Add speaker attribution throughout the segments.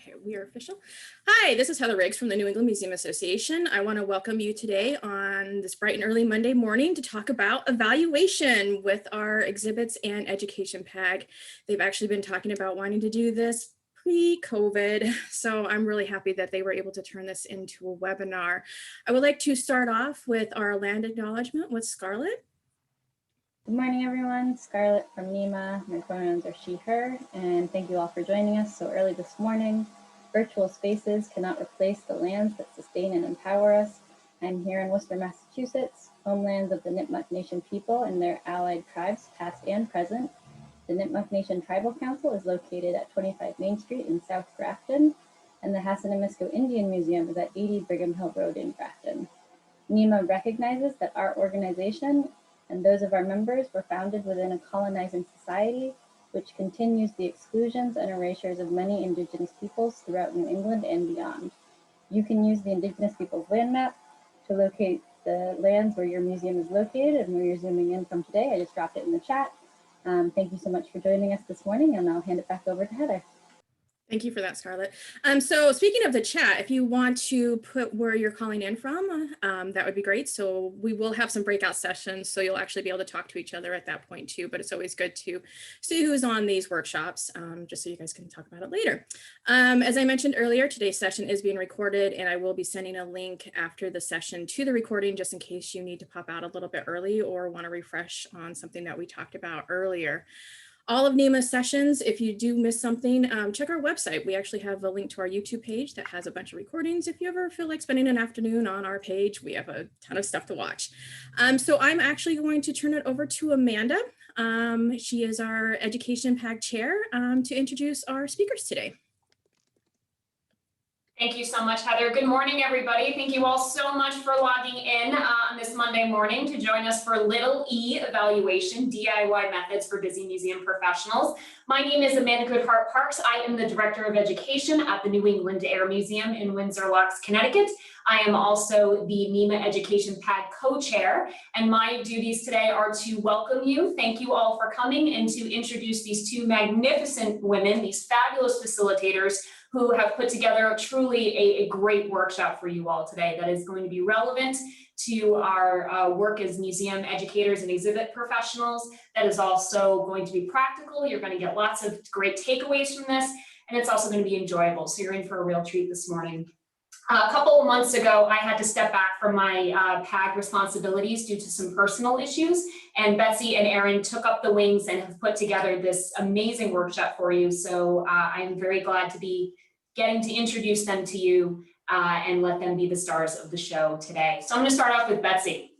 Speaker 1: Okay, we are official. Hi, this is Heather Riggs from the New England Museum Association. I want to welcome you today on this bright and early Monday morning to talk about evaluation with our exhibits and education PAG. They've actually been talking about wanting to do this pre-COVID, so I'm really happy that they were able to turn this into a webinar. I would like to start off with our land acknowledgement with Scarlett.
Speaker 2: Good morning, everyone. Scarlett from NEMA. My pronouns are she, her, and thank you all for joining us so early this morning. Virtual spaces cannot replace the lands that sustain and empower us. I'm here in Worcester, Massachusetts, homelands of the Nipmuc Nation people and their allied tribes, past and present. The Nipmuc Nation Tribal Council is located at 25 Main Street in South Grafton, and the Hassanamisco Indian Museum is at 80 Brigham Hill Road in Grafton. NEMA recognizes that our organization and those of our members were founded within a colonizing society, which continues the exclusions and erasures of many Indigenous peoples throughout New England and beyond. You can use the Indigenous Peoples Land Map to locate the lands where your museum is located and where you're zooming in from today. I just dropped it in the chat. Thank you so much for joining us this morning, and I'll hand it back over to Heather.
Speaker 1: Thank you for that, Scarlett. So speaking of the chat, if you want to put where you're calling in from, that would be great. So we will have some breakout sessions, so you'll actually be able to talk to each other at that point too, but it's always good to see who's on these workshops, just so you guys can talk about it later. As I mentioned earlier, today's session is being recorded, and I will be sending a link after the session to the recording, just in case you need to pop out a little bit early or want to refresh on something that we talked about earlier. All of NEMA's sessions, if you do miss something, check our website. We actually have a link to our YouTube page that has a bunch of recordings. If you ever feel like spending an afternoon on our page, we have a ton of stuff to watch. So I'm actually going to turn it over to Amanda. She is our Education PAG Chair to introduce our speakers today.
Speaker 3: Thank you so much, Heather. Good morning, everybody. Thank you all so much for logging in on this Monday morning to join us for Little E Evaluation, DIY Methods for Busy Museum Professionals. My name is Amanda Goodhart Parks. I am the Director of Education at the New England Air Museum in Windsor Locks, Connecticut. I am also the NEMA Education PAG Co-Chair, and my duties today are to welcome you. Thank you all for coming, and to introduce these two magnificent women, these fabulous facilitators who have put together truly a great workshop for you all today that is going to be relevant to our work as museum educators and exhibit professionals. That is also going to be practical. You're going to get lots of great takeaways from this, and it's also going to be enjoyable. So you're in for a real treat this morning. A couple of months ago, I had to step back from my PAG responsibilities due to some personal issues, and Betsy and Erin took up the wings and have put together this amazing workshop for you. So I'm very glad to be getting to introduce them to you and let them be the stars of the show today. So I'm going to start off with Betsy.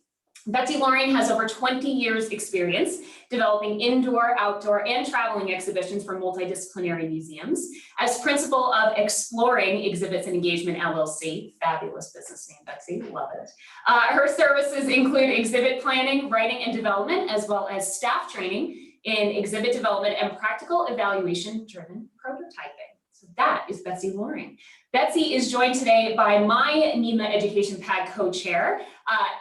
Speaker 3: Betsy Loring has over 20 years experience developing indoor, outdoor, and traveling exhibitions for multidisciplinary museums. As principal of Exploring Exhibits and Engagement LLC, fabulous business name, Betsy, love it. Her services include exhibit planning, writing, and development, as well as staff training in exhibit development and practical evaluation-driven prototyping. So that is Betsy Loring. Betsy is joined today by my NEMA Education PAG co-chair,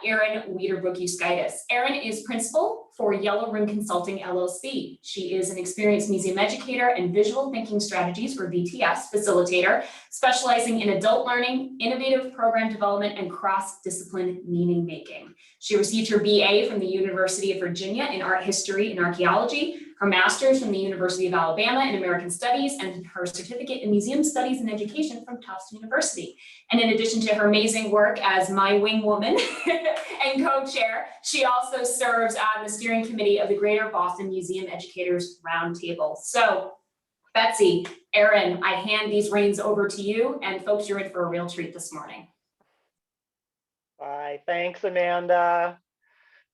Speaker 3: Erin Wiederbrook-Euskaitis. Erin is principal for Yellow Room Consulting LLC. She is an experienced museum educator and visual thinking strategies, or VTS, facilitator, specializing in adult learning, innovative program development, and cross-discipline meaning making. She received her BA from the University of Virginia in art history and archaeology, her master's from the University of Alabama in American Studies, and her certificate in museum studies and education from Tufts University. And in addition to her amazing work as my wing woman and co-chair, she also serves on the steering committee of the Greater Boston Museum Educators Roundtable. So, Betsy, Erin, I hand these reins over to you, and folks, you're in for a real treat this morning.
Speaker 4: Bye. Thanks, Amanda.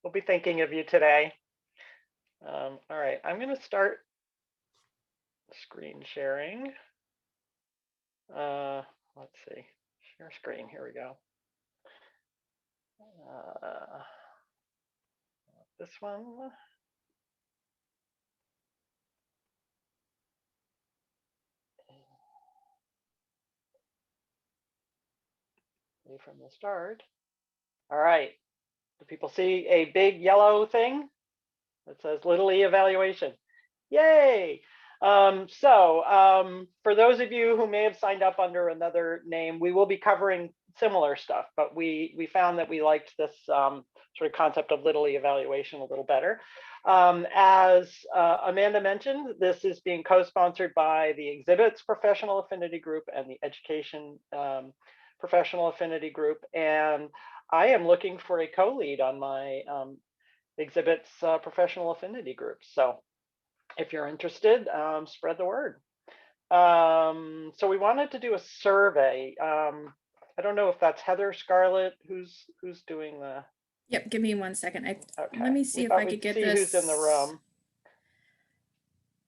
Speaker 4: We'll be thinking of you today. All right, I'm going to start screen sharing. Let's see, share screen, here we go. This one. From the start. All right, do people see a big yellow thing that says Little E Evaluation? Yay! For those of you who may have signed up under another name, we will be covering similar stuff, but we found that we liked this sort of concept of Little E evaluation a little better. As Amanda mentioned, this is being co-sponsored by the Exhibits Professional Affinity Group and the Education Professional Affinity Group. And I am looking for a co-lead on my Exhibits Professional Affinity Group. So if you're interested, spread the word. So we wanted to do a survey. I don't know if that's Heather, Scarlett, who's doing the.
Speaker 1: Yep, give me 1 second.
Speaker 4: Okay.
Speaker 1: Let me see if I could get this.
Speaker 4: Who's in the room.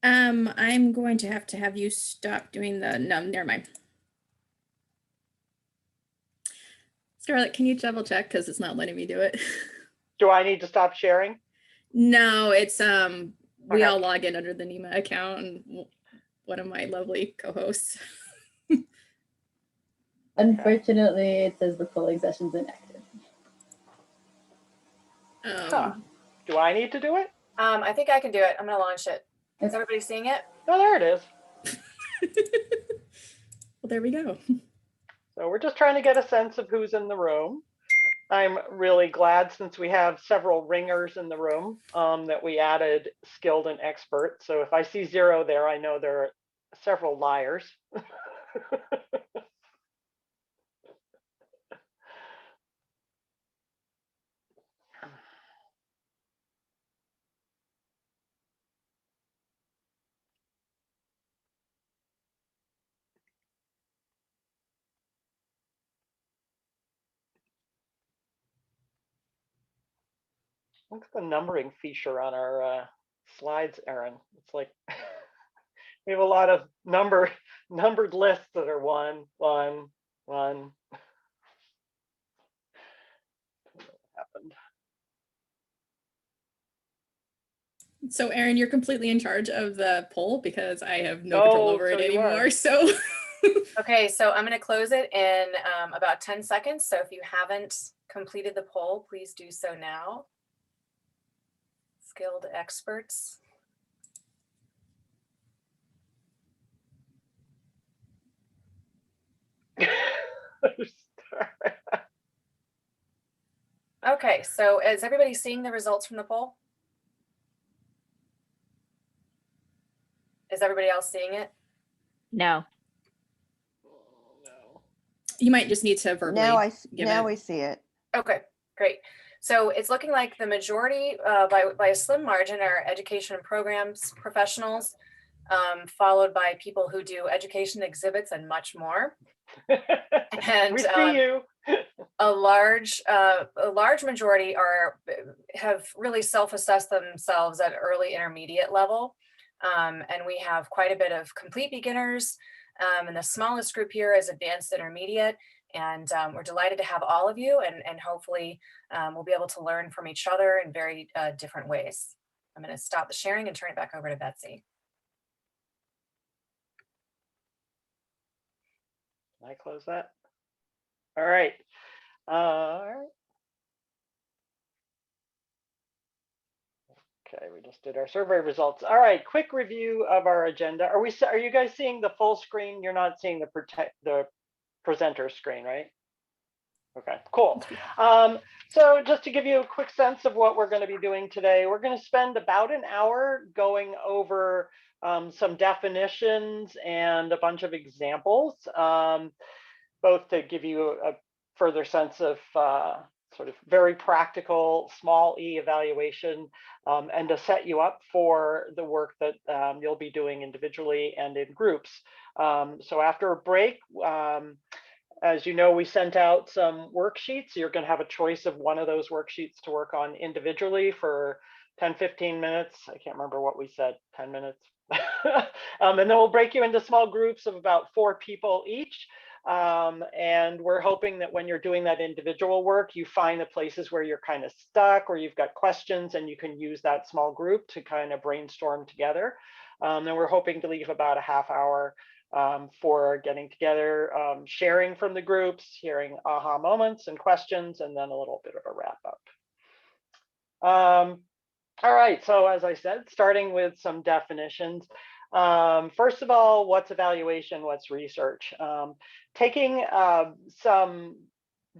Speaker 1: I'm going to have you stop doing the, no, never mind. Scarlett, can you double check? Because it's not letting me do it.
Speaker 4: Do I need to stop sharing?
Speaker 1: No, it's, we
Speaker 4: Okay.
Speaker 1: all log in under the NEMA account and one of my lovely co-hosts.
Speaker 2: Unfortunately, it says the polling session's inactive.
Speaker 4: Do I need to do it?
Speaker 5: I think I can do it. I'm gonna launch it. Is
Speaker 2: Okay.
Speaker 5: everybody seeing it?
Speaker 4: Oh, there it is.
Speaker 1: Well, there we go.
Speaker 4: So we're just trying to get a sense of who's in the room. I'm really glad, since we have several ringers in the room, that we added skilled and expert. So if I see 0 there, I know there are several liars. What's the numbering feature on our slides, Erin? It's like we have a lot of numbered lists that are 1, 1, 1. What happened?
Speaker 1: So Erin, you're completely in charge of the poll because I have no control over it anymore. So
Speaker 5: Okay, so I'm gonna close it in about 10 seconds. So if you haven't completed the poll, please do so now. Skilled experts. Okay, so is everybody seeing the results from the poll? Is everybody else seeing it?
Speaker 6: No.
Speaker 4: No.
Speaker 1: you might just need to verbally give
Speaker 6: Now
Speaker 1: it.
Speaker 6: we see it.
Speaker 5: Okay, great. So it's looking like the majority, by a slim margin, are education and programs professionals, followed by people who do education exhibits and much more. And
Speaker 4: we see you.
Speaker 5: A large majority have really self-assessed themselves at early intermediate level. And we have quite a bit of complete beginners. And the smallest group here is advanced intermediate. And we're delighted to have all of you, and hopefully we'll be able to learn from each other in very different ways. I'm going to stop the sharing and turn it back over to Betsy.
Speaker 4: Can I close that? All right. Okay, we just did our survey results. All right, quick review of our agenda. Are you guys seeing the full screen? You're not seeing the presenter screen, right? Okay, cool. So just to give you a quick sense of what we're going to be doing today, we're going to spend about an hour going over some definitions and a bunch of examples, both to give you a further sense of sort of very practical small e evaluation, and to set you up for the work that you'll be doing individually and in groups. So after a break, as you know, we sent out some worksheets. You're going to have a choice of one of those worksheets to work on individually for 10-15 minutes. I can't remember what we said, 10 minutes. And then we'll break you into small groups of about 4 people each. And we're hoping that when you're doing that individual work, you find the places where you're kind of stuck or you've got questions, and you can use that small group to kind of brainstorm together. And we're hoping to leave about a half hour for getting together, sharing from the groups, hearing aha moments and questions, and then a little bit of a wrap up. All right, so as I said, starting with some definitions. First of all, what's evaluation? What's research? Taking some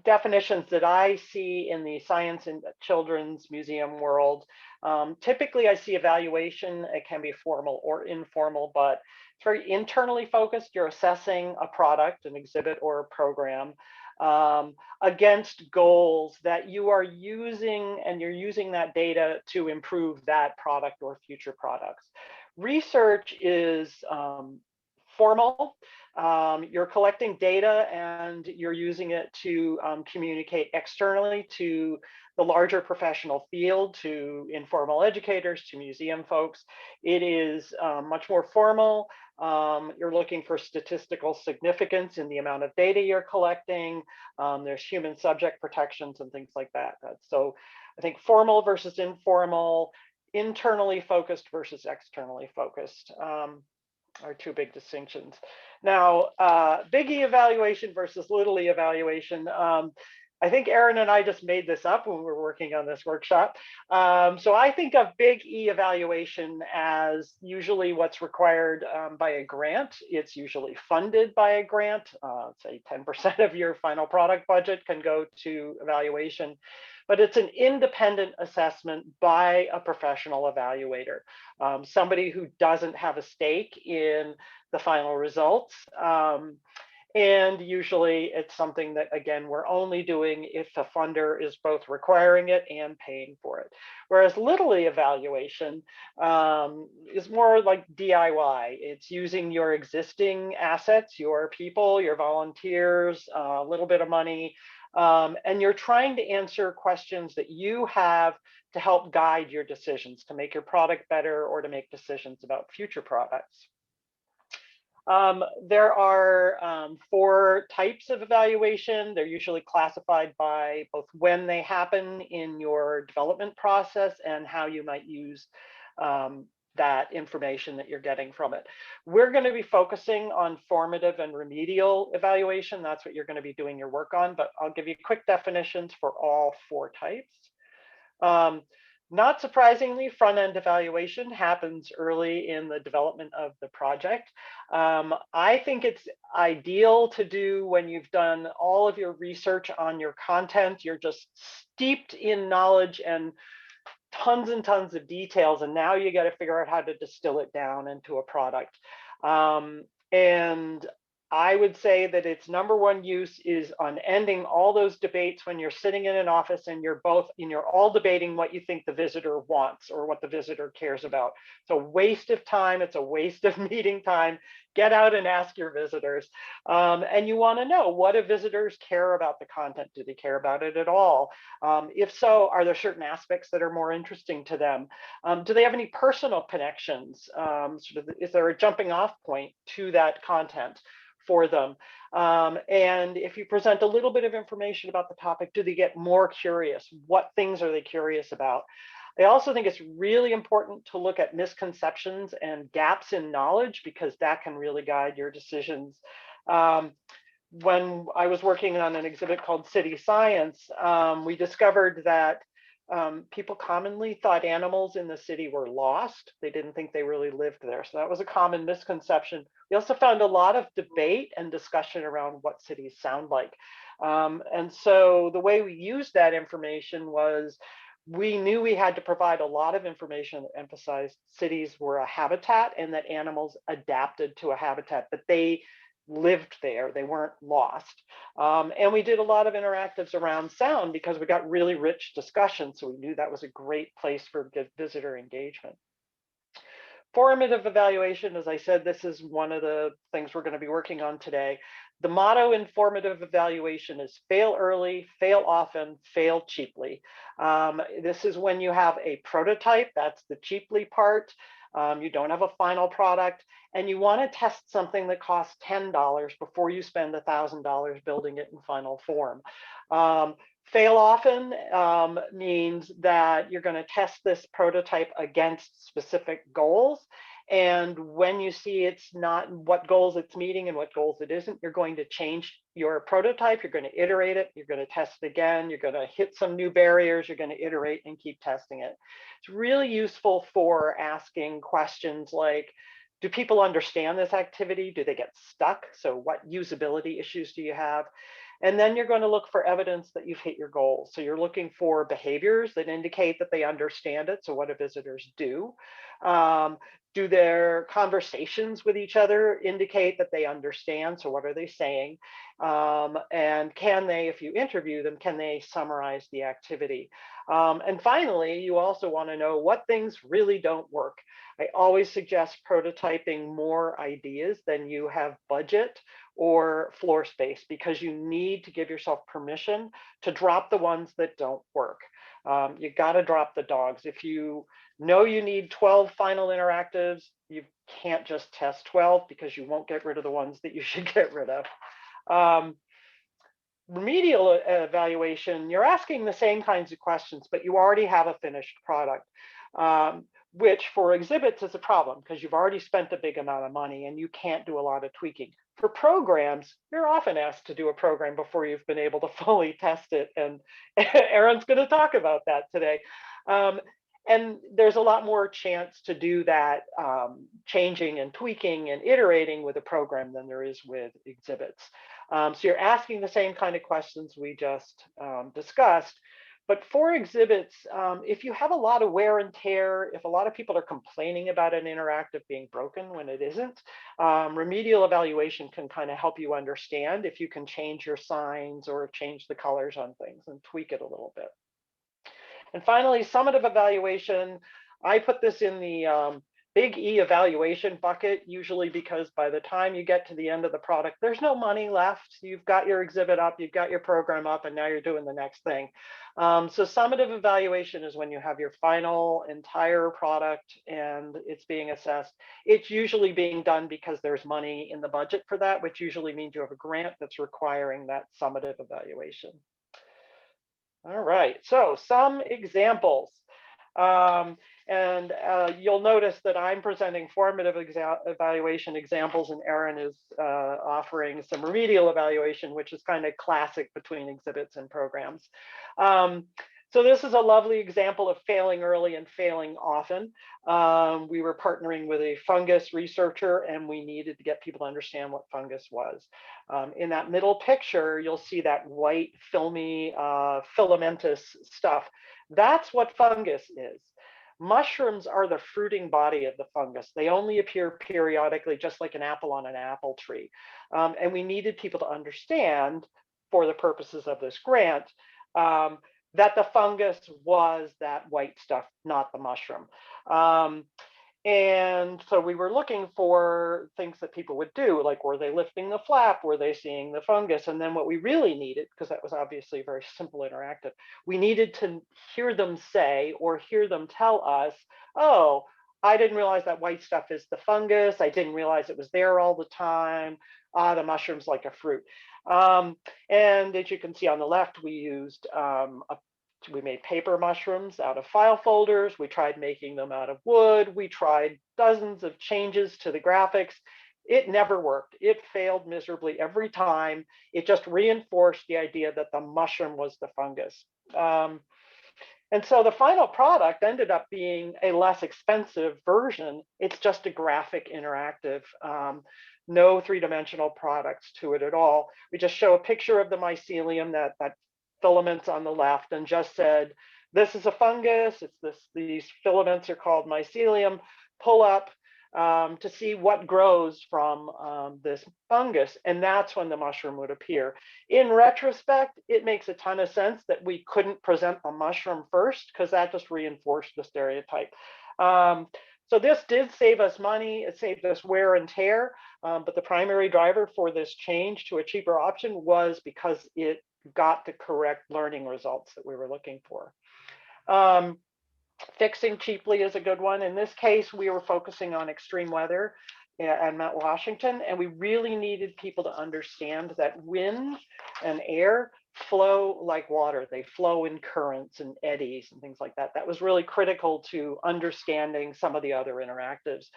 Speaker 4: definitions that I see in the science and children's museum world. Typically, I see evaluation. It can be formal or informal, but it's very internally focused. You're assessing a product, an exhibit, or a program against goals that you are using, and you're using that data to improve that product or future products. Research is formal. You're collecting data and you're using it to communicate externally to the larger professional field, to informal educators, to museum folks. It is much more formal. You're looking for statistical significance in the amount of data you're collecting. There's human subject protections and things like that. So I think formal versus informal, internally focused versus externally focused are two big distinctions. Now, big E evaluation versus little E evaluation. I think Erin and I just made this up when we were working on this workshop. So I think of big E evaluation as usually what's required by a grant. It's usually funded by a grant. Say 10% of your final product budget can go to evaluation, but it's an independent assessment by a professional evaluator, somebody who doesn't have a stake in the final results. And usually it's something that, again, we're only doing if the funder is both requiring it and paying for it. Whereas little E evaluation is more like DIY. It's using your existing assets, your people, your volunteers, a little bit of money, and you're trying to answer questions that you have to help guide your decisions, to make your product better or to make decisions about future products. There are 4 types of evaluation. They're usually classified by both when they happen in your development process and how you might use that information that you're getting from it. We're going to be focusing on formative and remedial evaluation. That's what you're going to be doing your work on, but I'll give you quick definitions for all 4 types. Not surprisingly, front-end evaluation happens early in the development of the project. I think it's ideal to do when you've done all of your research on your content. You're just steeped in knowledge and tons of details, and now you got to figure out how to distill it down into a product. And I would say that its #1 use is on ending all those debates when you're sitting in an office and you're all debating what you think the visitor wants or what the visitor cares about. It's a waste of time. It's a waste of meeting time. Get out and ask your visitors. And you want to know, what do visitors care about the content? Do they care about it at all? If so, are there certain aspects that are more interesting to them? Do they have any personal connections? Is there a jumping off point to that content for them? And if you present a little bit of information about the topic, do they get more curious? What things are they curious about? I also think it's really important to look at misconceptions and gaps in knowledge, because that can really guide your decisions. When I was working on an exhibit called City Science, we discovered that people commonly thought animals in the city were lost. They didn't think they really lived there. So that was a common misconception. We also found a lot of debate and discussion around what cities sound like. And so the way we used that information was, we knew we had to provide a lot of information that emphasized cities were a habitat and that animals adapted to a habitat, that they lived there, they weren't lost. And we did a lot of interactives around sound because we got really rich discussion. So we knew that was a great place for good visitor engagement. Formative evaluation, as I said, this is one of the things we're going to be working on today. The motto in formative evaluation is fail early, fail often, fail cheaply. This is when you have a prototype, that's the cheaply part. You don't have a final product, and you want to test something that costs $10 before you spend $1,000 building it in final form. Fail often means that you're going to test this prototype against specific goals. And when you see it's not what goals it's meeting and what goals it isn't, you're going to change your prototype. You're going to iterate it. You're going to test it again. You're going to hit some new barriers. You're going to iterate and keep testing it. It's really useful for asking questions like, Do people understand this activity? Do they get stuck? So what usability issues do you have? And then you're going to look for evidence that you've hit your goals. So you're looking for behaviors that indicate that they understand it. So what do visitors do? Do their conversations with each other indicate that they understand? So what are they saying? And can they, if you interview them, can they summarize the activity? And finally, you also want to know what things really don't work. I always suggest prototyping more ideas than you have budget or floor space, because you need to give yourself permission to drop the ones that don't work. You got to drop the dogs. If you know you need 12 final interactives, you can't just test 12 because you won't get rid of the ones that you should get rid of. Remedial evaluation, you're asking the same kinds of questions, but you already have a finished product, which for exhibits is a problem because you've already spent a big amount of money and you can't do a lot of tweaking. For programs, you're often asked to do a program before you've been able to fully test it. And Erin's going to talk about that today. And there's a lot more chance to do that changing and tweaking and iterating with a program than there is with exhibits. So you're asking the same kind of questions we just discussed. But for exhibits, if you have a lot of wear and tear, if a lot of people are complaining about an interactive being broken when it isn't, remedial evaluation can kind of help you understand if you can change your signs or change the colors on things and tweak it a little bit. And finally, summative evaluation. I put this in the big E evaluation bucket, usually because by the time you get to the end of the product, there's no money left. You've got your exhibit up, you've got your program up, and now you're doing the next thing. So summative evaluation is when you have your final entire product and it's being assessed. It's usually being done because there's money in the budget for that, which usually means you have a grant that's requiring that summative evaluation. All right, so some examples. You'll notice that I'm presenting formative evaluation examples and Erin is offering some remedial evaluation, which is kind of classic between exhibits and programs. So this is a lovely example of failing early and failing often. We were partnering with a fungus researcher and we needed to get people to understand what fungus was. In that middle picture, you'll see that white filmy filamentous stuff. That's what fungus is. Mushrooms are the fruiting body of the fungus. They only appear periodically, just like an apple on an apple tree. And we needed people to understand, for the purposes of this grant, that the fungus was that white stuff, not the mushroom. And so we were looking for things that people would do, like were they lifting the flap, were they seeing the fungus? And then what we really needed, because that was obviously a very simple interactive, we needed to hear them say or hear them tell us, oh, I didn't realize that white stuff is the fungus. I didn't realize it was there all the time. The mushroom's like a fruit. And as you can see on the left, we used we made paper mushrooms out of file folders. We tried making them out of wood. We tried dozens of changes to the graphics. It never worked. It failed miserably every time. It just reinforced the idea that the mushroom was the fungus. And so the final product ended up being a less expensive version. It's just a graphic interactive, no three-dimensional products to it at all. We just show a picture of the mycelium, that filaments on the left, and just said, this is a fungus. It's these filaments are called mycelium. Pull up to see what grows from this fungus. And that's when the mushroom would appear. In retrospect, it makes a ton of sense that we couldn't present the mushroom first, because that just reinforced the stereotype. So this did save us money. It saved us wear and tear. But the primary driver for this change to a cheaper option was because it got the correct learning results that we were looking for. Fixing cheaply is a good one. In this case, we were focusing on extreme weather at Mount Washington, and we really needed people to understand that wind and air flow like water. They flow in currents and eddies and things like that. That was really critical to understanding some of the other interactives.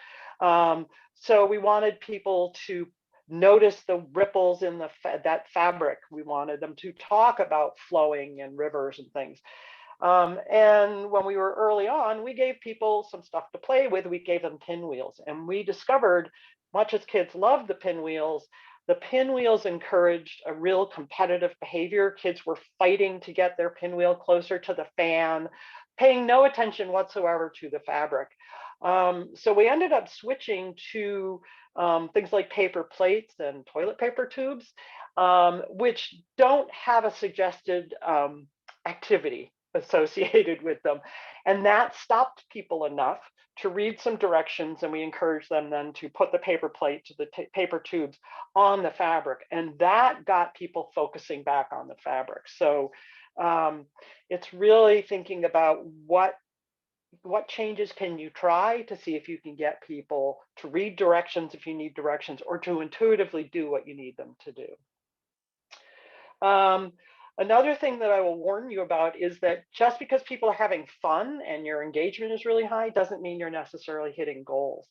Speaker 4: So we wanted people to notice the ripples in that fabric. We wanted them to talk about flowing and rivers and things. And when we were early on, we gave people some stuff to play with. We gave them pinwheels, and we discovered, much as kids loved the pinwheels, the pinwheels encouraged a real competitive behavior. Kids were fighting to get their pinwheel closer to the fan, paying no attention whatsoever to the fabric. So we ended up switching to things like paper plates and toilet paper tubes, which don't have a suggested activity associated with them. And that stopped people enough to read some directions, and we encouraged them then to put the paper plate to the paper tubes on the fabric. And that got people focusing back on the fabric. So it's really thinking about what changes can you try to see if you can get people to read directions if you need directions, or to intuitively do what you need them to do. Another thing that I will warn you about is that just because people are having fun and your engagement is really high doesn't mean you're necessarily hitting goals.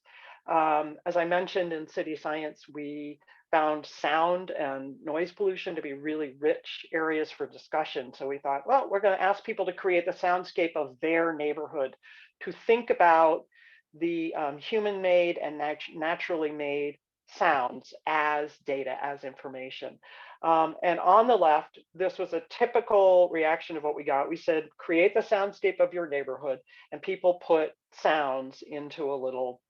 Speaker 4: As I mentioned in City Science, we found sound and noise pollution to be really rich areas for discussion. So we thought, well, we're going to ask people to create the soundscape of their neighborhood, to think about the human-made and naturally made sounds as data, as information. And on the left, this was a typical reaction of what we got. We said, create the soundscape of your neighborhood, and people put sounds into a little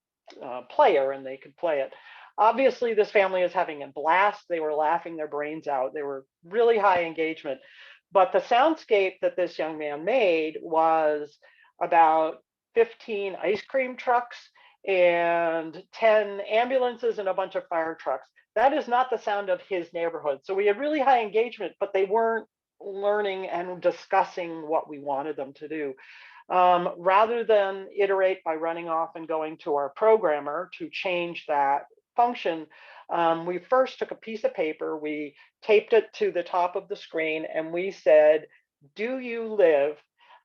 Speaker 4: player and they could play it. Obviously, this family is having a blast. They were laughing their brains out. They were really high engagement. But the soundscape that this young man made was about 15 ice cream trucks and 10 ambulances and a bunch of fire trucks. That is not the sound of his neighborhood. So we had really high engagement, but they weren't learning and discussing what we wanted them to do. Rather than iterate by running off and going to our programmer to change that function, we first took a piece of paper, we taped it to the top of the screen, and we said, do you live,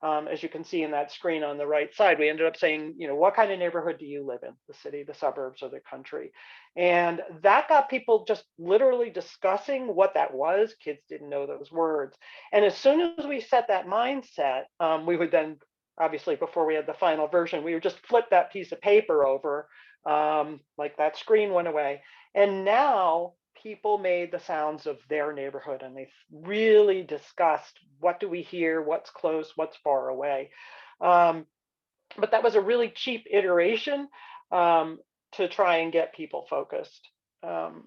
Speaker 4: as you can see in that screen on the right side, we ended up saying, you know, what kind of neighborhood do you live in? The city, the suburbs, or the country? And that got people just literally discussing what that was. Kids didn't know those words. And as soon as we set that mindset, we would then, obviously, before we had the final version, we would just flip that piece of paper over, like that screen went away. And now people made the sounds of their neighborhood, and they really discussed, what do we hear, what's close, what's far away. But that was a really cheap iteration to try and get people focused. And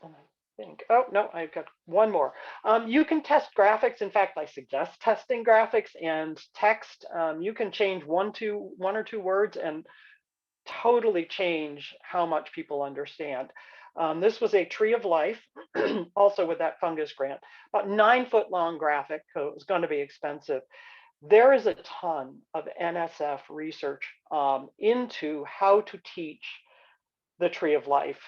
Speaker 4: I think, oh no, I've got one more. You can test graphics. In fact, I suggest testing graphics and text. You can change one or two words and totally change how much people understand. This was a tree of life, also with that fungus grant, about 9-foot long graphic, so it was going to be expensive. There is a ton of NSF research into how to teach the tree of life.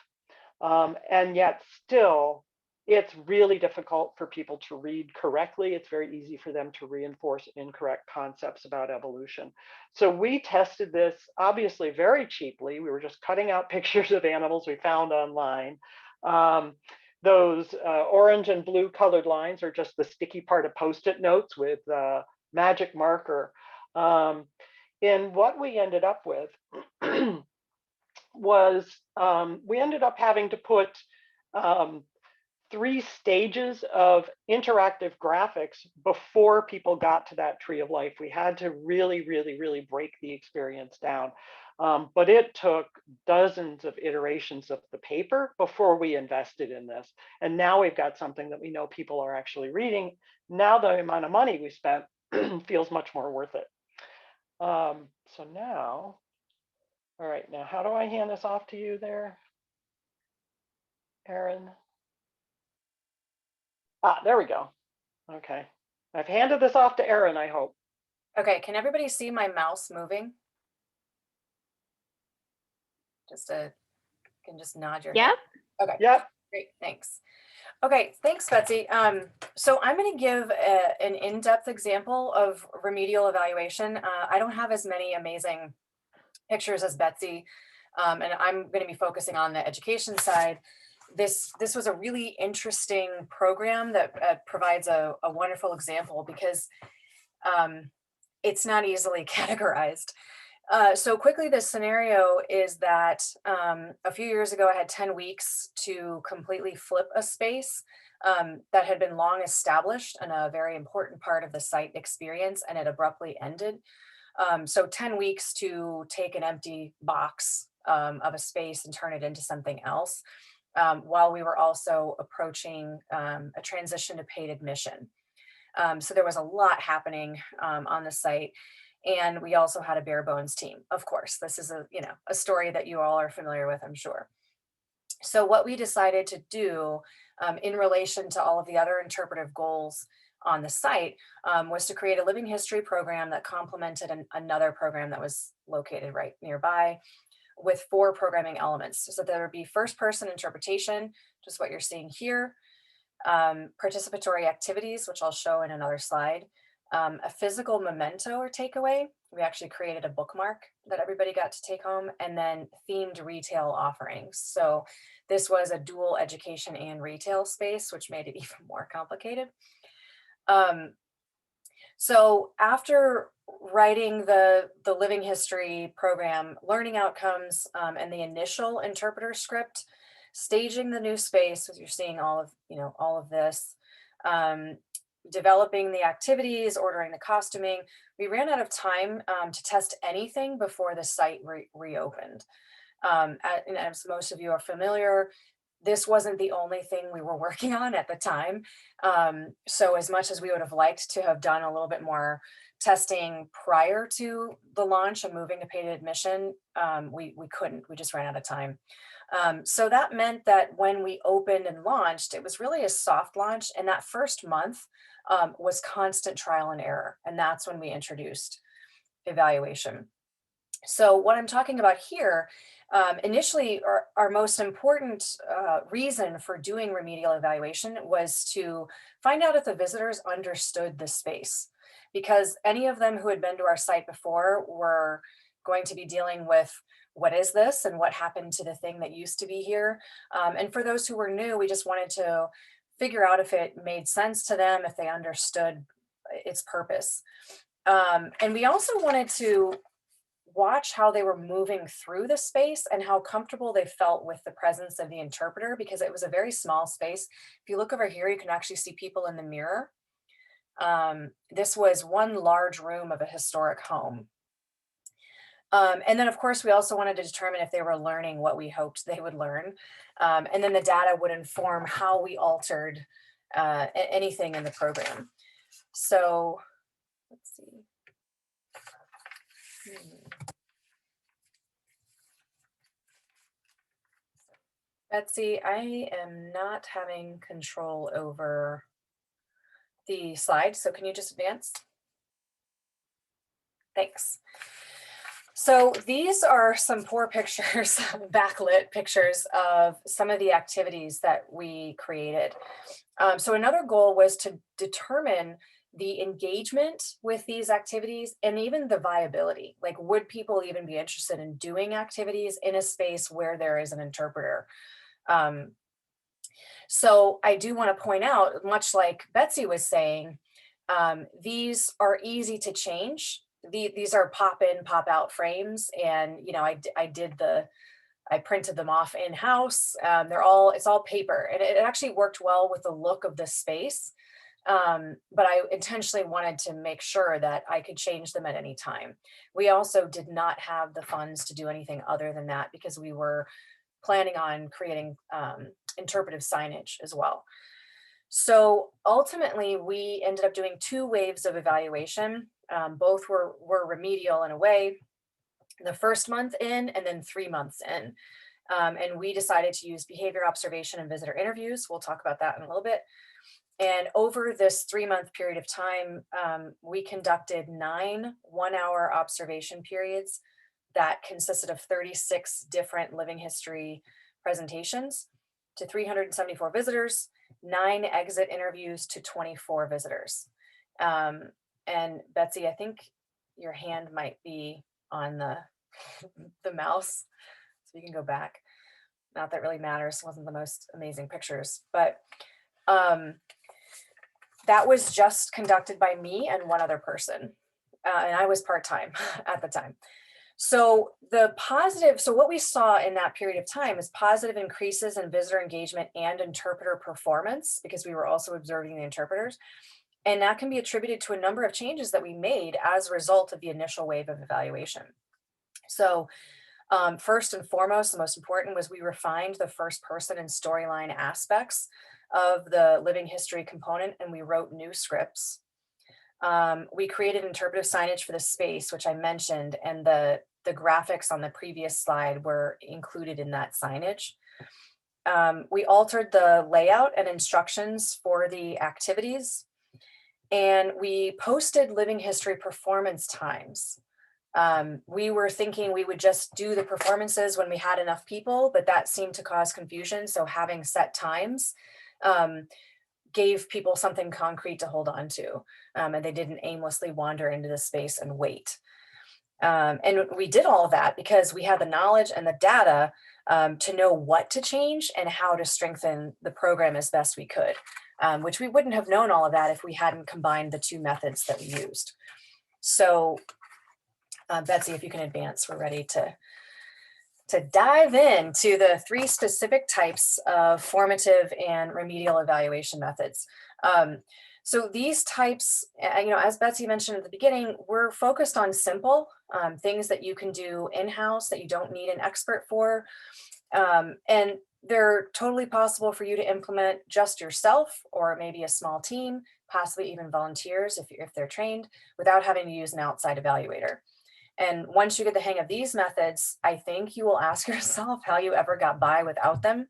Speaker 4: And yet still, it's really difficult for people to read correctly. It's very easy for them to reinforce incorrect concepts about evolution. So we tested this, obviously very cheaply. We were just cutting out pictures of animals we found online. Those orange and blue colored lines are just the sticky part of Post-it notes with magic marker. And what we ended up with was we ended up having to put 3 stages of interactive graphics before people got to that tree of life. We had to really, really, really break the experience down. But it took dozens of iterations of the paper before we invested in this. And now we've got something that we know people are actually reading. Now the amount of money we spent feels much more worth it. So now, all right, now how do I hand this off to you there, Erin? Ah, there we go. Okay. I've handed this off to Erin, I hope.
Speaker 5: Okay, can everybody see my mouse moving? Can just nod your head.
Speaker 6: Yep.
Speaker 5: Okay.
Speaker 4: Yep.
Speaker 5: Great, thanks. Okay, thanks, Betsy. So I'm going to give an in-depth example of remedial evaluation. I don't have as many amazing pictures as Betsy, and I'm going to be focusing on the education side. This was a really interesting program that provides a wonderful example, because it's not easily categorized. So quickly, this scenario is that a few years ago, I had 10 weeks to completely flip a space that had been long established and a very important part of the site experience, and it abruptly ended. So 10 weeks to take an empty box of a space and turn it into something else, while we were also approaching a transition to paid admission. So there was a lot happening on the site. And we also had a bare bones team. Of course, this is a story that you all are familiar with, I'm sure. So what we decided to do in relation to all of the other interpretive goals on the site was to create a living history program that complemented another program that was located right nearby with 4 programming elements. So there would be first person interpretation, just what you're seeing here, participatory activities, which I'll show in another slide, a physical memento or takeaway. We actually created a bookmark that everybody got to take home, and then themed retail offerings. So this was a dual education and retail space, which made it even more complicated. So after writing the living history program, learning outcomes, and the initial interpreter script, staging the new space, as you're seeing all of this, developing the activities, ordering the costuming, we ran out of time to test anything before the site reopened. And as most of you are familiar, this wasn't the only thing we were working on at the time. So as much as we would have liked to have done a little bit more testing prior to the launch and moving to paid admission, we couldn't, we just ran out of time. So that meant that when we opened and launched, it was really a soft launch. And that first month was constant trial and error. And that's when we introduced evaluation. So what I'm talking about here, initially, our most important reason for doing remedial evaluation was to find out if the visitors understood the space, because any of them who had been to our site before were going to be dealing with what is this and what happened to the thing that used to be here. And for those who were new, we just wanted to figure out if it made sense to them, if they understood its purpose. And we also wanted to watch how they were moving through the space and how comfortable they felt with the presence of the interpreter, because it was a very small space. If you look over here, you can actually see people in the mirror. This was one large room of a historic home. And then of course, we also wanted to determine if they were learning what we hoped they would learn. And then the data would inform how we altered anything in the program. So let's see. Betsy, I am not having control over the slide, so can you just advance? Thanks. So these are some poor pictures, backlit pictures of some of the activities that we created. So another goal was to determine the engagement with these activities and even the viability. Like, would people even be interested in doing activities in a space where there is an interpreter? So I do want to point out, much like Betsy was saying, these are easy to change. These are pop in, pop out frames. And, I printed them off in-house. It's all paper, and it actually worked well with the look of the space. But I intentionally wanted to make sure that I could change them at any time. We also did not have the funds to do anything other than that, because we were planning on creating interpretive signage as well. So ultimately, we ended up doing 2 waves of evaluation. Both were remedial in a way, the first month in and then 3 months in. And we decided to use behavior observation and visitor interviews. We'll talk about that in a little bit. And over this 3-month period of time, we conducted 9 one-hour observation periods that consisted of 36 different living history presentations to 374 visitors, 9 exit interviews to 24 visitors. And Betsy, I think your hand might be on the mouse, so you can go back. Not that really matters, wasn't the most amazing pictures, but that was just conducted by me and one other person. and I was part-time at the time. So what we saw in that period of time is positive increases in visitor engagement and interpreter performance, because we were also observing the interpreters. And that can be attributed to a number of changes that we made as a result of the initial wave of evaluation. So first and foremost, the most important was we refined the first person and storyline aspects of the living history component, and we wrote new scripts. We created interpretive signage for the space, which I mentioned, and the graphics on the previous slide were included in that signage. We altered the layout and instructions for the activities, and we posted living history performance times. We were thinking we would just do the performances when we had enough people, but that seemed to cause confusion. So having set times gave people something concrete to hold on to, and they didn't aimlessly wander into the space and wait. And we did all of that because we had the knowledge and the data to know what to change and how to strengthen the program as best we could, which we wouldn't have known all of that if we hadn't combined the two methods that we used. So Betsy, if you can advance, we're ready to dive into the three specific types of formative and remedial evaluation methods. So these types, as Betsy mentioned at the beginning, we're focused on simple things that you can do in-house that you don't need an expert for. And they're totally possible for you to implement just yourself or maybe a small team, possibly even volunteers if they're trained, without having to use an outside evaluator. And once you get the hang of these methods, I think you will ask yourself how you ever got by without them.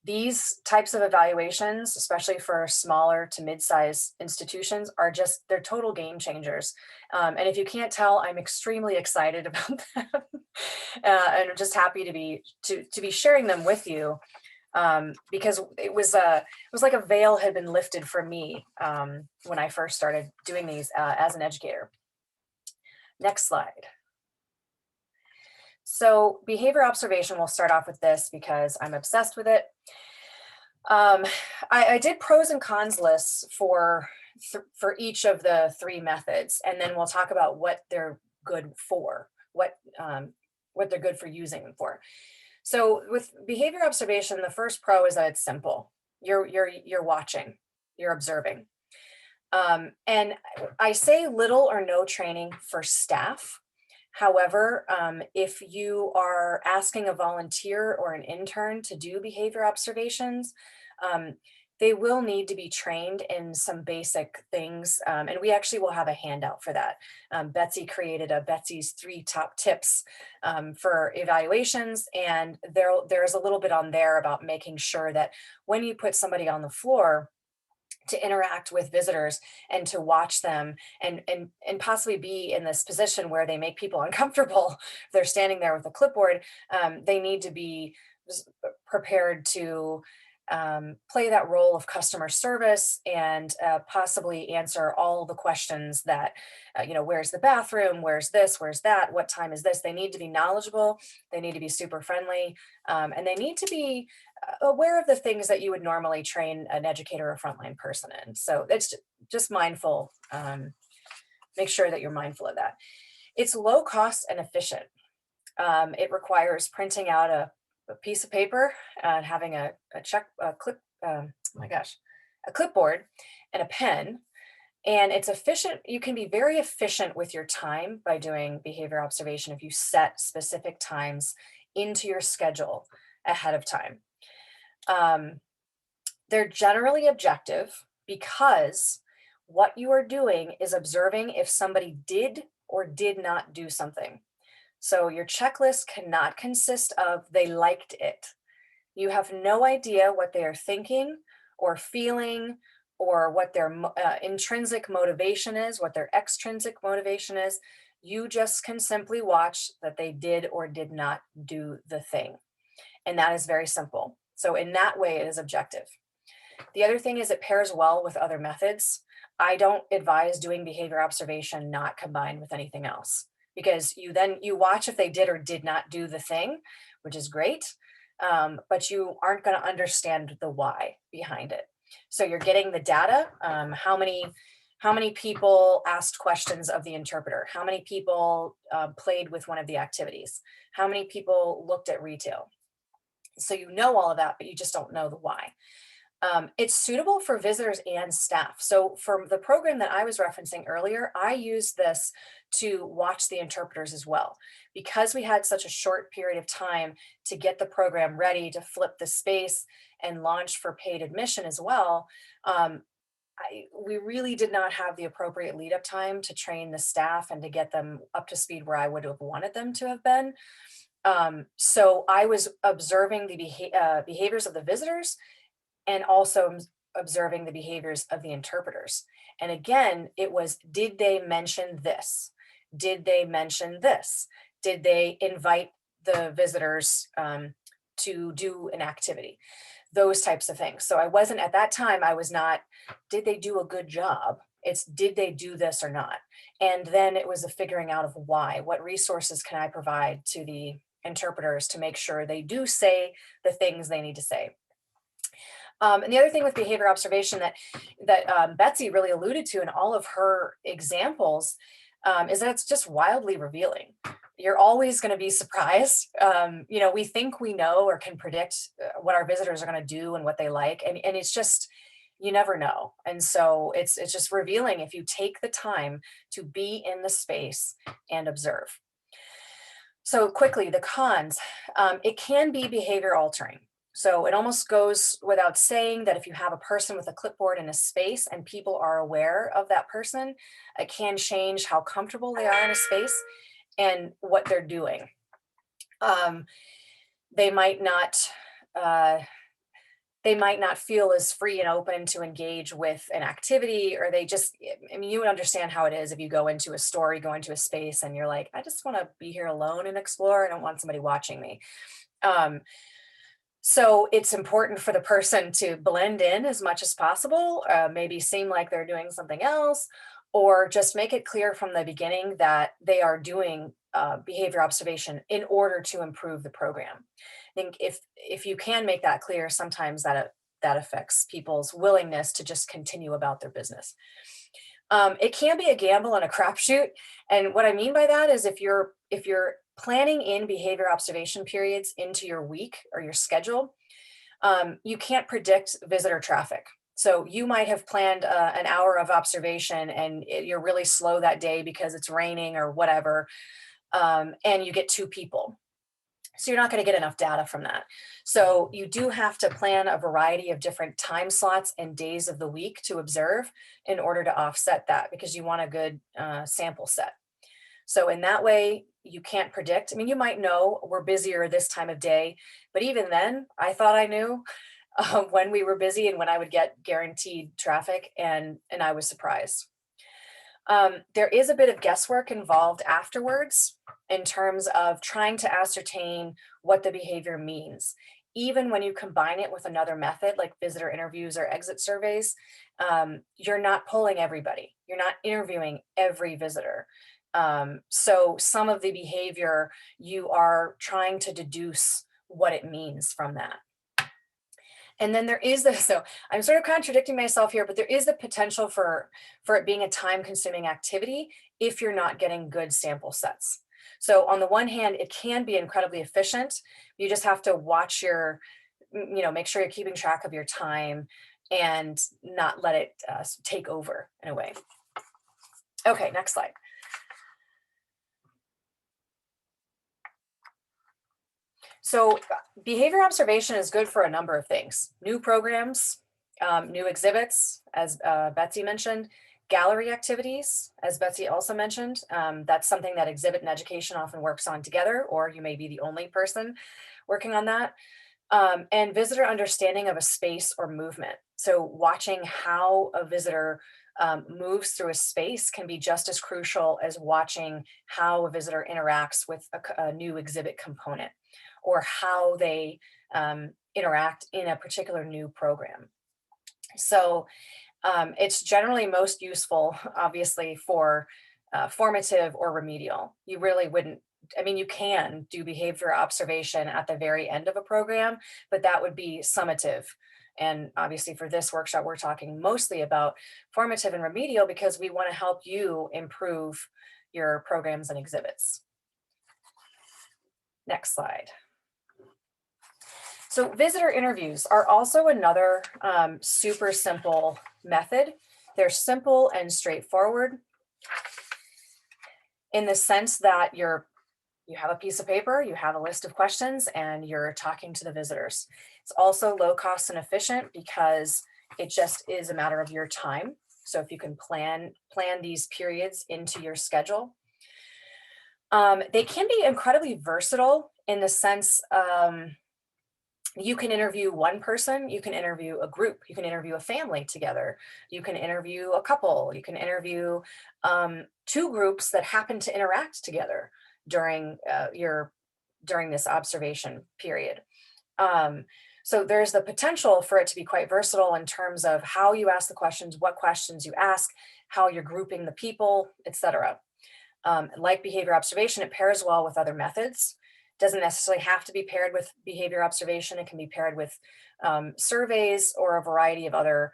Speaker 5: These types of evaluations, especially for smaller to mid-size institutions, they're total game changers. And if you can't tell, I'm extremely excited about them. And I'm just happy to be sharing them with you, because it was like a veil had been lifted for me when I first started doing these as an educator. Next slide. So behavior observation, we'll start off with this because I'm obsessed with it. I did pros and cons lists for each of the three methods, and then we'll talk about what they're good for, what they're good for using them for. So with behavior observation, the first pro is that it's simple. You're watching, you're observing. And I say little or no training for staff. However, if you are asking a volunteer or an intern to do behavior observations, they will need to be trained in some basic things. And we actually will have a handout for that. Betsy created a Betsy's 3 top tips for evaluations. And there's a little bit on there about making sure that when you put somebody on the floor to interact with visitors and to watch them and possibly be in this position where they make people uncomfortable. If they're standing there with a clipboard, they need to be prepared to play that role of customer service and possibly answer all the questions that, where's the bathroom, where's this, where's that, what time is this? They need to be knowledgeable, they need to be super friendly, and they need to be aware of the things that you would normally train an educator or frontline person in. So it's just mindful, make sure that you're mindful of that. It's low cost and efficient. It requires printing out a piece of paper and having a clipboard and a pen. And it's efficient. You can be very efficient with your time by doing behavior observation if you set specific times into your schedule ahead of time. They're generally objective because what you are doing is observing if somebody did or did not do something. So your checklist cannot consist of they liked it. You have no idea what they are thinking or feeling or what their intrinsic motivation is, what their extrinsic motivation is. You just can simply watch that they did or did not do the thing. And that is very simple. So in that way, it is objective. The other thing is it pairs well with other methods. I don't advise doing behavior observation not combined with anything else, because you watch if they did or did not do the thing, which is great, but you aren't going to understand the why behind it. So you're getting the data, how many How many people asked questions of the interpreter? How many people played with one of the activities? How many people looked at retail? So you know all of that, but you just don't know the why. It's suitable for visitors and staff. So for the program that I was referencing earlier, I used this to watch the interpreters as well. Because we had such a short period of time to get the program ready to flip the space and launch for paid admission as well, we really did not have the appropriate lead up time to train the staff and to get them up to speed where I would have wanted them to have been. So I was observing the behaviors of the visitors and also observing the behaviors of the interpreters. And again, it was, did they mention this? Did they mention this? Did they invite the visitors to do an activity? Those types of things. So I wasn't, at that time, I was not, did they do a good job? It's, did they do this or not? And then it was a figuring out of why. What resources can I provide to the interpreters to make sure they do say the things they need to say? And the other thing with behavior observation that Betsy really alluded to in all of her examples is that it's just wildly revealing. You're always going to be surprised. You know, we think we know or can predict what our visitors are going to do and what they like, and it's just, you never know. And so it's just revealing if you take the time to be in the space and observe. So quickly, the cons, it can be behavior altering. So it almost goes without saying that if you have a person with a clipboard in a space and people are aware of that person, it can change how comfortable they are in a space and what they're doing. They might not feel as free and open to engage with an activity, or they just, I mean, you would understand how it is if you go into a store, you go into a space and you're like, I just want to be here alone and explore. I don't want somebody watching me. So it's important for the person to blend in as much as possible, maybe seem like they're doing something else, or just make it clear from the beginning that they are doing behavior observation in order to improve the program. I think if you can make that clear, sometimes that affects people's willingness to just continue about their business. It can be a gamble and a crapshoot. And what I mean by that is if you're planning in behavior observation periods into your week or your schedule, you can't predict visitor traffic. So you might have planned an hour of observation and you're really slow that day because it's raining or whatever, and you get 2 people. So you're not going to get enough data from that. So you do have to plan a variety of different time slots and days of the week to observe in order to offset that, because you want a good sample set. So in that way, you can't predict. I mean, you might know we're busier this time of day, but even then, I thought I knew when we were busy and when I would get guaranteed traffic, and I was surprised. There is a bit of guesswork involved afterwards in terms of trying to ascertain what the behavior means. Even when you combine it with another method like visitor interviews or exit surveys, you're not polling everybody. You're not interviewing every visitor. So some of the behavior, you are trying to deduce what it means from that. And then there is this, so I'm sort of contradicting myself here, but there is the potential for it being a time-consuming activity if you're not getting good sample sets. So on the one hand, it can be incredibly efficient. You just have to watch your, make sure you're keeping track of your time and not let it take over in a way. Okay, next slide. So behavior observation is good for a number of things. New programs, new exhibits, as Betsy mentioned, gallery activities, as Betsy also mentioned. That's something that exhibit and education often works on together, or you may be the only person working on that. And visitor understanding of a space or movement. So watching how a visitor moves through a space can be just as crucial as watching how a visitor interacts with a new exhibit component, or how they interact in a particular new program. So it's generally most useful, obviously, for formative or remedial. You really wouldn't, I mean, you can do behavior observation at the very end of a program, but that would be summative And obviously for this workshop, we're talking mostly about formative and remedial because we want to help you improve your programs and exhibits. Next slide. So visitor interviews are also another super simple method. They're simple and straightforward in the sense that you have a piece of paper, you have a list of questions, and you're talking to the visitors. It's also low cost and efficient because it just is a matter of your time. So if you can plan these periods into your schedule. They can be incredibly versatile in the sense you can interview one person, you can interview a group, you can interview a family together, you can interview a couple, you can interview two groups that happen to interact together during this observation period. So there's the potential for it to be quite versatile in terms of how you ask the questions, what questions you ask, how you're grouping the people, etc. Like behavior observation, it pairs well with other methods. Doesn't necessarily have to be paired with behavior observation. It can be paired with surveys or a variety of other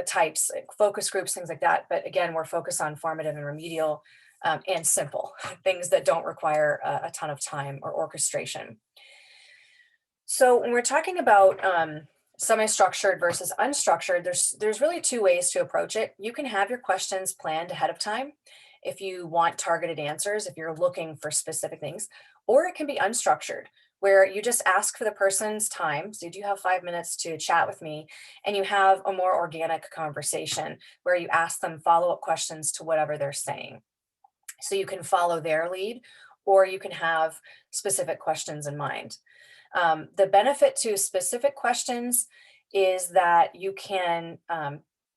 Speaker 5: types, like focus groups, things like that. But again, we're focused on formative and remedial and simple, things that don't require a ton of time or orchestration. So when we're talking about semi-structured versus unstructured, there's really two ways to approach it. You can have your questions planned ahead of time if you want targeted answers, if you're looking for specific things, or it can be unstructured, where you just ask for the person's time. So you do have 5 minutes to chat with me, and you have a more organic conversation where you ask them follow-up questions to whatever they're saying. So you can follow their lead, or you can have specific questions in mind. The benefit to specific questions is that you can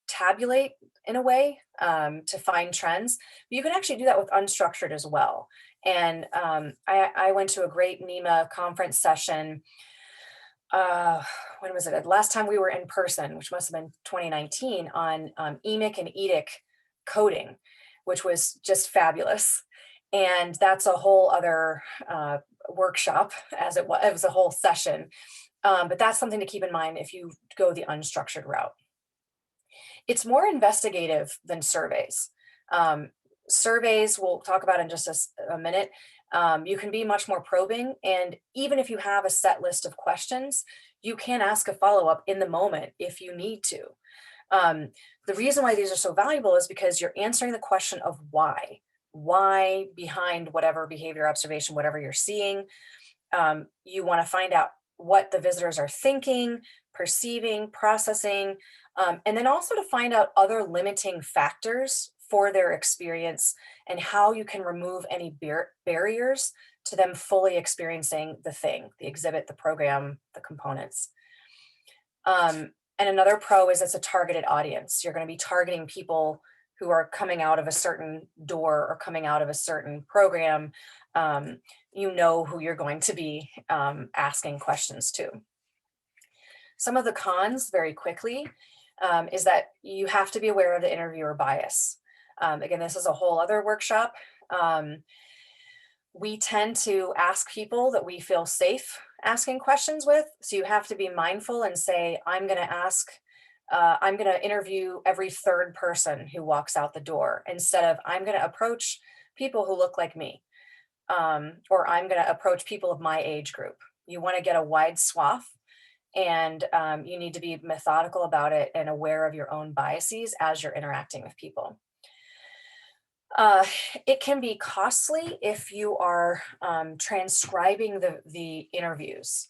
Speaker 5: tabulate in a way to find trends. But you can actually do that with unstructured as well. And I went to a great NEMA conference session. When was it? Last time we were in person, which must have been 2019, on EMIC and EDIC coding, which was just fabulous. And that's a whole other workshop, as it was a whole session. But that's something to keep in mind if you go the unstructured route. It's more investigative than surveys. Surveys, we'll talk about in just a minute. You can be much more probing, and even if you have a set list of questions, you can ask a follow-up in the moment if you need to. The reason why these are so valuable is because you're answering the question of why behind whatever behavior observation, whatever you're seeing. You want to find out what the visitors are thinking, perceiving, processing, and then also to find out other limiting factors for their experience and how you can remove any barriers to them fully experiencing the thing, the exhibit, the program, the components. And another pro is it's a targeted audience. You're going to be targeting people who are coming out of a certain door or coming out of a certain program. You know who you're going to be asking questions to. Some of the cons, very quickly, is that you have to be aware of the interviewer bias. Again, this is a whole other workshop. We tend to ask people that we feel safe asking questions with. So you have to be mindful and say, I'm going to interview every third person who walks out the door, instead of I'm going to approach people who look like me, or I'm going to approach people of my age group. You want to get a wide swath, and you need to be methodical about it and aware of your own biases as you're interacting with people. It can be costly if you are transcribing the interviews.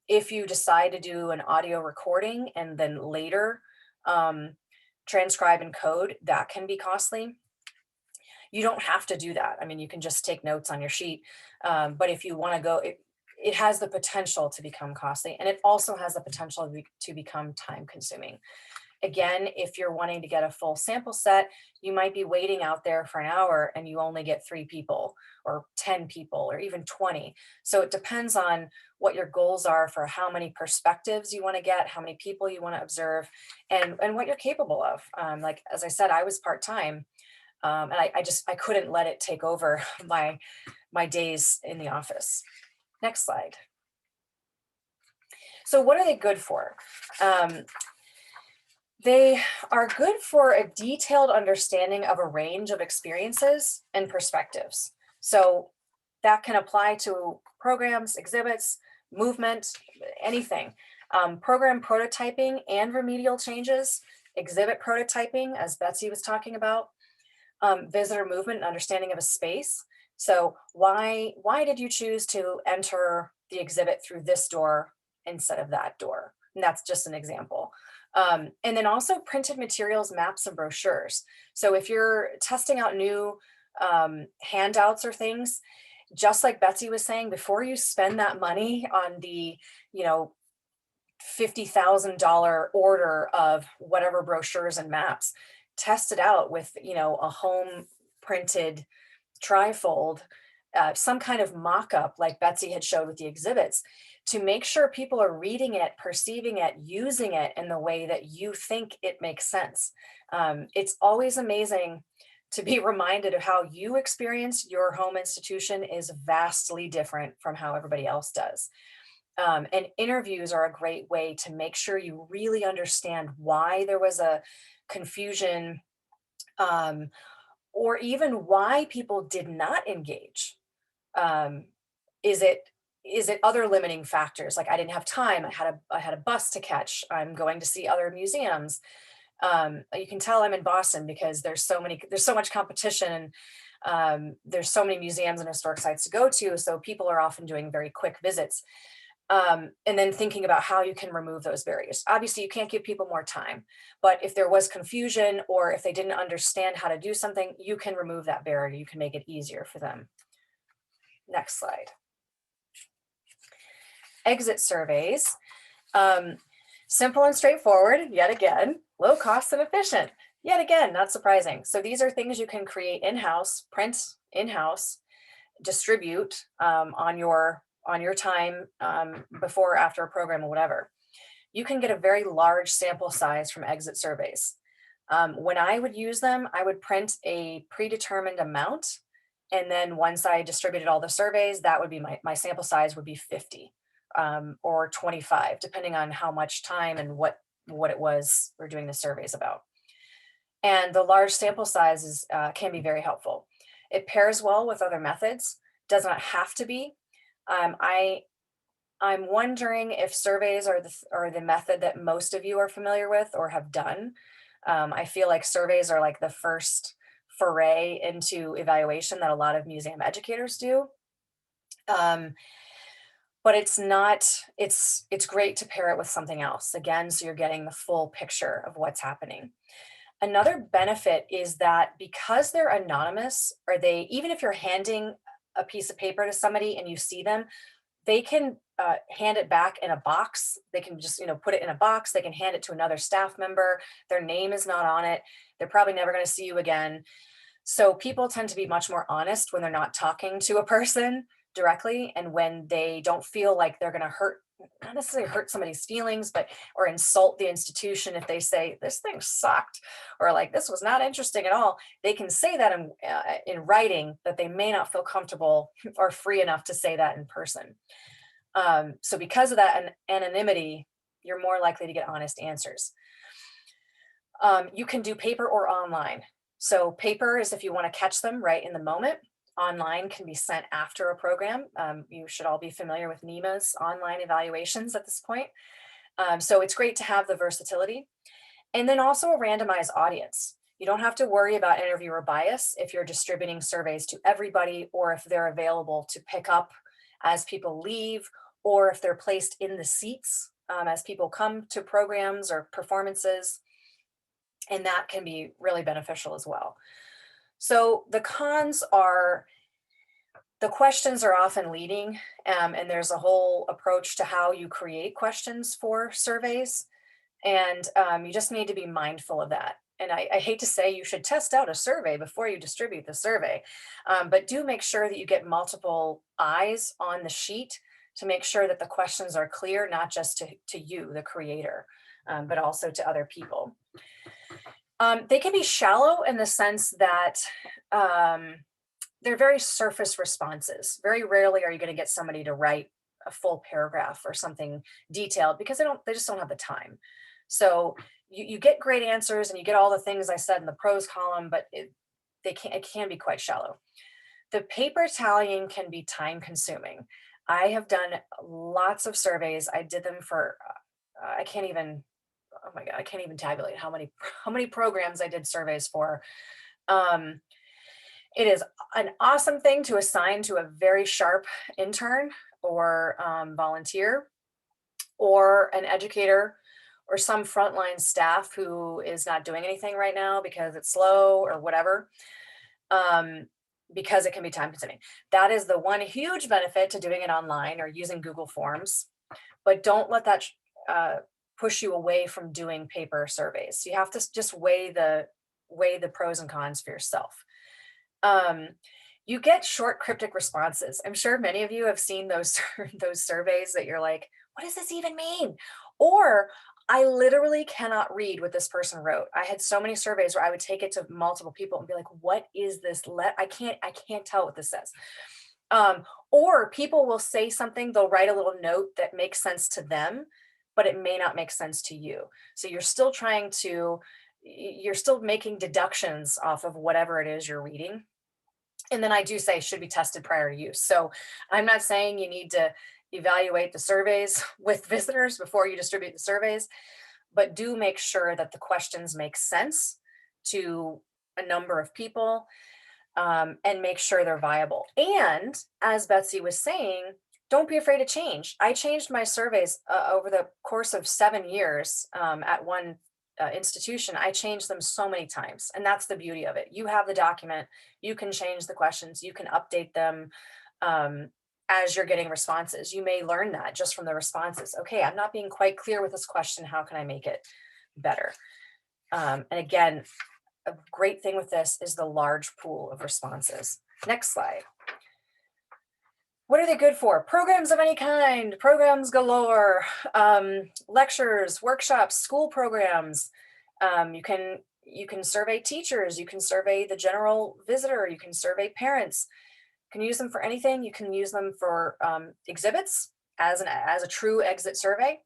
Speaker 5: If you decide to do an audio recording and then later transcribe and code, that can be costly. You don't have to do that. I mean, you can just take notes on your sheet. But if you want to go, it has the potential to become costly, and it also has the potential to become time consuming. Again, if you're wanting to get a full sample set, you might be waiting out there for an hour and you only get 3 people or 10 people or even 20. So it depends on what your goals are for how many perspectives you want to get, how many people you want to observe, and what you're capable of. Like, as I said, I was part-time, and I couldn't let it take over my days in the office. Next slide. So what are they good for? They are good for a detailed understanding of a range of experiences and perspectives. So that can apply to programs, exhibits, movement, anything. Program prototyping and remedial changes, exhibit prototyping, as Betsy was talking about, visitor movement and understanding of a space. So why did you choose to enter the exhibit through this door instead of that door? And that's just an example. And then also printed materials, maps, and brochures. So if you're testing out new handouts or things, just like Betsy was saying, before you spend that money on the, $50,000 order of whatever brochures and maps, test it out with, a home printed trifold, some kind of mock-up like Betsy had showed with the exhibits, to make sure people are reading it, perceiving it, using it in the way that you think it makes sense. It's always amazing to be reminded of how you experience your home institution is vastly different from how everybody else does. And interviews are a great way to make sure you really understand why there was a confusion, or even why people did not engage. Is it other limiting factors? Like, I didn't have time, I had a bus to catch, I'm going to see other museums. You can tell I'm in Boston because there's so much competition, and there's so many museums and historic sites to go to. So people are often doing very quick visits. And then thinking about how you can remove those barriers. Obviously, you can't give people more time, but if there was confusion or if they didn't understand how to do something, you can remove that barrier. You can make it easier for them. Next slide. Exit surveys. Simple and straightforward, yet again, low cost and efficient. Yet again, not surprising. So these are things you can create in-house, print in-house, distribute on your time, before or after a program or whatever. You can get a very large sample size from exit surveys. When I would use them, I would print a predetermined amount. And then once I distributed all the surveys, that would be my sample size would be 50 or 25, depending on how much time and what it was we're doing the surveys about. And the large sample sizes can be very helpful. It pairs well with other methods, does not have to be. I'm wondering if surveys are the method that most of you are familiar with or have done. I feel like surveys are like the first foray into evaluation that a lot of museum educators do. But it's great to pair it with something else, again, so you're getting the full picture of what's happening. Another benefit is that because they're anonymous, or even if you're handing a piece of paper to somebody and you see them, they can hand it back in a box. They can just, put it in a box. They can hand it to another staff member. Their name is not on it. They're probably never going to see you again. So people tend to be much more honest when they're not talking to a person directly, and when they don't feel like they're going to not necessarily hurt somebody's feelings, or insult the institution if they say this thing sucked, or like this was not interesting at all. They can say that in writing, but they may not feel comfortable or free enough to say that in person. So because of that anonymity, you're more likely to get honest answers. You can do paper or online. So paper is if you want to catch them right in the moment. Online can be sent after a program. You should all be familiar with NEMA's online evaluations at this point. So it's great to have the versatility. And then also a randomized audience. You don't have to worry about interviewer bias if you're distributing surveys to everybody, or if they're available to pick up as people leave, or if they're placed in the seats as people come to programs or performances. And that can be really beneficial as well. So the cons are the questions are often leading, and there's a whole approach to how you create questions for surveys. And you just need to be mindful of that. And I hate to say you should test out a survey before you distribute the survey, but do make sure that you get multiple eyes on the sheet to make sure that the questions are clear, not just to you, the creator, but also to other people. They can be shallow in the sense that they're very surface responses. Very rarely are you going to get somebody to write a full paragraph or something detailed because they just don't have the time. So you get great answers and you get all the things I said in the pros column, but it can be quite shallow. The paper tallying can be time consuming. I have done lots of surveys. I did them for, I can't even, oh my God, I can't even tabulate how many programs I did surveys for. It is an awesome thing to assign to a very sharp intern or volunteer or an educator or some frontline staff who is not doing anything right now because it's slow or whatever, because it can be time consuming. That is the one huge benefit to doing it online or using Google Forms, but don't let that push you away from doing paper surveys. You have to just weigh the pros and cons for yourself. You get short cryptic responses. I'm sure many of you have seen those surveys that you're like, what does this even mean? Or I literally cannot read what this person wrote. I had so many surveys where I would take it to multiple people and be like, what is this? I can't tell what this says. Or people will say something, they'll write a little note that makes sense to them, but it may not make sense to you. So you're still making deductions off of whatever it is you're reading. And then I do say should be tested prior to use. So I'm not saying you need to evaluate the surveys with visitors before you distribute the surveys, but do make sure that the questions make sense to a number of people, and make sure they're viable. And as Betsy was saying, don't be afraid to change. I changed my surveys over the course of 7 years at one institution. I changed them so many times, and that's the beauty of it. You have the document, you can change the questions, you can update them as you're getting responses. You may learn that just from the responses. Okay, I'm not being quite clear with this question. How can I make it better? And again, a great thing with this is the large pool of responses. Next slide. What are they good for? Programs of any kind, programs galore, lectures, workshops, school programs. You can survey teachers, you can survey the general visitor, you can survey parents. You can use them for anything. You can use them for exhibits as a true exit survey.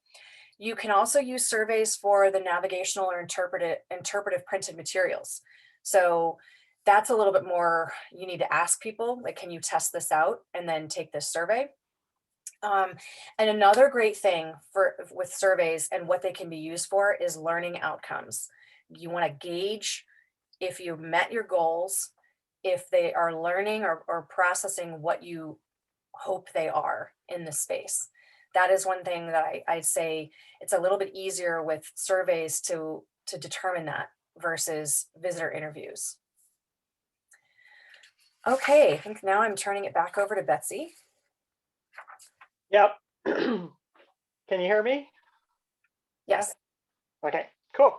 Speaker 5: You can also use surveys for the navigational or interpretive printed materials. So that's a little bit more, you need to ask people, like, can you test this out and then take this survey? And another great thing with surveys and what they can be used for is learning outcomes. You want to gauge if you met your goals, if they are learning or processing what you hope they are in the space. That is one thing that I'd say it's a little bit easier with surveys to determine that versus visitor interviews. Okay, I think now I'm turning it back over to Betsy.
Speaker 4: Yep. Can you hear me?
Speaker 5: Yes.
Speaker 4: Okay, cool.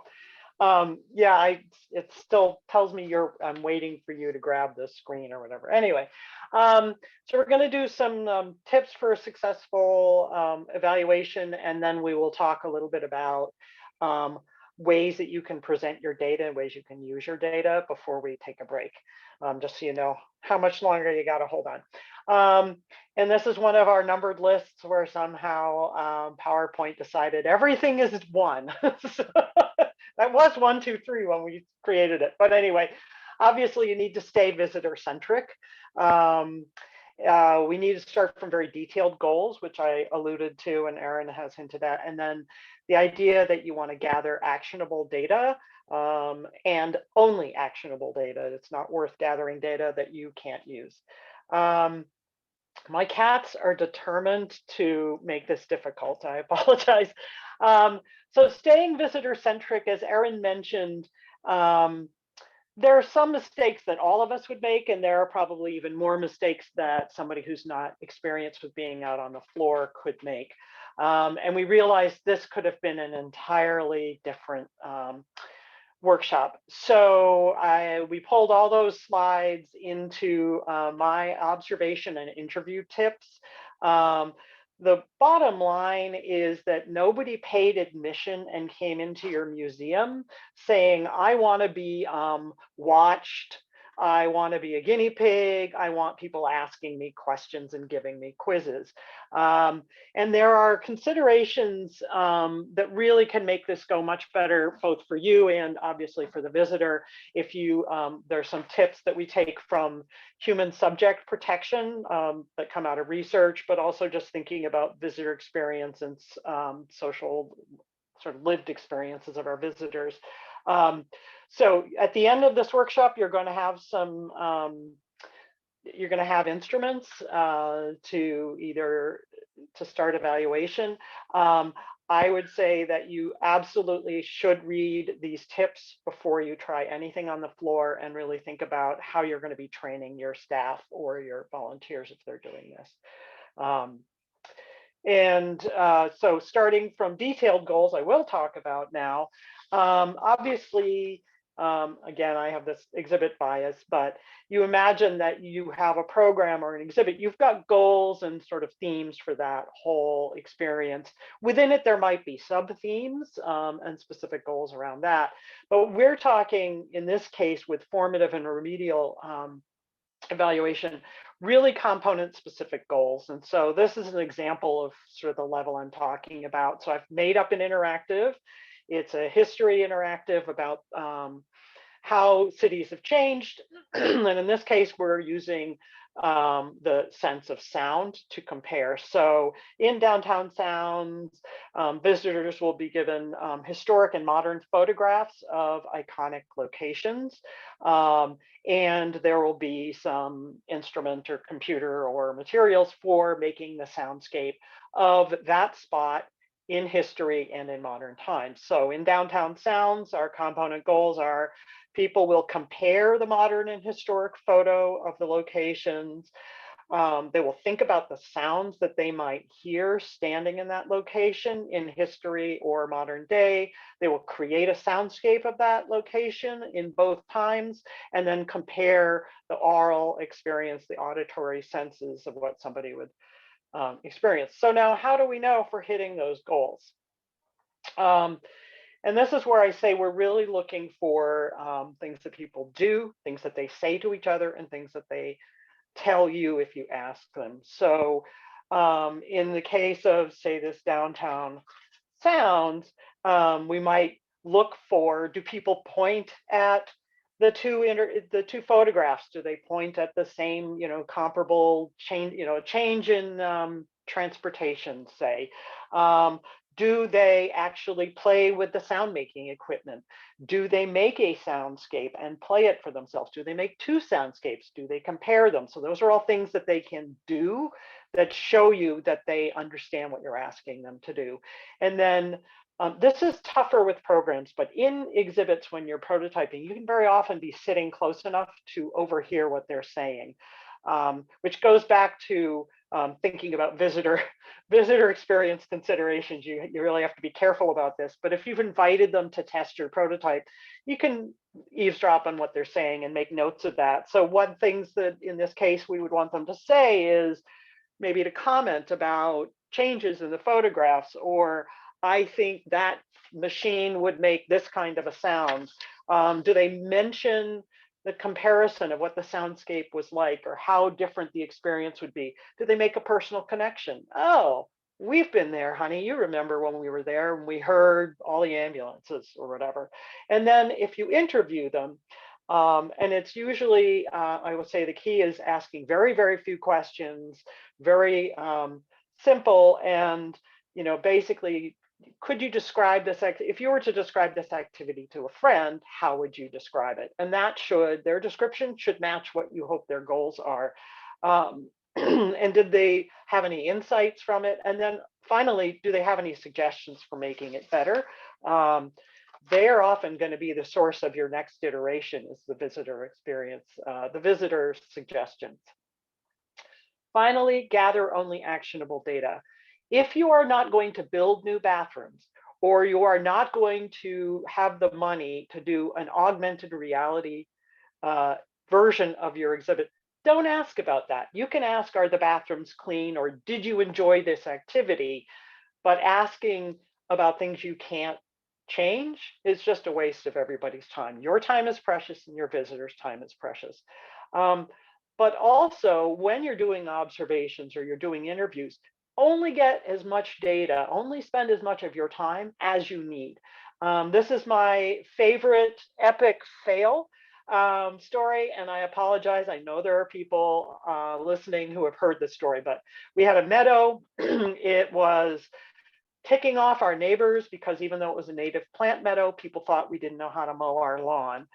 Speaker 4: Yeah, it still tells me I'm waiting for you to grab the screen or whatever. Anyway, so we're going to do some tips for a successful evaluation, and then we will talk a little bit about ways that you can present your data and ways you can use your data before we take a break, just so you know how much longer you got to hold on. And this is one of our numbered lists where somehow PowerPoint decided everything is one. So, that was 1, 2, 3 when we created it. But anyway, obviously you need to stay visitor centric. We need to start from very detailed goals, which I alluded to and Erin has hinted at. And then the idea that you want to gather actionable data and only actionable data. It's not worth gathering data that you can't use. My cats are determined to make this difficult. I apologize. So staying visitor centric, as Erin mentioned, there are some mistakes that all of us would make, and there are probably even more mistakes that somebody who's not experienced with being out on the floor could make. And we realized this could have been an entirely different workshop. So we pulled all those slides into my observation and interview tips. The bottom line is that nobody paid admission and came into your museum saying, I want to be watched I want to be a guinea pig. I want people asking me questions and giving me quizzes. And there are considerations that really can make this go much better, both for you and obviously for the visitor. If you, there's some tips that we take from human subject protection that come out of research, but also just thinking about visitor experience and social sort of lived experiences of our visitors. So at the end of this workshop, you're going to have some, you're going to have instruments to start evaluation. I would say that you absolutely should read these tips before you try anything on the floor and really think about how you're going to be training your staff or your volunteers if they're doing this. So starting from detailed goals, I will talk about now. Obviously, again, I have this exhibit bias, but you imagine that you have a program or an exhibit, you've got goals and sort of themes for that whole experience. Within it, there might be sub-themes and specific goals around that. But we're talking, in this case, with formative and remedial evaluation, really component specific goals. And so this is an example of sort of the level I'm talking about. So I've made up an interactive. It's a history interactive about how cities have changed. And in this case, we're using the sense of sound to compare. So in downtown sounds, visitors will be given historic and modern photographs of iconic locations. And there will be some instrument or computer or materials for making the soundscape of that spot in history and in modern times. So in downtown sounds, our component goals are people will compare the modern and historic photo of the locations. They will think about the sounds that they might hear standing in that location in history or modern day. They will create a soundscape of that location in both times, and then compare the oral experience, the auditory senses of what somebody would experience. So now, how do we know if we're hitting those goals? And this is where I say we're really looking for things that people do, things that they say to each other, and things that they tell you if you ask them. So in the case of, say, this downtown sounds, we might look for, do people point at the two photographs? Do they point at the same, comparable change, change in transportation, say? Do they actually play with the sound making equipment? Do they make a soundscape and play it for themselves? Do they make two soundscapes? Do they compare them? So those are all things that they can do that show you that they understand what you're asking them to do. And then this is tougher with programs, but in exhibits, when you're prototyping, you can very often be sitting close enough to overhear what they're saying, which goes back to thinking about visitor experience considerations. You really have to be careful about this. But if you've invited them to test your prototype, you can eavesdrop on what they're saying and make notes of that. So one things that in this case we would want them to say is maybe to comment about changes in the photographs, or I think that machine would make this kind of a sound. Do they mention the comparison of what the soundscape was like, or how different the experience would be? Do they make a personal connection? Oh, we've been there, honey. You remember when we were there and we heard all the ambulances or whatever. And then if you interview them, and it's usually, I would say the key is asking very, very few questions, very simple, and basically, could you describe this? If you were to describe this activity to a friend, how would you describe it? And that their description should match what you hope their goals are. And did they have any insights from it? And then finally, do they have any suggestions for making it better? They are often going to be the source of your next iteration, is the visitor experience, the visitor suggestions. Finally, gather only actionable data. If you are not going to build new bathrooms, or you are not going to have the money to do an augmented reality version of your exhibit, don't ask about that. You can ask, are the bathrooms clean, or did you enjoy this activity? But asking about things you can't change is just a waste of everybody's time. Your time is precious and your visitor's time is precious. But also when you're doing observations or you're doing interviews, only get as much data, only spend as much of your time as you need. This is my favorite epic fail story, and I apologize. I know there are people listening who have heard this story, but we had a meadow. It was ticking off our neighbors because even though it was a native plant meadow, people thought we didn't know how to mow our lawn.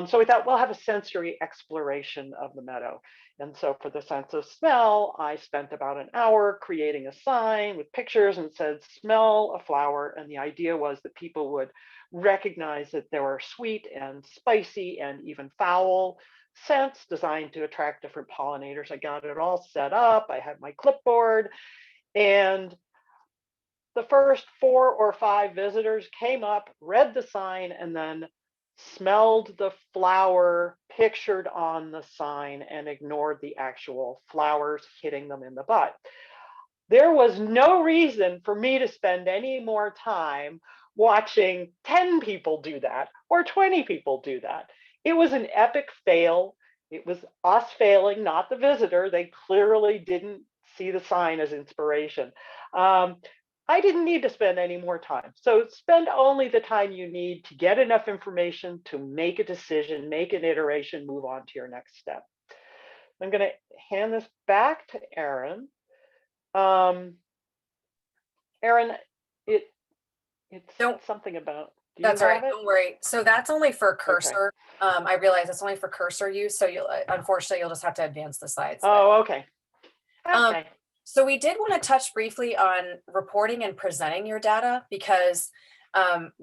Speaker 4: So we thought we'll have a sensory exploration of the meadow. And so for the sense of smell, I spent about an hour creating a sign with pictures and said, smell a flower. And the idea was that people would recognize that there were sweet and spicy and even foul scents designed to attract different pollinators. I got it all set up. I had my clipboard, and the first 4 or 5 visitors came up, read the sign, and then smelled the flower pictured on the sign and ignored the actual flowers hitting them in the butt. There was no reason for me to spend any more time watching 10 people do that or 20 people do that. It was an epic fail. It was us failing, not the visitor. They clearly didn't see the sign as inspiration. I didn't need to spend any more time. So spend only the time you need to get enough information to make a decision, make an iteration, move on to your next step. I'm going to hand this back to Erin. Erin, it said something about,
Speaker 5: That's all right, don't worry. So that's only for cursor. Okay. I realize it's only for cursor use. So unfortunately, you'll just have to advance the slides.
Speaker 4: Oh, okay. Okay.
Speaker 5: So we did want to touch briefly on reporting and presenting your data, because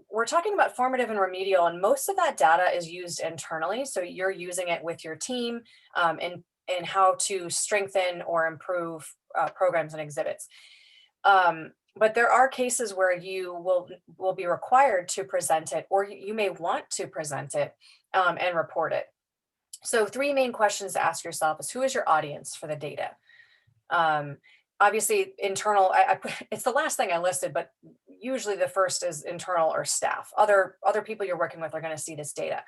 Speaker 5: we're talking about formative and remedial, and most of that data is used internally. So you're using it with your team in how to strengthen or improve programs and exhibits. But there are cases where you will be required to present it, or you may want to present it and report it. So 3 main questions to ask yourself is, who is your audience for the data? Obviously internal, it's the last thing I listed, but usually the first is internal or staff. Other people you're working with are going to see this data.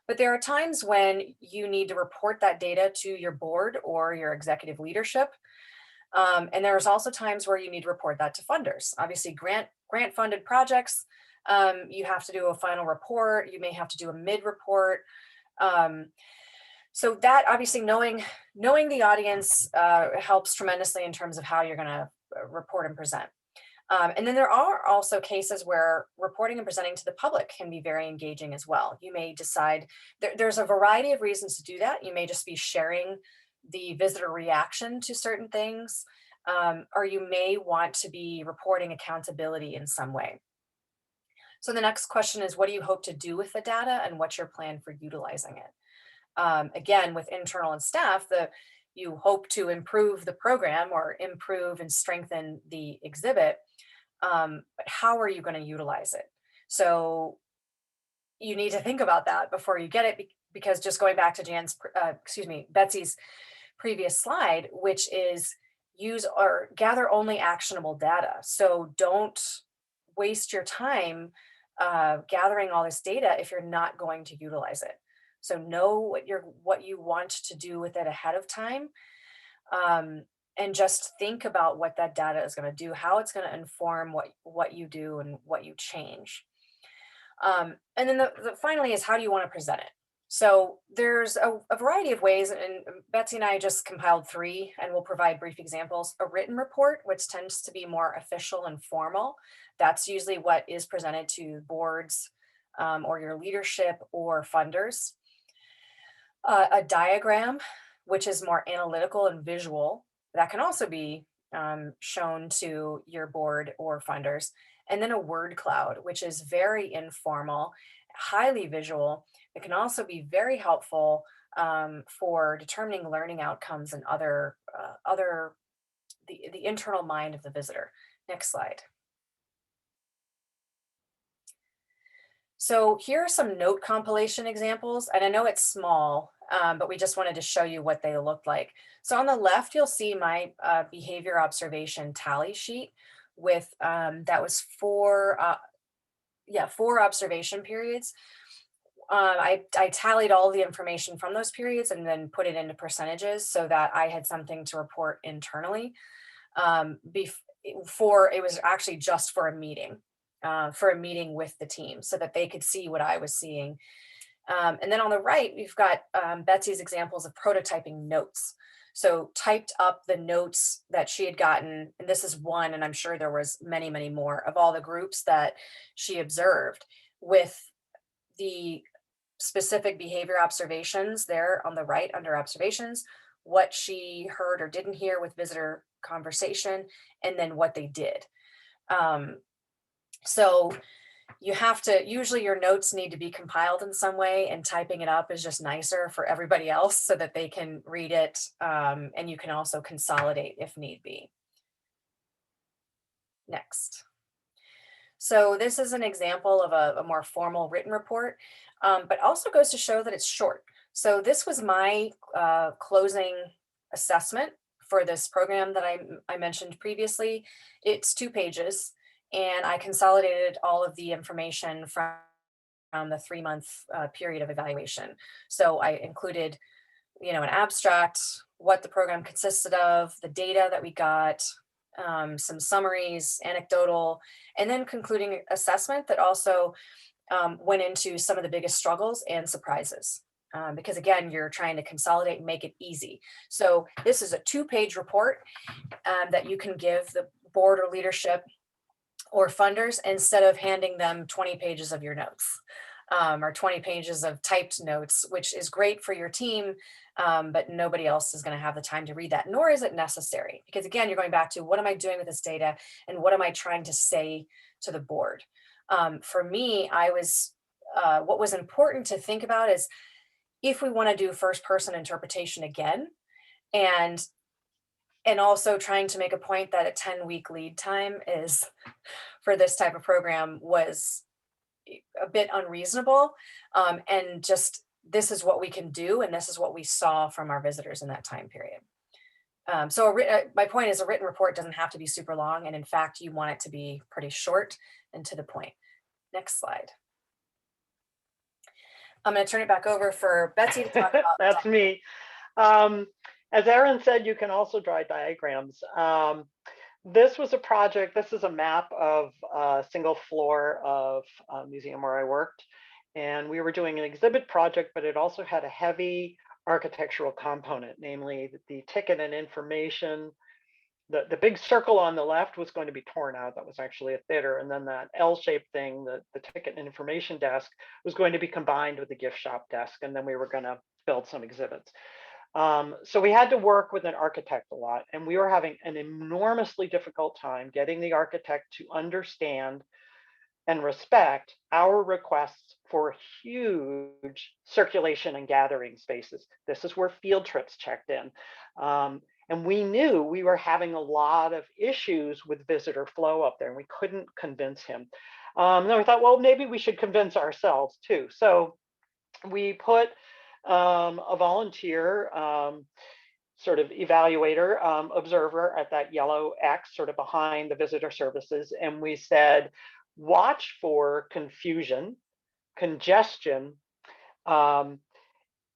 Speaker 5: But there are times when you need to report that data to your board or your executive leadership. And there's also times where you need to report that to funders. Obviously grant funded projects, you have to do a final report. You may have to do a mid report. So that obviously knowing the audience helps tremendously in terms of how you're going to report and present. And then there are also cases where reporting and presenting to the public can be very engaging as well. You may decide, there's a variety of reasons to do that. You may just be sharing the visitor reaction to certain things, or you may want to be reporting accountability in some way. So the next question is, what do you hope to do with the data, and what's your plan for utilizing it? Again, with internal and staff, you hope to improve the program or improve and strengthen the exhibit, but how are you going to utilize it? So you need to think about that before you get it, because just going back to Betsy's previous slide, which is use or gather only actionable data. So don't waste your time gathering all this data if you're not going to utilize it. So know what you want to do with it ahead of time, and just think about what that data is going to do, how it's going to inform what you do and what you change. And then finally is, how do you want to present it? So there's a variety of ways, and Betsy and I just compiled 3, and we'll provide brief examples. A written report, which tends to be more official and formal. That's usually what is presented to boards or your leadership or funders. A diagram, which is more analytical and visual, that can also be shown to your board or funders. And then a word cloud, which is very informal, highly visual. It can also be very helpful for determining learning outcomes and the internal mind of the visitor. Next slide. So here are some note compilation examples, and I know it's small, but we just wanted to show you what they look like. So on the left, you'll see my behavior observation tally sheet with, that was for 4 observation periods. I tallied all the information from those periods and then put it into percentages so that I had something to report internally. Before it was actually just for a meeting with the team so that they could see what I was seeing. And then on the right, we've got Betsy's examples of prototyping notes. So typed up the notes that she had gotten, and this is one, and I'm sure there was many, many more of all the groups that she observed with the specific behavior observations there on the right under observations, what she heard or didn't hear with visitor conversation, and then what they did. So you have to, usually your notes need to be compiled in some way, and typing it up is just nicer for everybody else so that they can read it. And you can also consolidate if need be. Next. So this is an example of a more formal written report, but also goes to show that it's short. So this was my closing assessment for this program that I mentioned previously. It's 2 pages, and I consolidated all of the information from the 3-month period of evaluation. So I included, an abstract, what the program consisted of, the data that we got, some summaries, anecdotal, and then concluding assessment that also went into some of the biggest struggles and surprises. Because again, you're trying to consolidate and make it easy. So this is a 2-page report that you can give the board or leadership or funders instead of handing them 20 pages of your notes or 20 pages of typed notes, which is great for your team, but nobody else is going to have the time to read that, nor is it necessary. Because again, you're going back to what am I doing with this data and what am I trying to say to the board? For me, what was important to think about is if we want to do first person interpretation again, and also trying to make a point that a 10-week lead time is for this type of program was a bit unreasonable. And just, this is what we can do. And this is what we saw from our visitors in that time period. So my point is a written report doesn't have to be super long. And in fact, you want it to be pretty short and to the point. Next slide. I'm going to turn it back over for Betsy to talk about.
Speaker 4: That's me. As Erin said, you can also draw diagrams. This was a project, this is a map of a single floor of a museum where I worked. And we were doing an exhibit project, but it also had a heavy architectural component, namely the ticket and information. The big circle on the left was going to be torn out. That was actually a theater. And then that L-shaped thing, the ticket and information desk, was going to be combined with the gift shop desk. And then we were going to build some exhibits. So we had to work with an architect a lot, and we were having an enormously difficult time getting the architect to understand and respect our requests for huge circulation and gathering spaces. This is where field trips checked in. And we knew we were having a lot of issues with visitor flow up there, and we couldn't convince him. Then we thought, well, maybe we should convince ourselves too. So we put a volunteer sort of evaluator, observer at that yellow X sort of behind the visitor services. And we said, watch for confusion, congestion,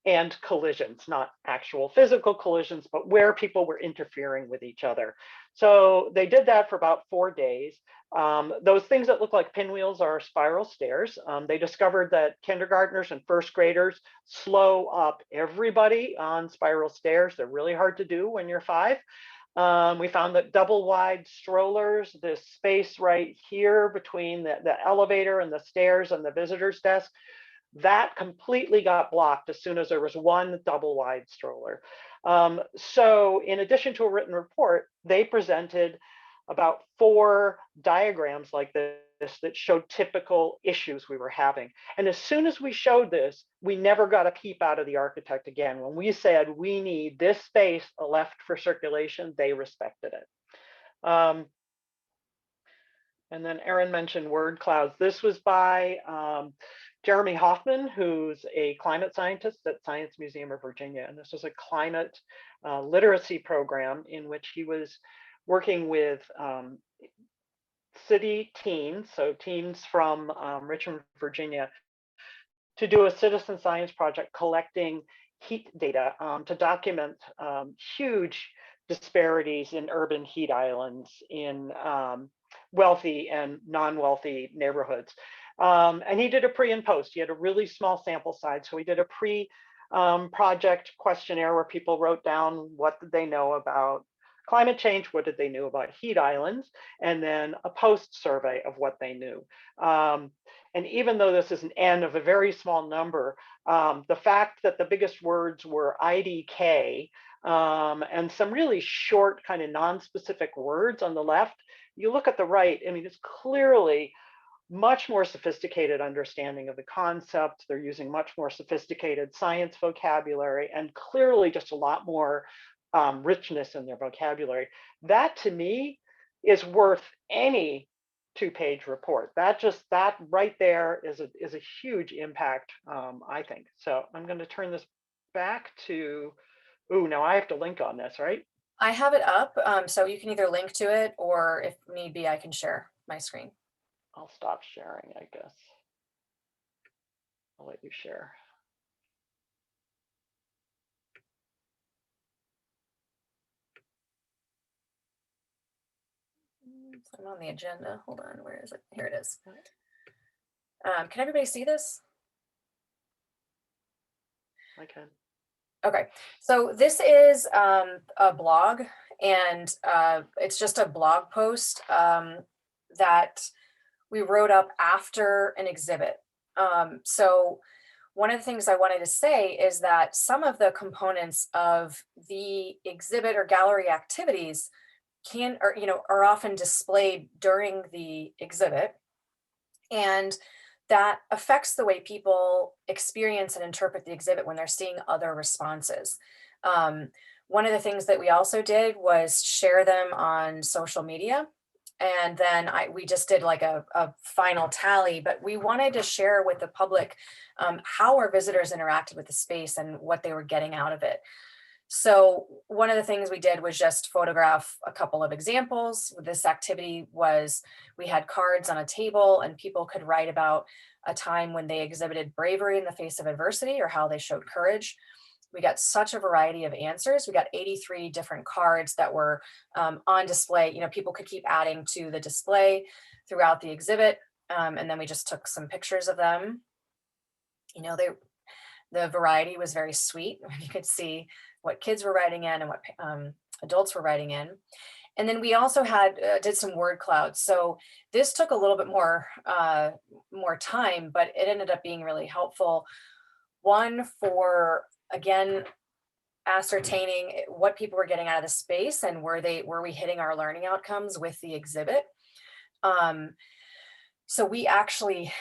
Speaker 4: and collisions, not actual physical collisions, but where people were interfering with each other. So they did that for about 4 days. Those things that look like pinwheels are spiral stairs. They discovered that kindergartners and first graders slow up everybody on spiral stairs. They're really hard to do when you're 5. We found that double wide strollers, this space right here between the elevator and the stairs and the visitor's desk, that completely got blocked as soon as there was one double wide stroller. So in addition to a written report, they presented about 4 diagrams like this that showed typical issues we were having. And as soon as we showed this, we never got a peep out of the architect again. When we said, we need this space left for circulation, they respected it. And then Erin mentioned word clouds. This was by Jeremy Hoffman, who's a climate scientist at Science Museum of Virginia. And this was a climate literacy program in which he was working with city teens, so teens from Richmond, Virginia, to do a citizen science project collecting heat data to document huge disparities in urban heat islands in wealthy and non-wealthy neighborhoods. And he did a pre and post. He had a really small sample size. So he did a pre-project questionnaire where people wrote down what did they know about climate change, what did they know about heat islands, and then a post survey of what they knew. And even though this is an N of a very small number, the fact that the biggest words were IDK and some really short kind of non-specific words on the left, you look at the right, I mean, it's clearly much more sophisticated understanding of the concept. They're using much more sophisticated science vocabulary and clearly just a lot more richness in their vocabulary. That to me is worth any two-page report. That right there is a huge impact, I think. So I'm going to turn this back to, now I have to link on this, right?
Speaker 5: I have it up, so you can either link to it or if need be, I can share my screen.
Speaker 4: I'll stop sharing, I guess. I'll let you share.
Speaker 5: So I'm on the agenda. Hold on, where is it? Here it is. Can everybody see this?
Speaker 4: I can.
Speaker 5: Okay, so this is a blog, and it's just a blog post that we wrote up after an exhibit. So one of the things I wanted to say is that some of the components of the exhibit or gallery activities are often displayed during the exhibit, and that affects the way people experience and interpret the exhibit when they're seeing other responses. One of the things that we also did was share them on social media. And then we just did like a final tally, but we wanted to share with the public how our visitors interacted with the space and what they were getting out of it. So one of the things we did was just photograph a couple of examples. This activity was, we had cards on a table and people could write about a time when they exhibited bravery in the face of adversity or how they showed courage. We got such a variety of answers. We got 83 different cards that were on display. People could keep adding to the display throughout the exhibit. And then we just took some pictures of them. The variety was very sweet. You could see what kids were writing in and what adults were writing in. And then we also did some word clouds. So this took a little bit more time, but it ended up being really helpful. One for, again, ascertaining what people were getting out of the space and were we hitting our learning outcomes with the exhibit. So we actually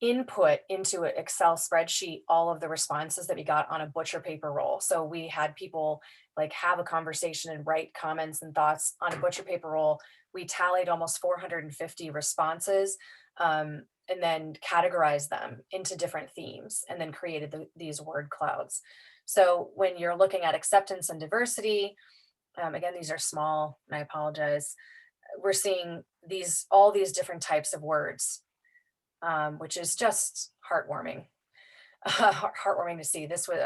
Speaker 5: input into an Excel spreadsheet all of the responses that we got on a butcher paper roll. So we had people like have a conversation and write comments and thoughts on a butcher paper roll. We tallied almost 450 responses and then categorized them into different themes and then created these word clouds. So when you're looking at acceptance and diversity, again, these are small, and I apologize. We're seeing all these different types of words, which is just heartwarming. Heartwarming to see. This with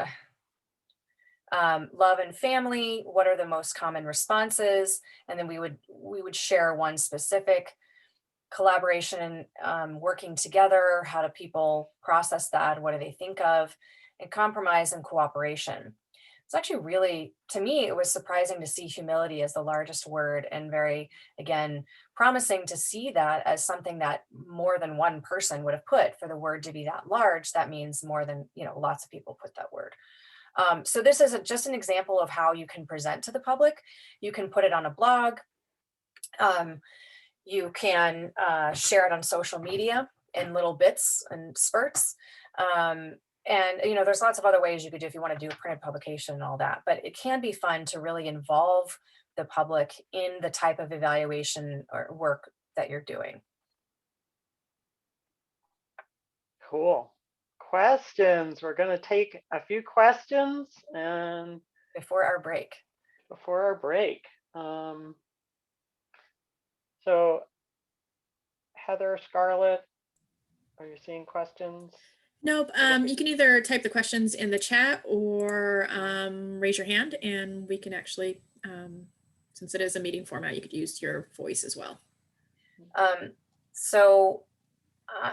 Speaker 5: love and family. What are the most common responses? And then we would share one specific. Collaboration and working together. How do people process that? What do they think of? And compromise and cooperation. It's actually really, to me, it was surprising to see humility as the largest word, and very, again, promising to see that as something that more than one person would have put. For the word to be that large, that means more than, lots of people put that word. So this is just an example of how you can present to the public. You can put it on a blog. You can share it on social media in little bits and spurts. And there's lots of other ways you could do if you want to do a printed publication and all that, but it can be fun to really involve the public in the type of evaluation or work that you're doing.
Speaker 4: Cool. Questions. We're going to take a few questions and
Speaker 5: before our break.
Speaker 4: So Heather, Scarlett, are you seeing questions?
Speaker 1: Nope. You can either type the questions in the chat or raise your hand, and we can actually, since it is a meeting format, you could use your voice as well.
Speaker 5: So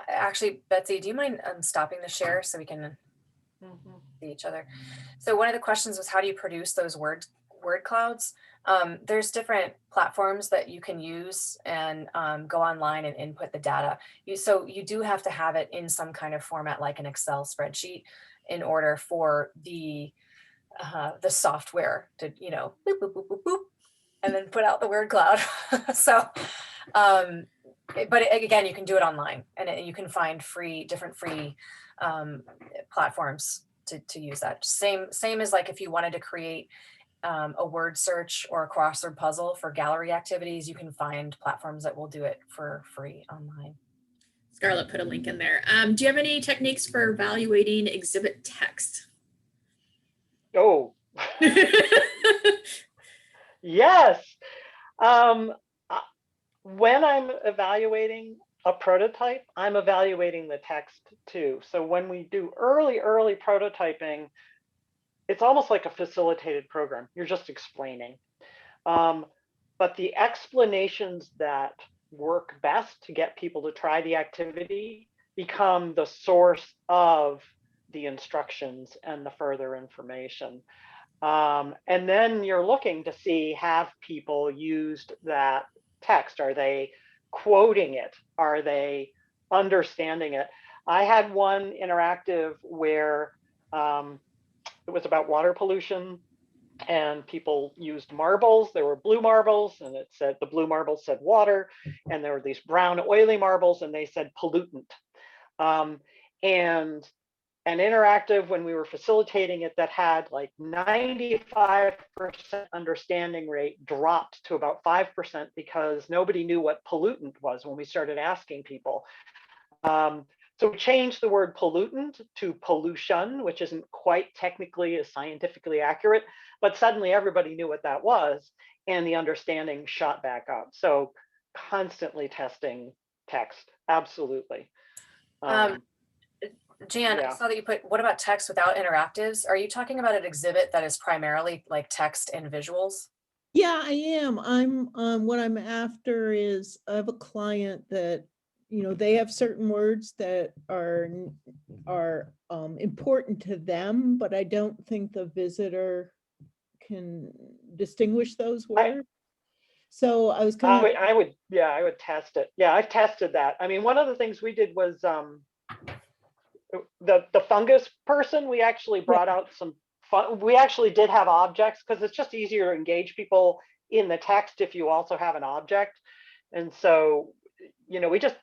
Speaker 5: actually, Betsy, do you mind stopping the share so we can see each other? So one of the questions was, how do you produce those word clouds? There's different platforms that you can use and go online and input the data. So you do have to have it in some kind of format like an Excel spreadsheet in order for the software to, you know, boop, boop, boop, boop, boop, and then put out the word cloud. So, but again, you can do it online, and you can find different free platforms to use that. Same as like if you wanted to create a word search or a crossword puzzle for gallery activities, you can find platforms that will do it for free online.
Speaker 1: Scarlett put a link in there. Do you have any techniques for evaluating exhibit text?
Speaker 4: Oh, yes. When I'm evaluating a prototype, I'm evaluating the text too. So when we do early prototyping, it's almost like a facilitated program. You're just explaining. But the explanations that work best to get people to try the activity become the source of the instructions and the further information. And then you're looking to see, have people used that text? Are they quoting it? Are they understanding it? I had one interactive where it was about water pollution, and people used marbles. There were blue marbles, and it said, the blue marbles said water, and there were these brown oily marbles, and they said pollutant. And an interactive, when we were facilitating it, that had like 95% understanding rate dropped to about 5% because nobody knew what pollutant was when we started asking people. So we changed the word pollutant to pollution, which isn't quite technically as scientifically accurate, but suddenly everybody knew what that was, and the understanding shot back up. So constantly testing text, absolutely.
Speaker 5: Jan,
Speaker 4: Yeah.
Speaker 5: I saw that you put, what about text without interactives? Are you talking about an exhibit that is primarily like text and visuals?
Speaker 6: Yeah, I am. What I'm after is, I have a client that, you know, they have certain words that are important to them, but I don't think the visitor can distinguish those words. So I was kind of,
Speaker 4: I would test it. Yeah, I've tested that. I mean, one of the things we did was the fungus person, we actually brought out some fun. We actually did have objects because it's just easier to engage people in the text if you also have an object. And so, you know, we just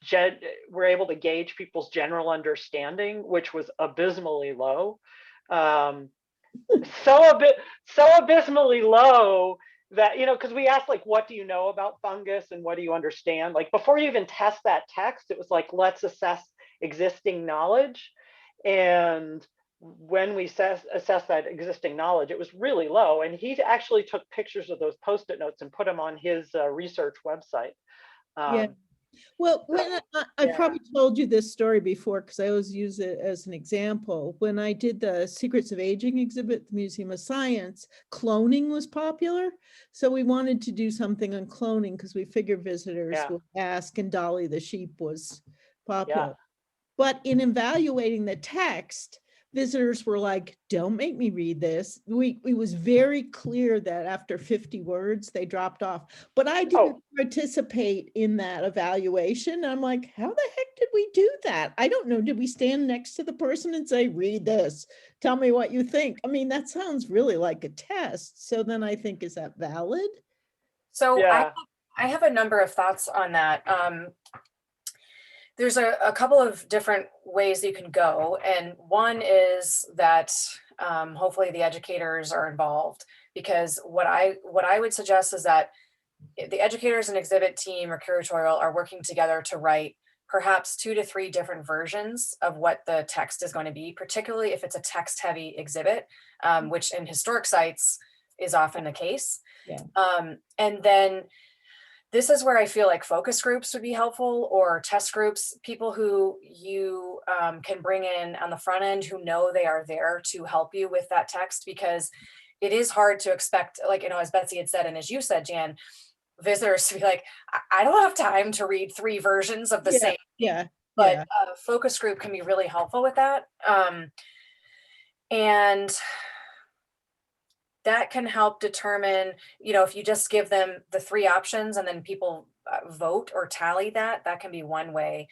Speaker 4: were able to gauge people's general understanding, which was abysmally low. So abysmally low that, you know, because we asked, like, what do you know about fungus and what do you understand? Like, before you even test that text, it was like, let's assess existing knowledge. And when we assess that existing knowledge, it was really low. And he actually took pictures of those Post-it notes and put them on his research website.
Speaker 6: yeah. Well, when I probably told you this story before because I always use it as an example. When I did the Secrets of Aging exhibit at the Museum of Science, cloning was popular. So we wanted to do something on cloning because we figured visitors would ask, and Dolly the sheep was popular.
Speaker 4: Yeah.
Speaker 6: But in evaluating the text, visitors were like, don't make me read this. It was very clear that after 50 words, they dropped off. But I didn't participate in that evaluation. I'm like, how the heck did we do that? I don't know. Did we stand next to the person and say, read this, tell me what you think? I mean, that sounds really like a test. So then I think, is that valid?
Speaker 5: So I have a number of thoughts on that. There's a couple of different ways you can go. And one is that hopefully the educators are involved, because what I would suggest is that the educators and exhibit team or curatorial are working together to write perhaps 2 to 3 different versions of what the text is going to be, particularly if it's a text heavy exhibit, which in historic sites is often the case.
Speaker 6: Yeah.
Speaker 5: And then this is where I feel like focus groups would be helpful, or test groups, people who you can bring in on the front end who know they are there to help you with that text, because it is hard to expect, like, as Betsy had said, and as you said, Jan, visitors to be like, I don't have time to read 3 versions of the same.
Speaker 6: Yeah.
Speaker 5: But
Speaker 6: Yeah.
Speaker 5: a focus group can be really helpful with that. And that can help determine, if you just give them the 3 options and then people vote or tally that can be one way.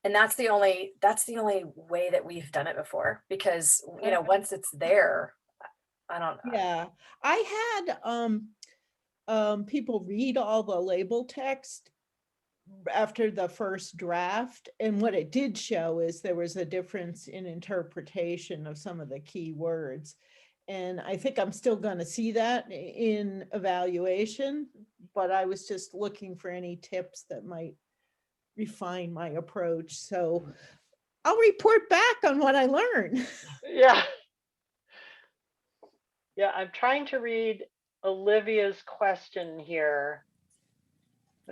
Speaker 5: And that's the only way that we've done it before, because, once it's there, I don't know.
Speaker 6: Yeah. I had people read all the label text after the first draft, and what it did show is there was a difference in interpretation of some of the key words. And I think I'm still going to see that in evaluation, but I was just looking for any tips that might refine my approach. So I'll report back on what I learn.
Speaker 4: Yeah. Yeah, I'm trying to read Olivia's question here.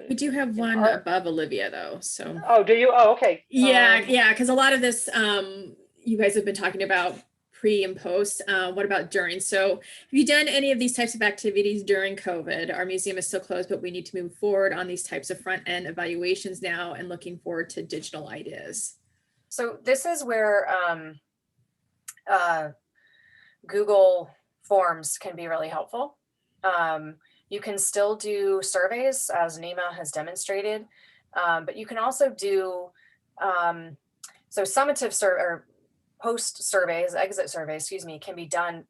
Speaker 1: We do have one above Olivia though, so.
Speaker 4: Oh, do you? Oh, okay.
Speaker 1: Yeah, because a lot of this, you guys have been talking about pre and post. What about during? So have you done any of these types of activities during COVID? Our museum is still closed, but we need to move forward on these types of front end evaluations now and looking forward to digital ideas.
Speaker 5: So this is where Google Forms can be really helpful. You can still do surveys, as Nima has demonstrated, but you can also do so summative or post surveys, exit surveys, can be done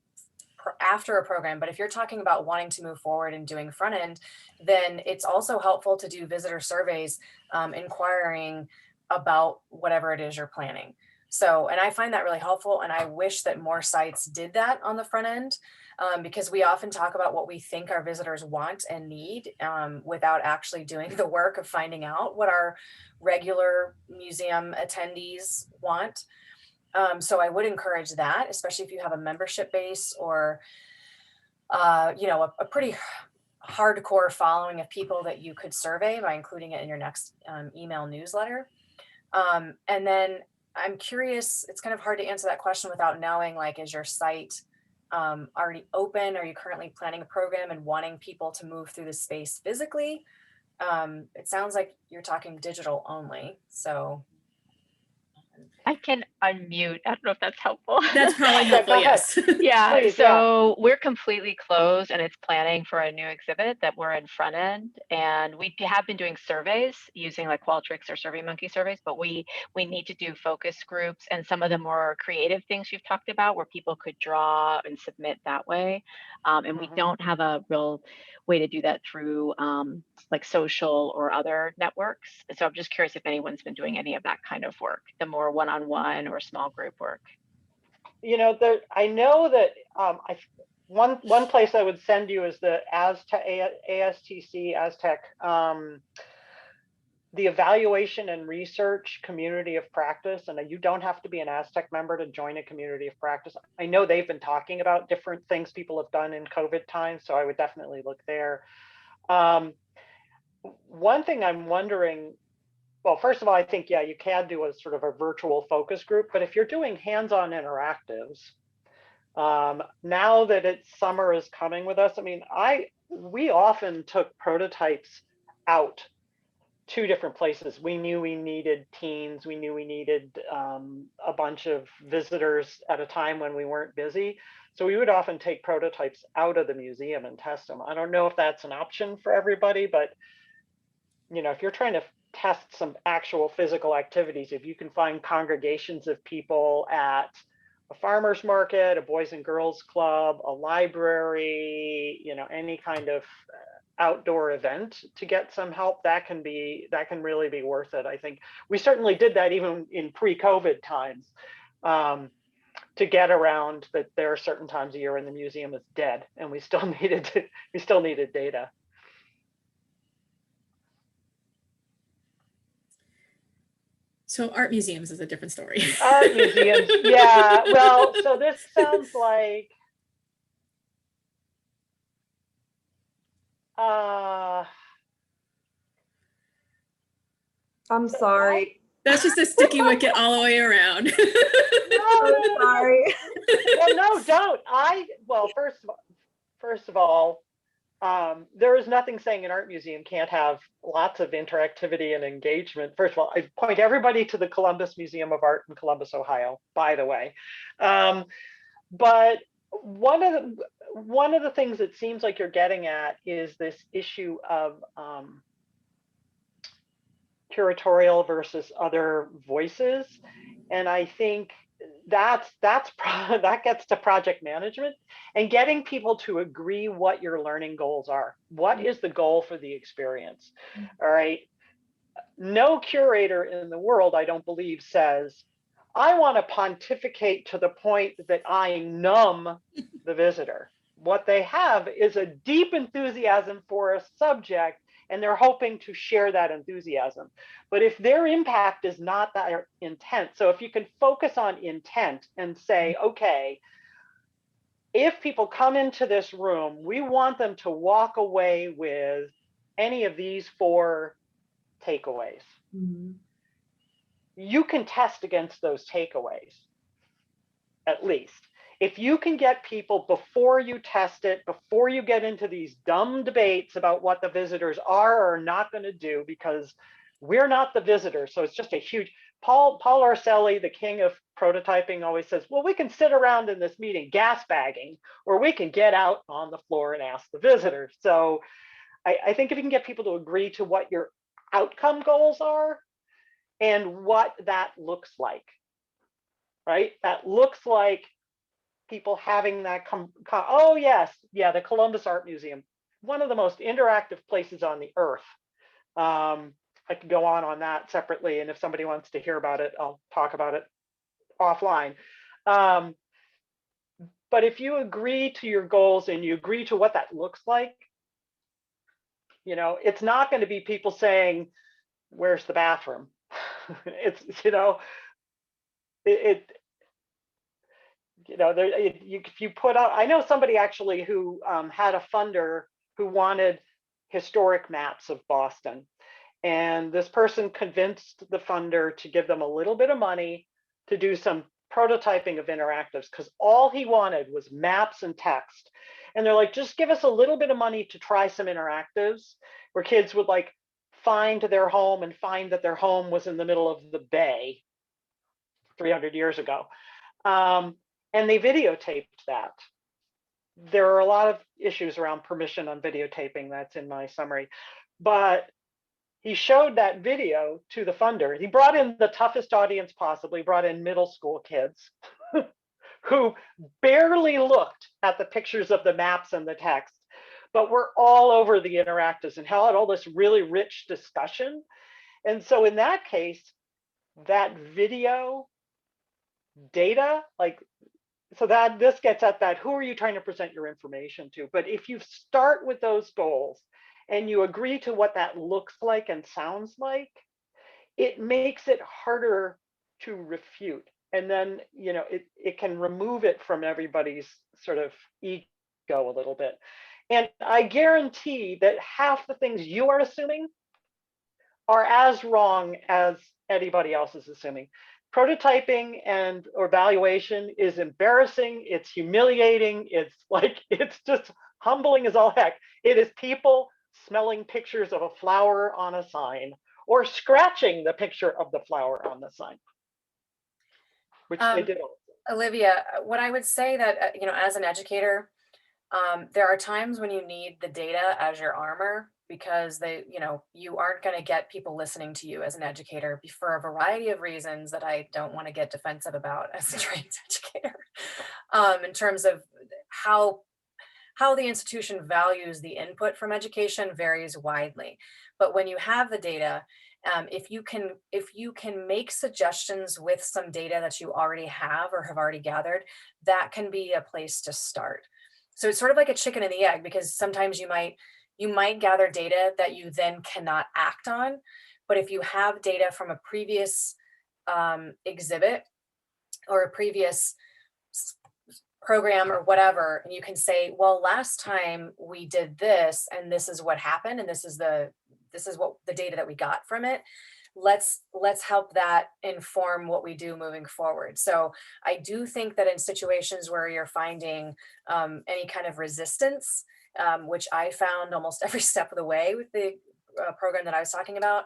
Speaker 5: after a program. But if you're talking about wanting to move forward and doing front end, then it's also helpful to do visitor surveys, inquiring about whatever it is you're planning. So, and I find that really helpful, and I wish that more sites did that on the front end, because we often talk about what we think our visitors want and need, without actually doing the work of finding out what our regular museum attendees want. So I would encourage that, especially if you have a membership base or, a pretty hardcore following of people that you could survey by including it in your next email newsletter. And then I'm curious, it's kind of hard to answer that question without knowing, like, is your site already open? Are you currently planning a program and wanting people to move through the space physically? It sounds like you're talking digital only, so.
Speaker 7: I can unmute. I don't know if that's helpful.
Speaker 1: That's probably helpful, yes.
Speaker 7: Yeah,
Speaker 4: Please,
Speaker 7: so we're completely closed, and it's planning for a new exhibit that we're in front end. And we have been doing surveys using like Qualtrics or SurveyMonkey surveys, but we need to do focus groups and some of the more creative things you've talked about where people could draw and submit that way. And we don't have a real way to do that through like social or other networks. So I'm just curious if anyone's been doing any of that kind of work, the more one-on-one or small group work.
Speaker 4: I know that one place I would send you is the ASTC Aztec, the evaluation and research community of practice. And you don't have to be an Aztec member to join a community of practice. I know they've been talking about different things people have done in COVID times, so I would definitely look there. One thing I'm wondering, well, first of all, I think, yeah, you can do a sort of a virtual focus group, but if you're doing hands-on interactives, now that summer is coming with us, I mean, we often took prototypes out to different places. We knew we needed teens, we knew we needed a bunch of visitors at a time when we weren't busy. So we would often take prototypes out of the museum and test them. I don't know if that's an option for everybody, but if you're trying to test some actual physical activities, if you can find congregations of people at a farmer's market, a boys and girls club, a library, any kind of outdoor event to get some help, that can really be worth it. I think we certainly did that even in pre-COVID times, to get around that there are certain times a year when the museum is dead and we still needed data.
Speaker 1: So art museums is a different story.
Speaker 4: Art museums, yeah. Well, so this sounds like,
Speaker 8: I'm sorry.
Speaker 1: That's just a sticky wicket all the way around.
Speaker 8: I'm sorry.
Speaker 4: Well, no, don't. Well, first of all, there is nothing saying an art museum can't have lots of interactivity and engagement. First of all, I point everybody to the Columbus Museum of Art in Columbus, Ohio, by the way. But one of the things it seems like you're getting at is this issue of curatorial versus other voices. And I think that gets to project management and getting people to agree what your learning goals are. What is the goal for the experience? All right. No curator in the world, I don't believe, says, I want to pontificate to the point that I numb the visitor. What they have is a deep enthusiasm for a subject, and they're hoping to share that enthusiasm. But if their impact is not that intent, so if you can focus on intent and say, okay, if people come into this room, we want them to walk away with any of these 4 takeaways.
Speaker 8: Mm-hmm.
Speaker 4: You can test against those takeaways, at least. If you can get people, before you test it, before you get into these dumb debates about what the visitors are or are not going to do, because we're not the visitors. So it's just a huge, Paul Arcelli, the king of prototyping, always says, well, we can sit around in this meeting gas bagging, or we can get out on the floor and ask the visitors. So I think if you can get people to agree to what your outcome goals are and what that looks like, right? That looks like people having that oh yes, yeah, the Columbus Art Museum, one of the most interactive places on the earth. I could go on that separately, and if somebody wants to hear about it, I'll talk about it offline. But if you agree to your goals and you agree to what that looks like, you know, it's not going to be people saying, where's the bathroom? It's, you know, if you put out, I know somebody actually who had a funder who wanted historic maps of Boston. And this person convinced the funder to give them a little bit of money to do some prototyping of interactives, because all he wanted was maps and text. And they're like, just give us a little bit of money to try some interactives where kids would like find their home and find that their home was in the middle of the bay 300 years ago. And they videotaped that. There are a lot of issues around permission on videotaping. That's in my summary. But he showed that video to the funder. He brought in the toughest audience possible. He brought in middle school kids who barely looked at the pictures of the maps and the text, but were all over the interactives and held all this really rich discussion. And so in that case, that video data, like, so that this gets at that, who are you trying to present your information to? But if you start with those goals and you agree to what that looks like and sounds like, it makes it harder to refute. And then, you know, it can remove it from everybody's sort of ego a little bit. And I guarantee that half the things you are assuming are as wrong as anybody else is assuming. Prototyping and or evaluation is embarrassing. It's humiliating. It's like, it's just humbling as all heck. It is people smelling pictures of a flower on a sign or scratching the picture of the flower on the sign, which they did.
Speaker 5: Olivia, what I would say that, you know, as an educator, there are times when you need the data as your armor, because they, you know, you aren't going to get people listening to you as an educator for a variety of reasons that I don't want to get defensive about as a trained educator, in terms of how the institution values the input from education varies widely. But when you have the data, if you can make suggestions with some data that you already have or have already gathered, that can be a place to start. So it's sort of like a chicken and the egg, because sometimes you might gather data that you then cannot act on. But if you have data from a previous exhibit or a previous program or whatever, and you can say, well, last time we did this and this is what happened and this is what the data that we got from it. Let's help that inform what we do moving forward. So I do think that in situations where you're finding any kind of resistance, which I found almost every step of the way with the program that I was talking about,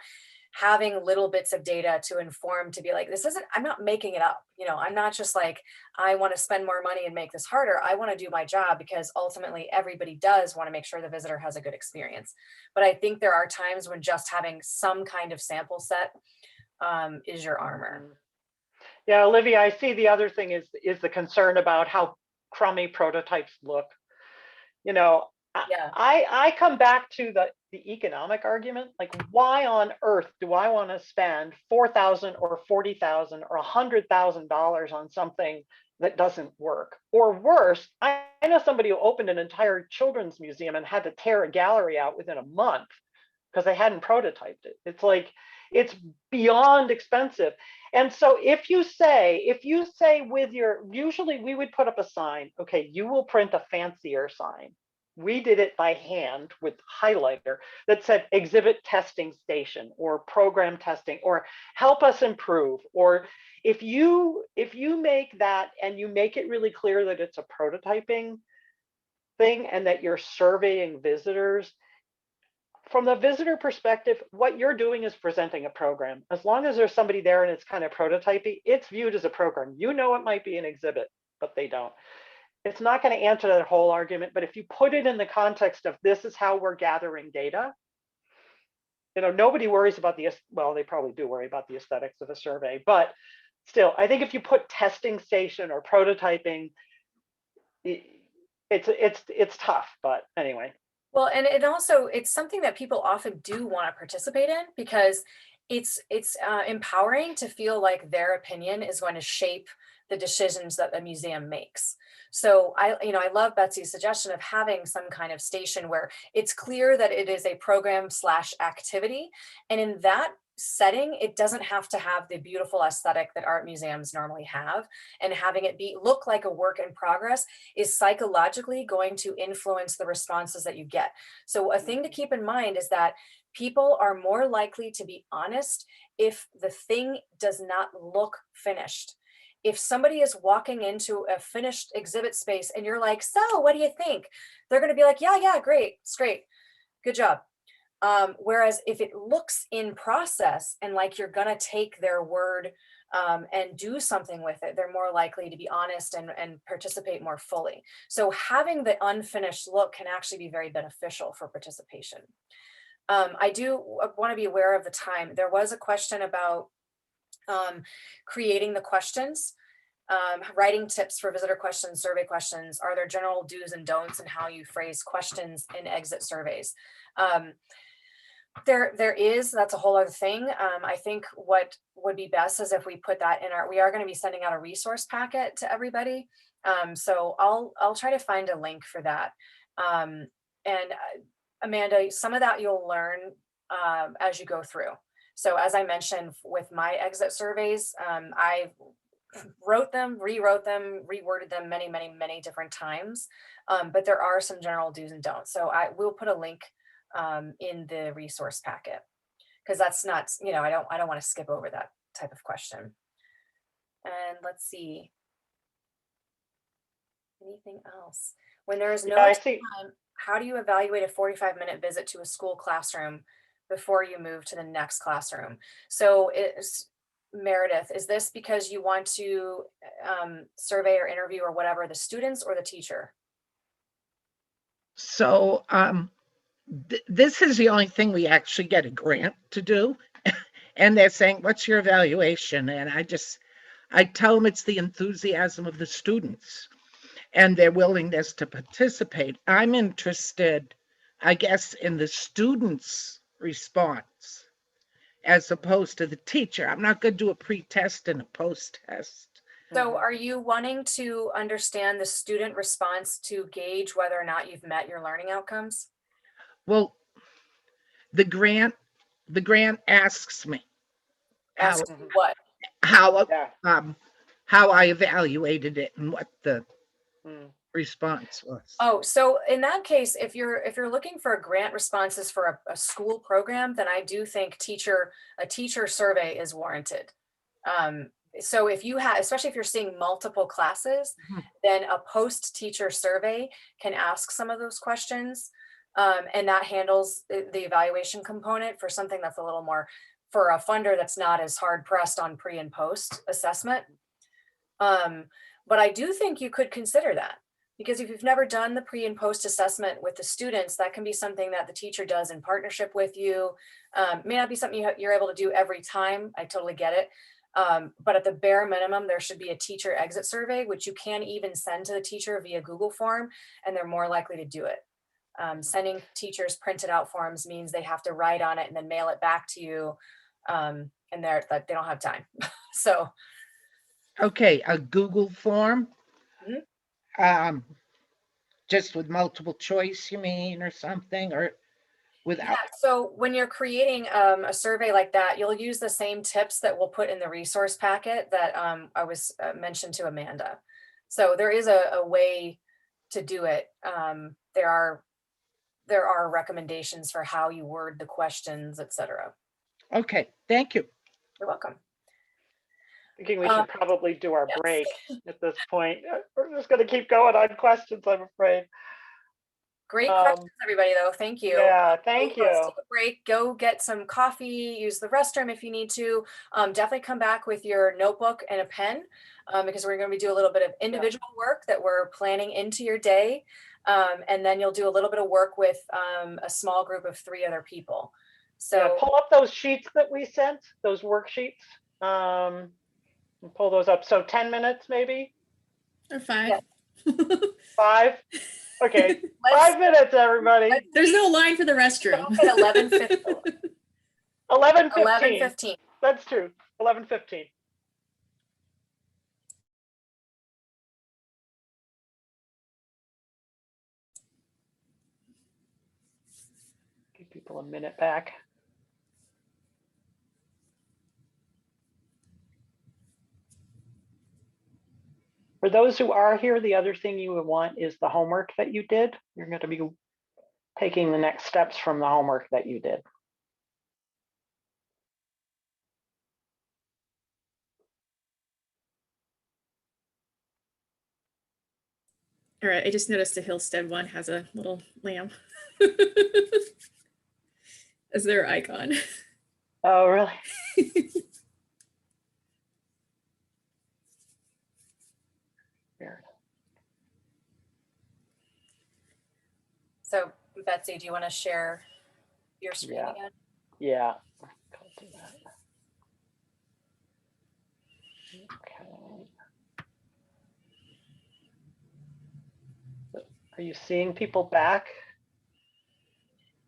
Speaker 5: having little bits of data to inform, to be like, this isn't, I'm not making it up. You know, I'm not just like, I want to spend more money and make this harder. I want to do my job, because ultimately everybody does want to make sure the visitor has a good experience. But I think there are times when just having some kind of sample set is your armor.
Speaker 4: Yeah, Olivia, I see the other thing is the concern about how crummy prototypes look. You know,
Speaker 5: Yeah.
Speaker 4: I come back to the economic argument. Like, why on earth do I want to spend $4,000 or $40,000 or $100,000 on something that doesn't work? Or worse, I know somebody who opened an entire children's museum and had to tear a gallery out within a month because they hadn't prototyped it. It's like, it's beyond expensive. And so if you say with your, usually we would put up a sign, okay, you will print a fancier sign. We did it by hand with highlighter that said exhibit testing station or program testing or help us improve. Or if you make that and you make it really clear that it's a prototyping thing and that you're surveying visitors, from the visitor perspective, what you're doing is presenting a program. As long as there's somebody there and it's kind of prototypey, it's viewed as a program. You know, it might be an exhibit, but they don't. It's not going to answer that whole argument, but if you put it in the context of this is how we're gathering data, you know, nobody worries about the, well, they probably do worry about the aesthetics of a survey, but still, I think if you put testing station or prototyping, it's tough, but anyway.
Speaker 5: Well, and it's something that people often do want to participate in, because it's empowering to feel like their opinion is going to shape the decisions that the museum makes. So I love Betsy's suggestion of having some kind of station where it's clear that it is a program / activity. And in that setting, it doesn't have to have the beautiful aesthetic that art museums normally have, and having it look like a work in progress is psychologically going to influence the responses that you get. So a thing to keep in mind is that people are more likely to be honest if the thing does not look finished. If somebody is walking into a finished exhibit space and you're like, so what do you think? They're going to be like, yeah, great, it's great, good job. Whereas if it looks in process and like you're going to take their word and do something with it, they're more likely to be honest and participate more fully. So having the unfinished look can actually be very beneficial for participation. I do want to be aware of the time. There was a question about creating the questions, writing tips for visitor questions, survey questions. Are there general do's and don'ts in how you phrase questions in exit surveys? There is, that's a whole other thing. I think what would be best is if we put that in we are going to be sending out a resource packet to everybody. So I'll try to find a link for that. And Amanda, some of that you'll learn as you go through. So as I mentioned with my exit surveys, I wrote them, rewrote them, reworded them many, many, many different times. But there are some general do's and don'ts. So I will put a link in the resource packet, because that's not, I don't want to skip over that type of question. And let's see. Anything else? When there is no time, how do you evaluate a 45-minute visit to a school classroom before you move to the next classroom? So Meredith, is this because you want to survey or interview or whatever the students or the teacher?
Speaker 9: So this is the only thing we actually get a grant to do. And they're saying, what's your evaluation? And I tell them it's the enthusiasm of the students and their willingness to participate. I'm interested, I guess, in the students' response as opposed to the teacher. I'm not going to do a pre-test and a post-test.
Speaker 5: So are you wanting to understand the student response to gauge whether or not you've met your learning outcomes?
Speaker 9: Well, the grant asks me
Speaker 5: what?
Speaker 9: How I evaluated it and what the response was.
Speaker 5: Oh, so in that case, if you're looking for grant responses for a school program, then I do think a teacher survey is warranted. So if you have, especially if you're seeing multiple classes, then a post-teacher survey can ask some of those questions. And that handles the evaluation component for something that's a little more, for a funder that's not as hard pressed on pre and post assessment. But I do think you could consider that, because if you've never done the pre and post assessment with the students, that can be something that the teacher does in partnership with you. May not be something you're able to do every time. I totally get it. But at the bare minimum, there should be a teacher exit survey, which you can even send to the teacher via Google form, and they're more likely to do it. Sending teachers printed out forms means they have to write on it and then mail it back to you. And they don't have time. So.
Speaker 9: Okay, a Google form? Just with multiple choice, you mean, or something, or without?
Speaker 5: Yeah, so when you're creating a survey like that, you'll use the same tips that we'll put in the resource packet that I was mentioned to Amanda. So there is a way to do it. There are recommendations for how you word the questions, etc.
Speaker 9: Okay, thank you.
Speaker 5: You're welcome.
Speaker 4: Thinking we should probably do our break at this point. We're just going to keep going on questions, I'm afraid.
Speaker 5: Great questions, everybody, though. Thank you.
Speaker 4: Yeah, thank you.
Speaker 5: Let's take a break, go get some coffee, use the restroom if you need to. Definitely come back with your notebook and a pen, because we're going to be doing a little bit of individual work that we're planning into your day. And then you'll do a little bit of work with a small group of 3 other people. So
Speaker 4: yeah, pull up those sheets that we sent, those worksheets. Pull those up. So 10 minutes maybe?
Speaker 1: Or 5.
Speaker 5: Yeah.
Speaker 4: 5? Okay, 5 minutes, everybody.
Speaker 1: There's no line for the restroom.
Speaker 4: 11:15. That's true. 11:15. Give people a minute back. For those who are here, the other thing you would want is the homework that you did. You're going to be taking the next steps from the homework that you did.
Speaker 1: All right, I just noticed the Hillstead one has a little lamb as their icon.
Speaker 4: Oh, really?
Speaker 5: So Betsy, do you want to share your screen again?
Speaker 4: Yeah. I'll do that. Okay. Are you seeing people back?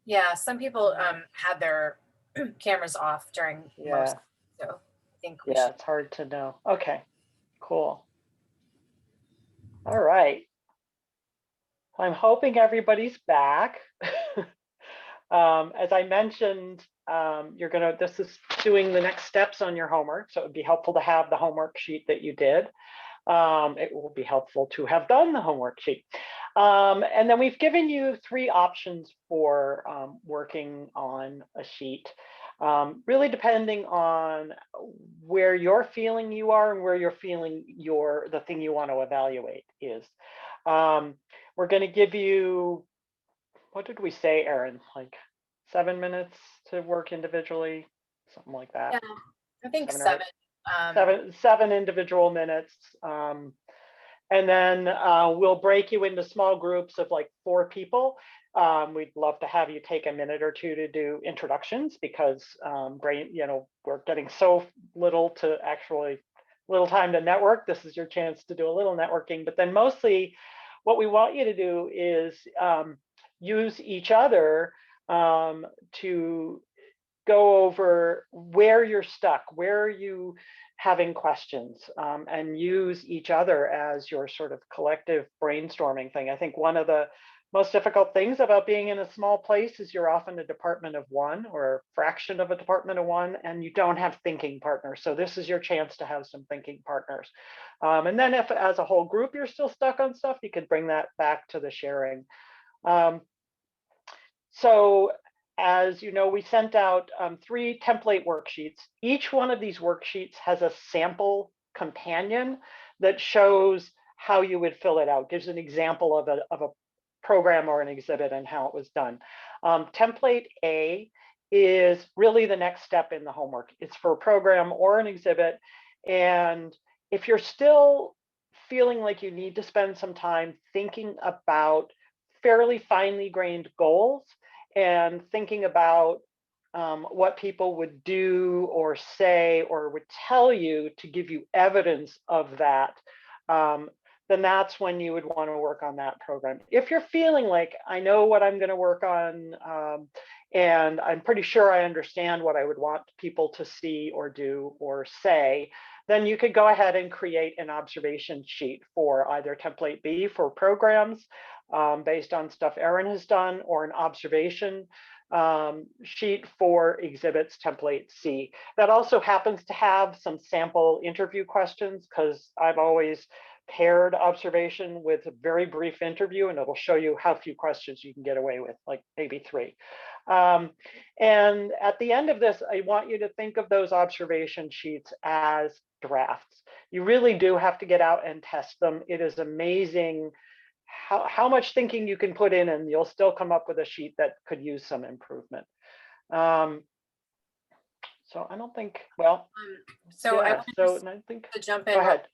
Speaker 5: Yeah, some people had their cameras off during most, so I think we should.
Speaker 4: It's hard to know. Okay, cool. All right. I'm hoping everybody's back. As I mentioned, this is doing the next steps on your homework, so it would be helpful to have the homework sheet that you did. It will be helpful to have done the homework sheet. And then we've given you 3 options for working on a sheet, really depending on where you're feeling you are and where you're feeling the thing you want to evaluate is. We're going to give you, what did we say, Erin? Like 7 minutes to work individually, something like that.
Speaker 5: Yeah, I think 7.
Speaker 4: 7 individual minutes. And then we'll break you into small groups of like 4 people. We'd love to have you take a minute or 2 to do introductions, because we're getting so little time to network. This is your chance to do a little networking, but then mostly what we want you to do is use each other to go over where you're stuck, where are you having questions, and use each other as your sort of collective brainstorming thing. I think one of the Most difficult things about being in a small place is you're often a department of one or a fraction of a department of one, and you don't have thinking partners. So this is your chance to have some thinking partners. And then if as a whole group you're still stuck on stuff, you could bring that back to the sharing. So as you know, we sent out 3 template worksheets. Each one of these worksheets has a sample companion that shows how you would fill it out, gives an example of a program or an exhibit and how it was done. Template A is really the next step in the homework. It's for a program or an exhibit. And if you're still feeling like you need to spend some time thinking about fairly finely grained goals and thinking about what people would do or say or would tell you to give you evidence of that, then that's when you would want to work on that program. If you're feeling like, I know what I'm going to work on, and I'm pretty sure I understand what I would want people to see or do or say, then you could go ahead and create an observation sheet for either template B for programs based on stuff Erin has done, or an observation sheet for exhibits template C. That also happens to have some sample interview questions, because I've always paired observation with a very brief interview, and it'll show you how few questions you can get away with, like maybe 3. And at the end of this, I want you to think of those observation sheets as drafts. You really do have to get out and test them. It is amazing how much thinking you can put in, and you'll still come up with a sheet that could use some improvement. So I don't think, well,
Speaker 5: So
Speaker 4: yeah,
Speaker 5: I think to jump in.
Speaker 4: Go ahead.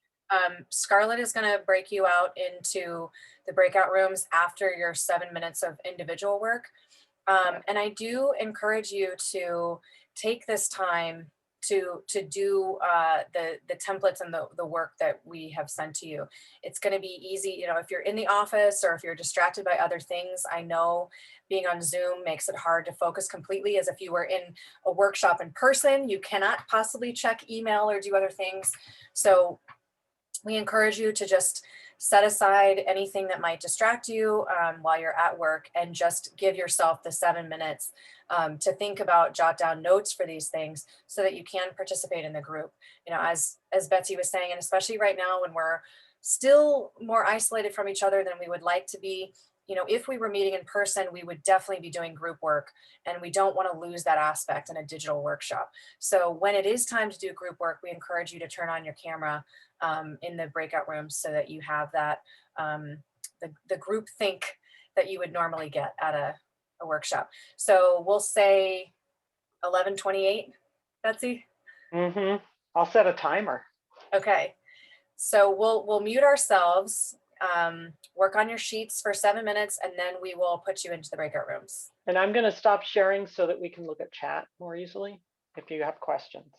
Speaker 5: Scarlett is going to break you out into the breakout rooms after your 7 minutes of individual work. And I do encourage you to take this time to do the templates and the work that we have sent to you. It's going to be easy, you know, if you're in the office or if you're distracted by other things. I know being on Zoom makes it hard to focus completely, as if you were in a workshop in person. You cannot possibly check email or do other things. So we encourage you to just set aside anything that might distract you while you're at work, and just give yourself the 7 minutes to think about, jot down notes for these things so that you can participate in the group. You know, as Betsy was saying, and especially right now when we're still more isolated from each other than we would like to be, you know, if we were meeting in person, we would definitely be doing group work, and we don't want to lose that aspect in a digital workshop. So when it is time to do group work, we encourage you to turn on your camera in the breakout rooms so that you have that, the group think that you would normally get at a workshop. So we'll say 11:28, Betsy?
Speaker 4: I'll set a timer.
Speaker 5: Okay, so we'll mute ourselves, work on your sheets for 7 minutes, and then we will put you into the breakout rooms.
Speaker 4: And I'm going to stop sharing so that we can look at chat more easily if you have questions.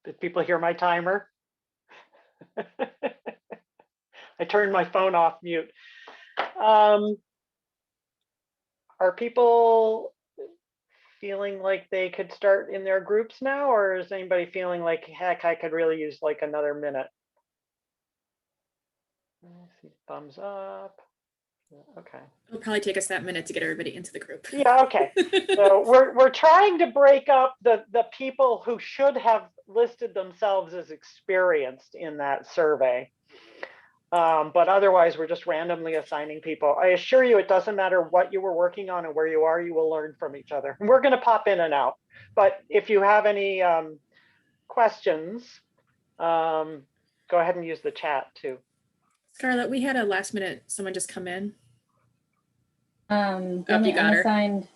Speaker 4: Did people hear my timer? I turned my phone off mute. Are people feeling like they could start in their groups now, or is anybody feeling like, heck, I could really use like another minute? Let's see, thumbs up. Okay.
Speaker 1: It'll probably take us that minute to get everybody into the group.
Speaker 4: Yeah, okay. So we're trying to break up the people who should have listed themselves as experienced in that survey. But otherwise, we're just randomly assigning people. I assure you, it doesn't matter what you were working on and where you are, you will learn from each other. And we're going to pop in and out. But if you have any questions, go ahead and use the chat too.
Speaker 1: Scarlett, we had a last minute, someone just come in.
Speaker 2: The
Speaker 1: Oh,
Speaker 2: only
Speaker 1: you got her.
Speaker 2: unassigned.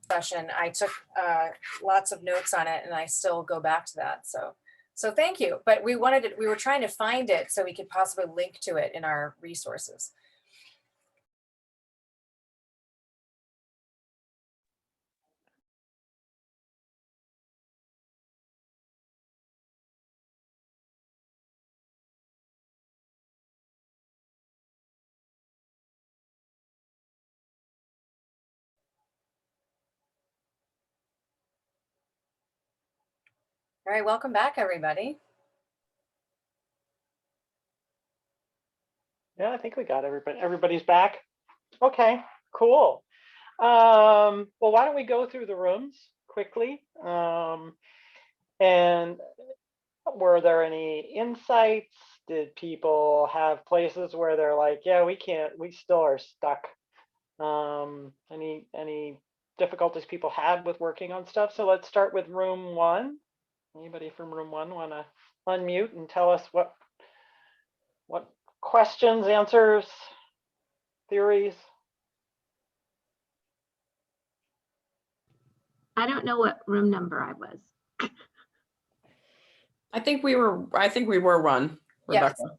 Speaker 5: Session, I took lots of notes on it, and I still go back to that. So thank you. But we wanted it, we were trying to find it so we could possibly link to it in our resources. All right, welcome back, everybody.
Speaker 4: Yeah, I think we got everybody. Everybody's back. Okay, cool. Well, why don't we go through the rooms quickly? And were there any insights? Did people have places where they're like, yeah, we can't, we still are stuck? Any difficulties people had with working on stuff? So let's start with room 1. Anybody from room 1 want to unmute and tell us what questions, answers, theories?
Speaker 10: I don't know what room number I was.
Speaker 8: I think we were one, Rebecca.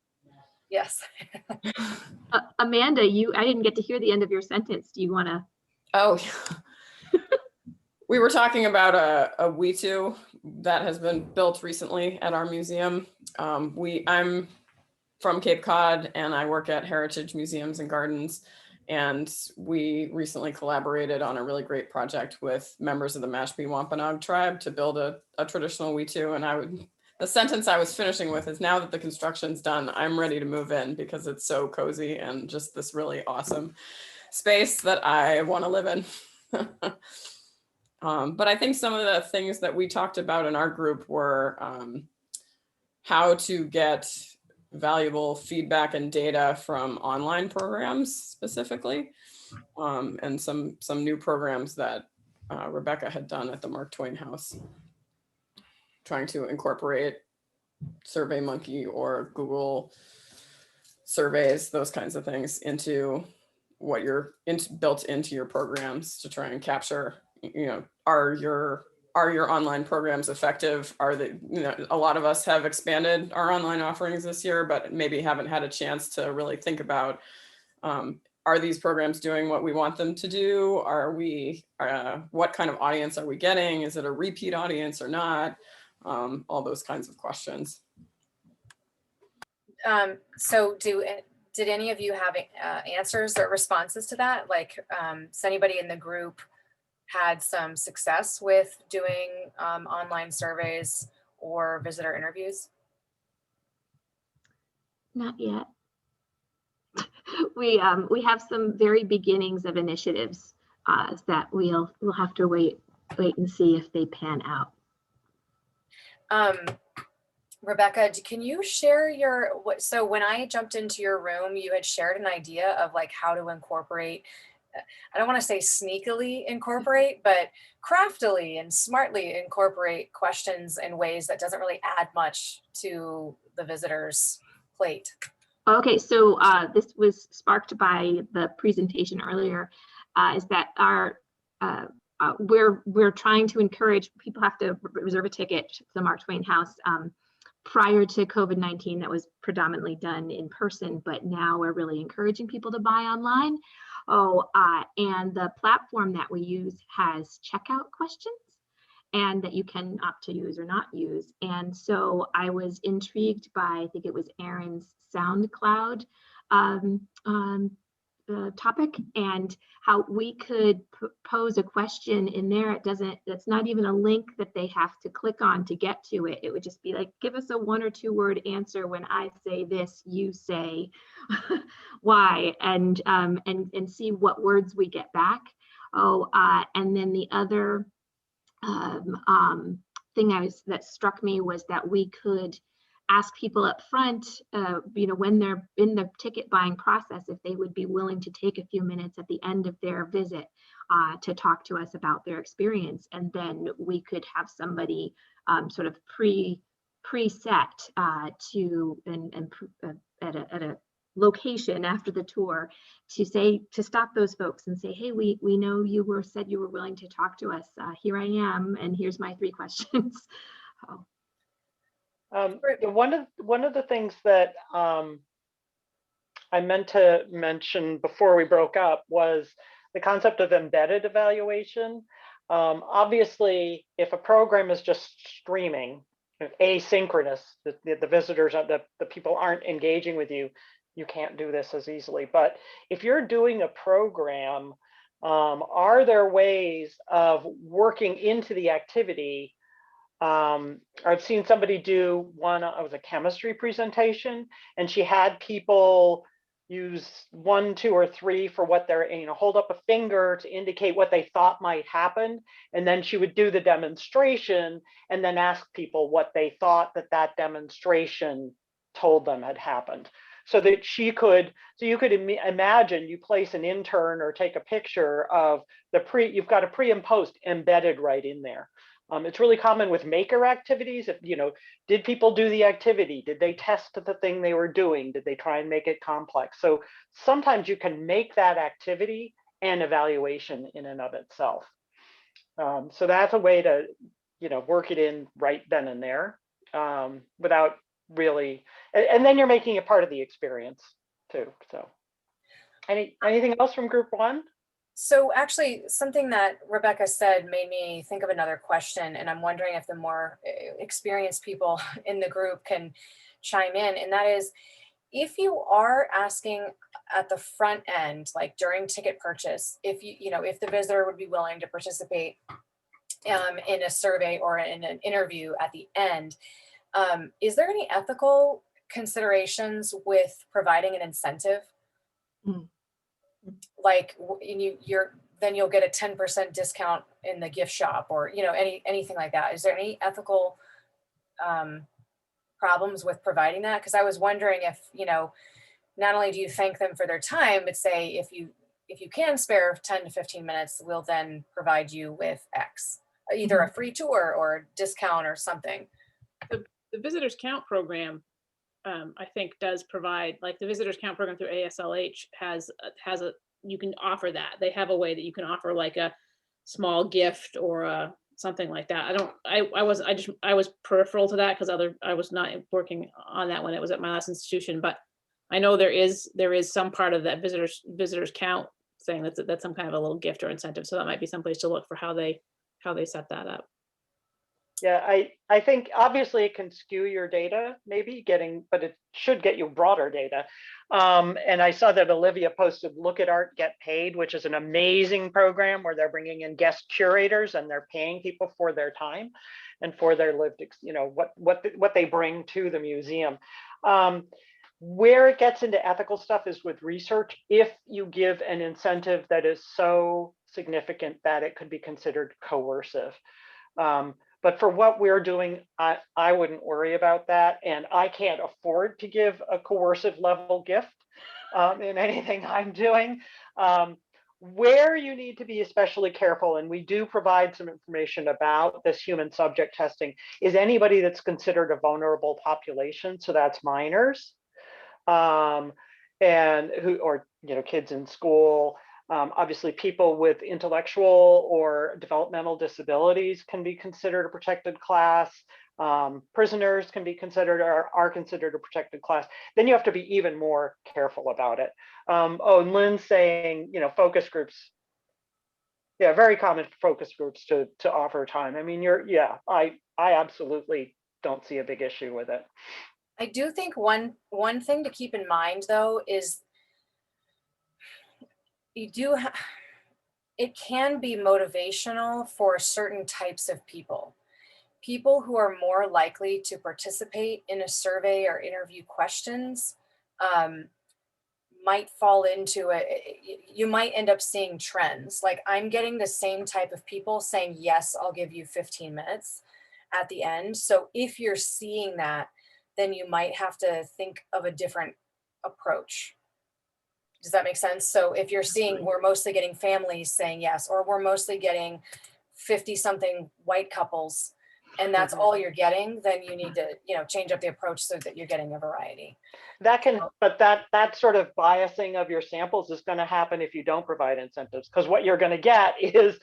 Speaker 5: Yes.
Speaker 10: Amanda, I didn't get to hear the end of your sentence. Do you want to?
Speaker 8: Oh, we were talking about a WE2 that has been built recently at our museum. I'm from Cape Cod and I work at Heritage Museums and Gardens. And we recently collaborated on a really great project with members of the Mashpee Wampanoag tribe to build a traditional WE2. And the sentence I was finishing with is, now that the construction's done, I'm ready to move in because it's so cozy and just this really awesome space that I want to live in. But I think some of the things that we talked about in our group were how to get valuable feedback and data from online programs specifically, and some new programs that Rebecca had done at the Mark Twain House, trying to incorporate SurveyMonkey or Google surveys, those kinds of things, into what you're built into your programs to try and capture, are your online programs effective? Are they, a lot of us have expanded our online offerings this year, but maybe haven't had a chance to really think about, are these programs doing what we want them to do? Are we, what kind of audience are we getting? Is it a repeat audience or not? All those kinds of questions.
Speaker 5: So did any of you have answers or responses to that? Like, has anybody in the group had some success with doing online surveys or visitor interviews?
Speaker 10: Not yet. We have some very beginnings of initiatives that we'll have to wait and see if they pan out.
Speaker 5: Rebecca, can you share so when I jumped into your room, you had shared an idea of like how to incorporate, I don't want to say sneakily incorporate, but craftily and smartly incorporate questions in ways that doesn't really add much to the visitor's plate.
Speaker 10: Okay, so this was sparked by the presentation earlier, is that we're trying to encourage people have to reserve a ticket to the Mark Twain House prior to COVID-19, that was predominantly done in person, but now we're really encouraging people to buy online. And the platform that we use has checkout questions and that you can opt to use or not use. And so I was intrigued by, I think it was Aaron's SoundCloud topic, and how we could pose a question in there. That's not even a link that they have to click on to get to it. It would just be like, give us a 1 or 2 word answer. When I say this, you say why, and see what words we get back. And then the other thing that struck me was that we could ask people up front, when they're in the ticket buying process, if they would be willing to take a few minutes at the end of their visit to talk to us about their experience. And then we could have somebody sort of preset at a location after the tour to stop those folks and say, hey, we know you said you were willing to talk to us. Here I am, and here's my 3 questions.
Speaker 4: One of the things that I meant to mention before we broke up was the concept of embedded evaluation. Obviously, if a program is just streaming, asynchronous, the visitors, the people aren't engaging with you, you can't do this as easily. But if you're doing a program, are there ways of working into the activity? I've seen somebody do one. It was a chemistry presentation, and she had people use 1, 2, or 3 for what they're, hold up a finger to indicate what they thought might happen, and then she would do the demonstration and then ask people what they thought that demonstration told them had happened, so that you could imagine you place an intern or take a picture of you've got a pre and post embedded right in there. It's really common with maker activities. If, did people do the activity? Did they test the thing they were doing? Did they try and make it complex? So sometimes you can make that activity an evaluation in and of itself. So that's a way to, work it in right then and there without really, and then you're making it part of the experience too. So anything else from group 1?
Speaker 5: So actually, something that Rebecca said made me think of another question, and I'm wondering if the more experienced people in the group can chime in, and that is, if you are asking at the front end, like during ticket purchase, if the visitor would be willing to participate in a survey or in an interview at the end, is there any ethical considerations with providing an incentive? Like then you'll get a 10% discount in the gift shop, or anything like that. Is there any ethical problems with providing that? Because I was wondering if not only do you thank them for their time, but say if you can spare 10 to 15 minutes, we'll then provide you with X, either a free tour or a discount or something.
Speaker 11: The visitors count program, I think, does provide, like the visitors count program through ASLH has a, you can offer that. They have a way that you can offer like a small gift or something like that. I was peripheral to that because I was not working on that when it was at my last institution, but I know there is some part of that visitors count thing that's some kind of a little gift or incentive. So that might be someplace to look for how they set that up.
Speaker 4: Yeah, I think obviously it can skew your data, but it should get you broader data. And I saw that Olivia posted Look at Art, Get Paid, which is an amazing program where they're bringing in guest curators and they're paying people for their time and for their lived, what they bring to the museum. Where it gets into ethical stuff is with research. If you give an incentive that is so significant that it could be considered coercive. But for what we're doing, I wouldn't worry about that. And I can't afford to give a coercive level gift in anything I'm doing. Where you need to be especially careful, and we do provide some information about this human subject testing, is anybody that's considered a vulnerable population. So that's minors and kids in school. Obviously, people with intellectual or developmental disabilities can be considered a protected class. Prisoners can be considered or are considered a protected class. Then you have to be even more careful about it. Oh, and Lynn's saying, you know, focus groups. Yeah, very common focus groups to offer time. I mean, I absolutely don't see a big issue with it.
Speaker 5: I do think one thing to keep in mind though is it can be motivational for certain types of people. People who are more likely to participate in a survey or interview questions might fall into it. You might end up seeing trends. Like I'm getting the same type of people saying, yes, I'll give you 15 minutes at the end. So if you're seeing that, then you might have to think of a different approach. Does that make sense? So if you're seeing, we're mostly getting families saying yes, or we're mostly getting 50 something white couples, and that's all you're getting, then you need to, you know, change up the approach so that you're getting a variety.
Speaker 4: That can, but that sort of biasing of your samples is going to happen if you don't provide incentives, because what you're going to get is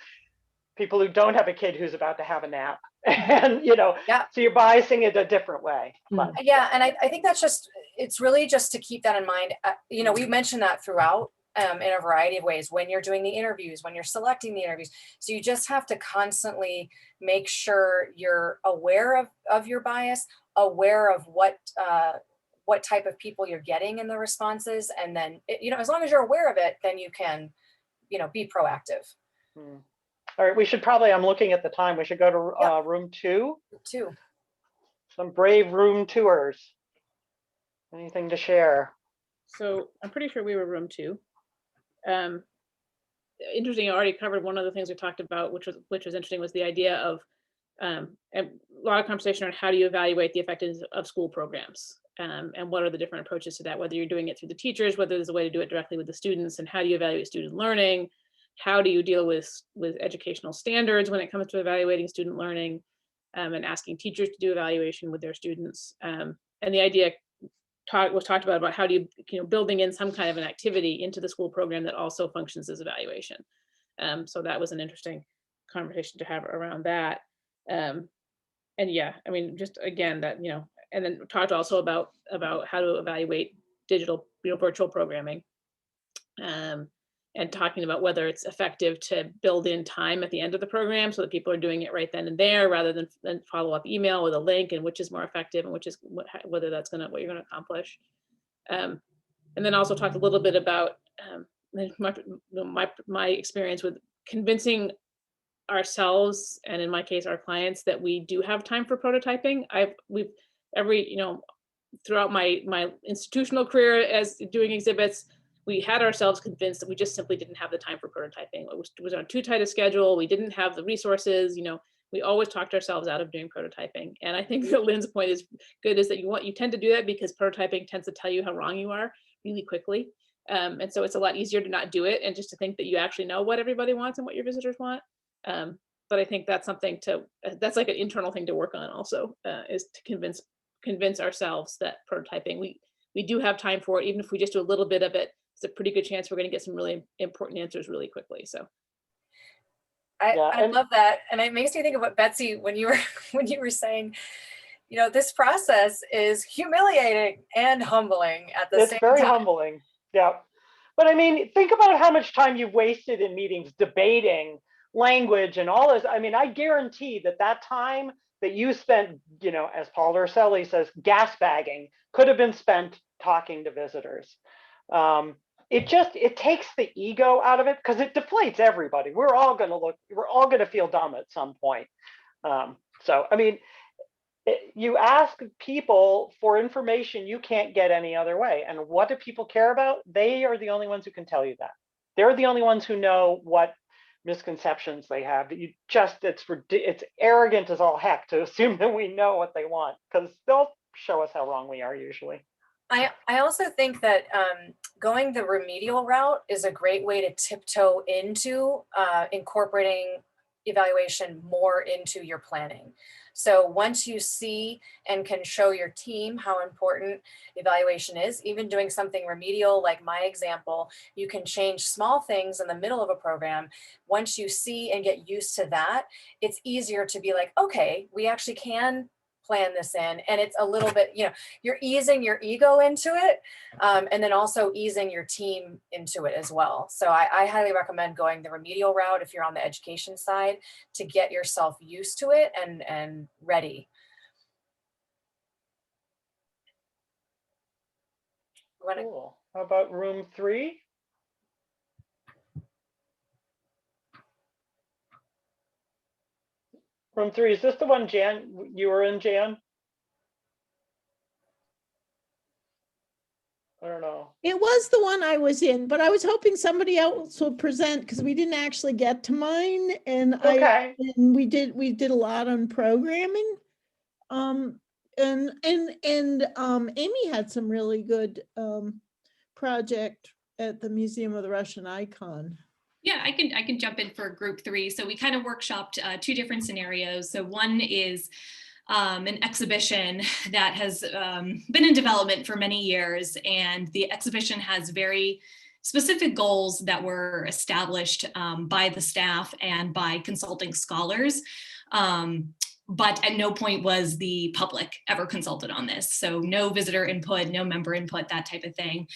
Speaker 4: people who don't have a kid who's about to have a nap, and you know,
Speaker 5: Yeah.
Speaker 4: So you're biasing it a different way. But
Speaker 5: yeah, and I think that's just, it's really just to keep that in mind. You know, we mentioned that throughout in a variety of ways when you're doing the interviews, when you're selecting the interviews. So you just have to constantly make sure you're aware of your bias, aware of what type of people you're getting in the responses. And then, you know, as long as you're aware of it, then you can, you know, be proactive.
Speaker 4: All right, we should probably, I'm looking at the time, we should go to room 2. Some brave room tours. Anything to share?
Speaker 11: So I'm pretty sure we were room 2. Interesting, I already covered one of the things we talked about, which was interesting, was the idea of and a lot of conversation on how do you evaluate the effectiveness of school programs, and what are the different approaches to that, whether you're doing it through the teachers, whether there's a way to do it directly with the students, and how do you evaluate student learning, how do you deal with educational standards when it comes to evaluating student learning, and asking teachers to do evaluation with their students, and the idea was talked about how do you know, building in some kind of an activity into the school program that also functions as evaluation. So that was an interesting conversation to have around that. And yeah, I mean, just again, that, you know, and then talked also about how to evaluate digital, you know, virtual programming, and talking about whether it's effective to build in time at the end of the program so that people are doing it right then and there rather than follow-up email with a link, and which is more effective and which is whether that's what you're going to accomplish. And then also talked a little bit about my experience with convincing ourselves, and in my case our clients, that we do have time for prototyping. You know, throughout my institutional career as doing exhibits, we had ourselves convinced that we just simply didn't have the time for prototyping. It was on too tight a schedule. We didn't have the resources. You know, we always talked ourselves out of doing prototyping. And I think that Lynn's point is good, is that you tend to do that because prototyping tends to tell you how wrong you are really quickly. And so it's a lot easier to not do it and just to think that you actually know what everybody wants and what your visitors want. But I think that's something that's like an internal thing to work on also, is to convince ourselves that prototyping, we do have time for it. Even if we just do a little bit of it, it's a pretty good chance we're going to get some really important answers really quickly. So
Speaker 5: I love that. And it makes me think of what Betsy, when you were saying, you know, this process is humiliating and humbling at the same time.
Speaker 4: It's very humbling. Yeah. But I mean, think about how much time you've wasted in meetings debating language and all this. I mean, I guarantee that time that you spent, you know, as Paul Urselli says, gas bagging, could have been spent talking to visitors. It takes the ego out of it because it deflates everybody. We're all going to feel dumb at some point. So, I mean, you ask people for information you can't get any other way. And what do people care about? They are the only ones who can tell you that. They're the only ones who know what misconceptions they have. It's arrogant as all heck to assume that we know what they want, because they'll show us how wrong we are usually.
Speaker 5: I also think that going the remedial route is a great way to tiptoe into incorporating evaluation more into your planning. So once you see and can show your team how important evaluation is, even doing something remedial like my example, you can change small things in the middle of a program. Once you see and get used to that, it's easier to be like, okay, we actually can plan this in, and it's a little bit, you're easing your ego into it, and then also easing your team into it as well. So I highly recommend going the remedial route if you're on the education side, to get yourself used to it and ready.
Speaker 4: Cool. How about room 3? Room 3, is this the one, Jan, you were in, Jan? I don't know.
Speaker 6: It was the one I was in, but I was hoping somebody else would present because we didn't actually get to mine, and
Speaker 4: Okay.
Speaker 6: we did a lot on programming. And Amy had some really good project at the Museum of the Russian Icon.
Speaker 12: Yeah, I can jump in for group 3. So we kind of workshopped 2 different scenarios. So one is an exhibition that has been in development for many years, and the exhibition has very specific goals that were established by the staff and by consulting scholars. But at no point was the public ever consulted on this. So no visitor input, no member input, that type of thing.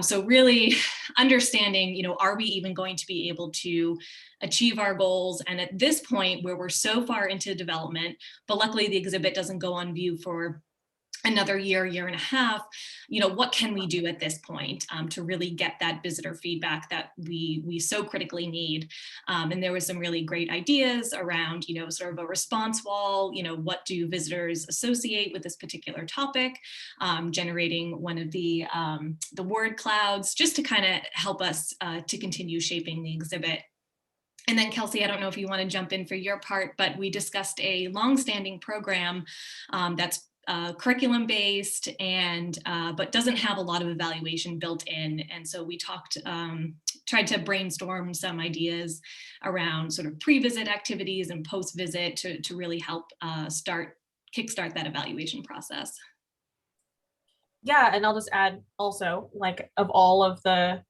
Speaker 12: So really understanding, are we even going to be able to achieve our goals? And at this point where we're so far into development, but luckily the exhibit doesn't go on view for another year and a half, what can we do at this point to really get that visitor feedback that we so critically need? And there was some really great ideas around, sort of a response wall, what do visitors associate with this particular topic, generating one of the word clouds, just to kind of help us to continue shaping the exhibit. And then Kelsey, I don't know if you want to jump in for your part, but we discussed a longstanding program that's curriculum based and but doesn't have a lot of evaluation built in. And so we tried to brainstorm some around sort of pre-visit activities and post-visit to really help kickstart that evaluation process.
Speaker 13: Yeah, and I'll just add also, like, of all of the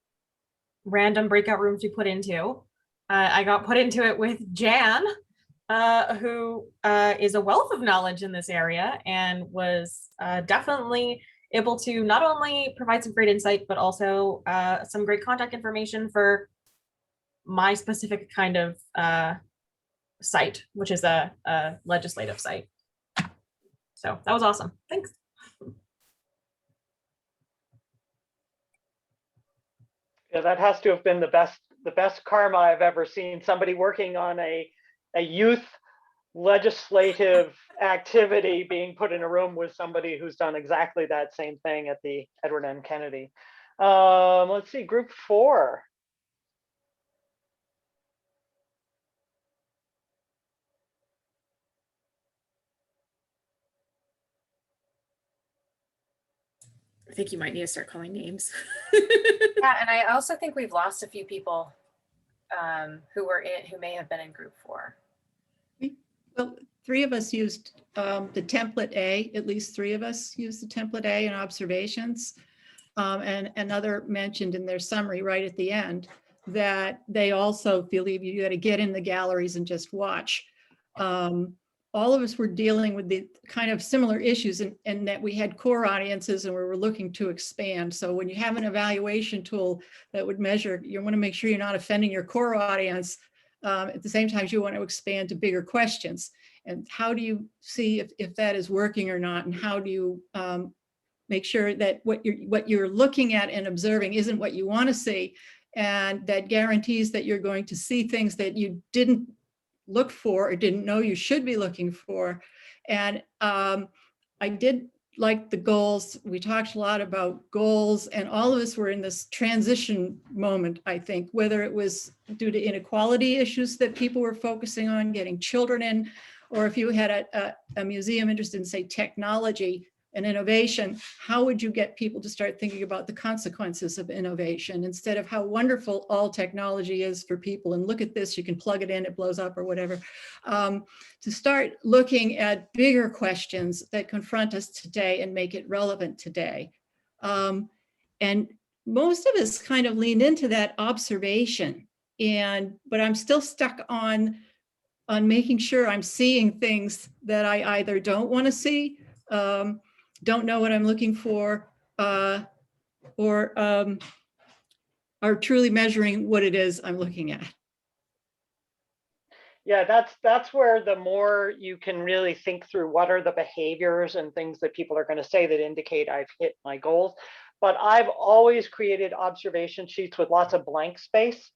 Speaker 13: random breakout rooms we put into, I got put into it with Jan, who is a wealth of knowledge in this area and was definitely able to not only provide some great insight, but also some great contact information for my specific kind of site, which is a legislative site. So that was awesome. Thanks.
Speaker 4: Yeah, that has to have been the best karma I've ever seen. Somebody working on a youth legislative activity being put in a room with somebody who's done exactly that same thing at the Edward M. Kennedy. Let's see, group 4.
Speaker 1: I think you might need to start calling names.
Speaker 5: Yeah, and I also think we've lost a few people who may have been in group 4.
Speaker 14: Well, 3 of us used the template A, at least 3 of us used the template A in observations. And another mentioned in their summary right at the end that they also believe you got to get in the galleries and just watch. All of us were dealing with the kind of similar issues and that we had core audiences and we were looking to expand. So when you have an evaluation tool that would measure, you want to make sure you're not offending your core audience. At the same time, you want to expand to bigger questions. And how do you see if that is working or not? And how do you make sure that what you're looking at and observing isn't what you want to see, and that guarantees that you're going to see things that you didn't look for or didn't know you should be looking for. And I did like the goals. We talked a lot about goals, and all of us were in this transition moment, I think, whether it was due to inequality issues that people were focusing on, getting children in, or if you had a museum interested in, say, technology and innovation, how would you get people to start thinking about the consequences of innovation instead of how wonderful all technology is for people? And look at this, you can plug it in, it blows up or whatever. To start looking at bigger questions that confront us today and make it relevant today. And most of us kind of lean into that observation, but I'm still stuck on making sure I'm seeing things that I either don't want to see, don't know what I'm looking for, or are truly measuring what it is I'm looking at.
Speaker 4: Yeah, that's where the more you can really think through what are the behaviors and things that people are going to say that indicate I've hit my goals. But I've always created observation sheets with lots of blank space.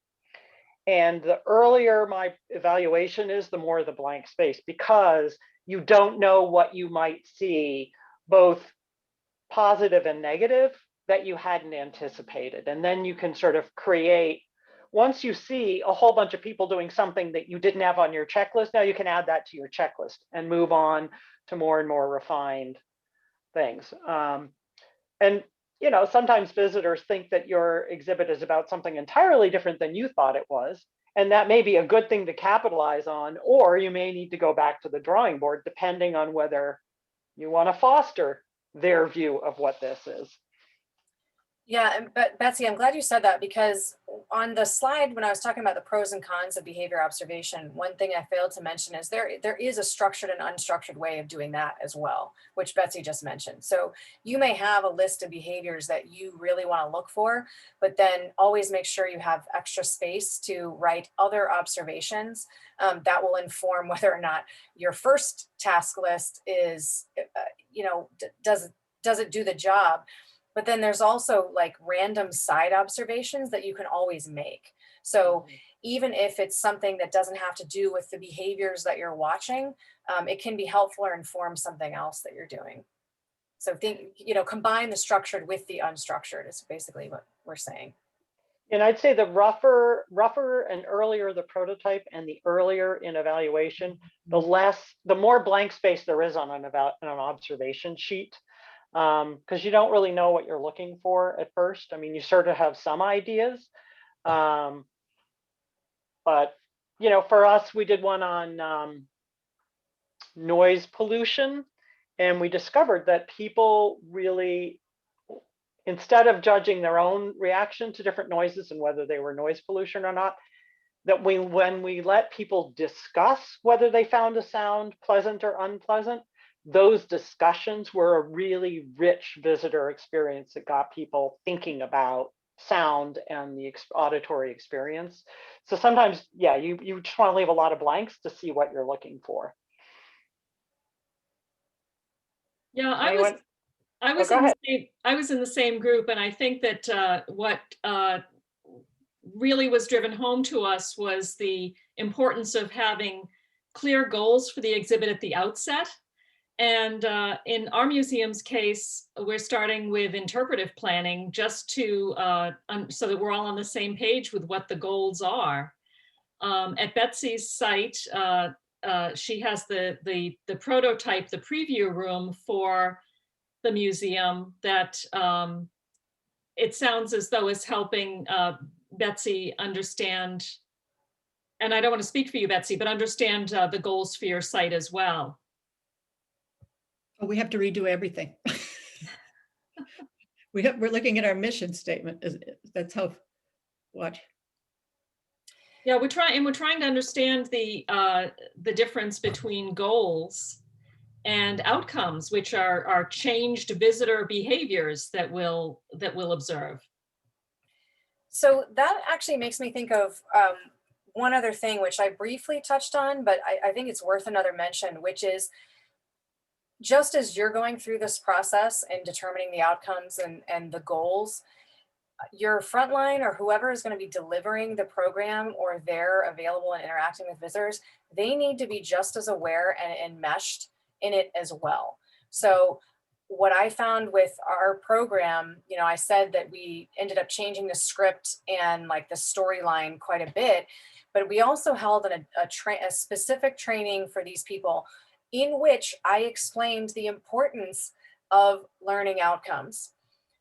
Speaker 4: And the earlier my evaluation is, the more the blank space, because you don't know what you might see, both positive and negative, that you hadn't anticipated. And then you can sort of create, once you see a whole bunch of people doing something that you didn't have on your checklist, now you can add that to your checklist and move on to more and more refined things. And you know, sometimes visitors think that your exhibit is about something entirely different than you thought it was. And that may be a good thing to capitalize on, or you may need to go back to the drawing board, depending on whether you want to foster their view of what this is.
Speaker 5: Yeah, but Betsy, I'm glad you said that, because on the slide when I was talking about the pros and cons of behavior observation, one thing I failed to mention is there is a structured and unstructured way of doing that as well, which Betsy just mentioned. So you may have a list of behaviors that you really want to look for, but then always make sure you have extra space to write other observations that will inform whether or not your first task list is, does it do the job. But then there's also like random side observations that you can always make. So even if it's something that doesn't have to do with the behaviors that you're watching, it can be helpful or inform something else that you're doing. So combine the structured with the unstructured is basically what we're saying.
Speaker 4: And I'd say the rougher and earlier the prototype and the earlier in evaluation, the more blank space there is on an observation sheet. Because you don't really know what you're looking for at first. I mean, you sort of have some ideas. But, for us, we did one on noise pollution. And we discovered that people really, instead of judging their own reaction to different noises and whether they were noise pollution or not, that when we let people discuss whether they found a sound pleasant or unpleasant, those discussions were a really rich visitor experience that got people thinking about sound and the auditory experience. So sometimes, yeah, you just want to leave a lot of blanks to see what you're looking for.
Speaker 11: Yeah, I was in the same group, and I think that what really was driven home to us was the importance of having clear goals for the exhibit at the outset. And in our museum's case, we're starting with interpretive planning just to so that we're all on the same page with what the goals are. At Betsy's site, she has the prototype, the preview room for the museum that it sounds as though is helping Betsy understand, and I don't want to speak for you, Betsy, but understand the goals for your site as well.
Speaker 14: We have to redo everything. We're looking at our mission statement. That's how, what?
Speaker 11: Yeah, we're trying to understand the difference between goals and outcomes, which are changed visitor behaviors that we'll observe.
Speaker 5: So that actually makes me think of one other thing, which I briefly touched on, but I think it's worth another mention, which is just as you're going through this process and determining the outcomes and the goals, your frontline or whoever is going to be delivering the program or they're available and interacting with visitors, they need to be just as aware and enmeshed in it as well. So what I found with our program, I said that we ended up changing the script and like the storyline quite a bit, but we also held a specific training for these people in which I explained the importance of learning outcomes.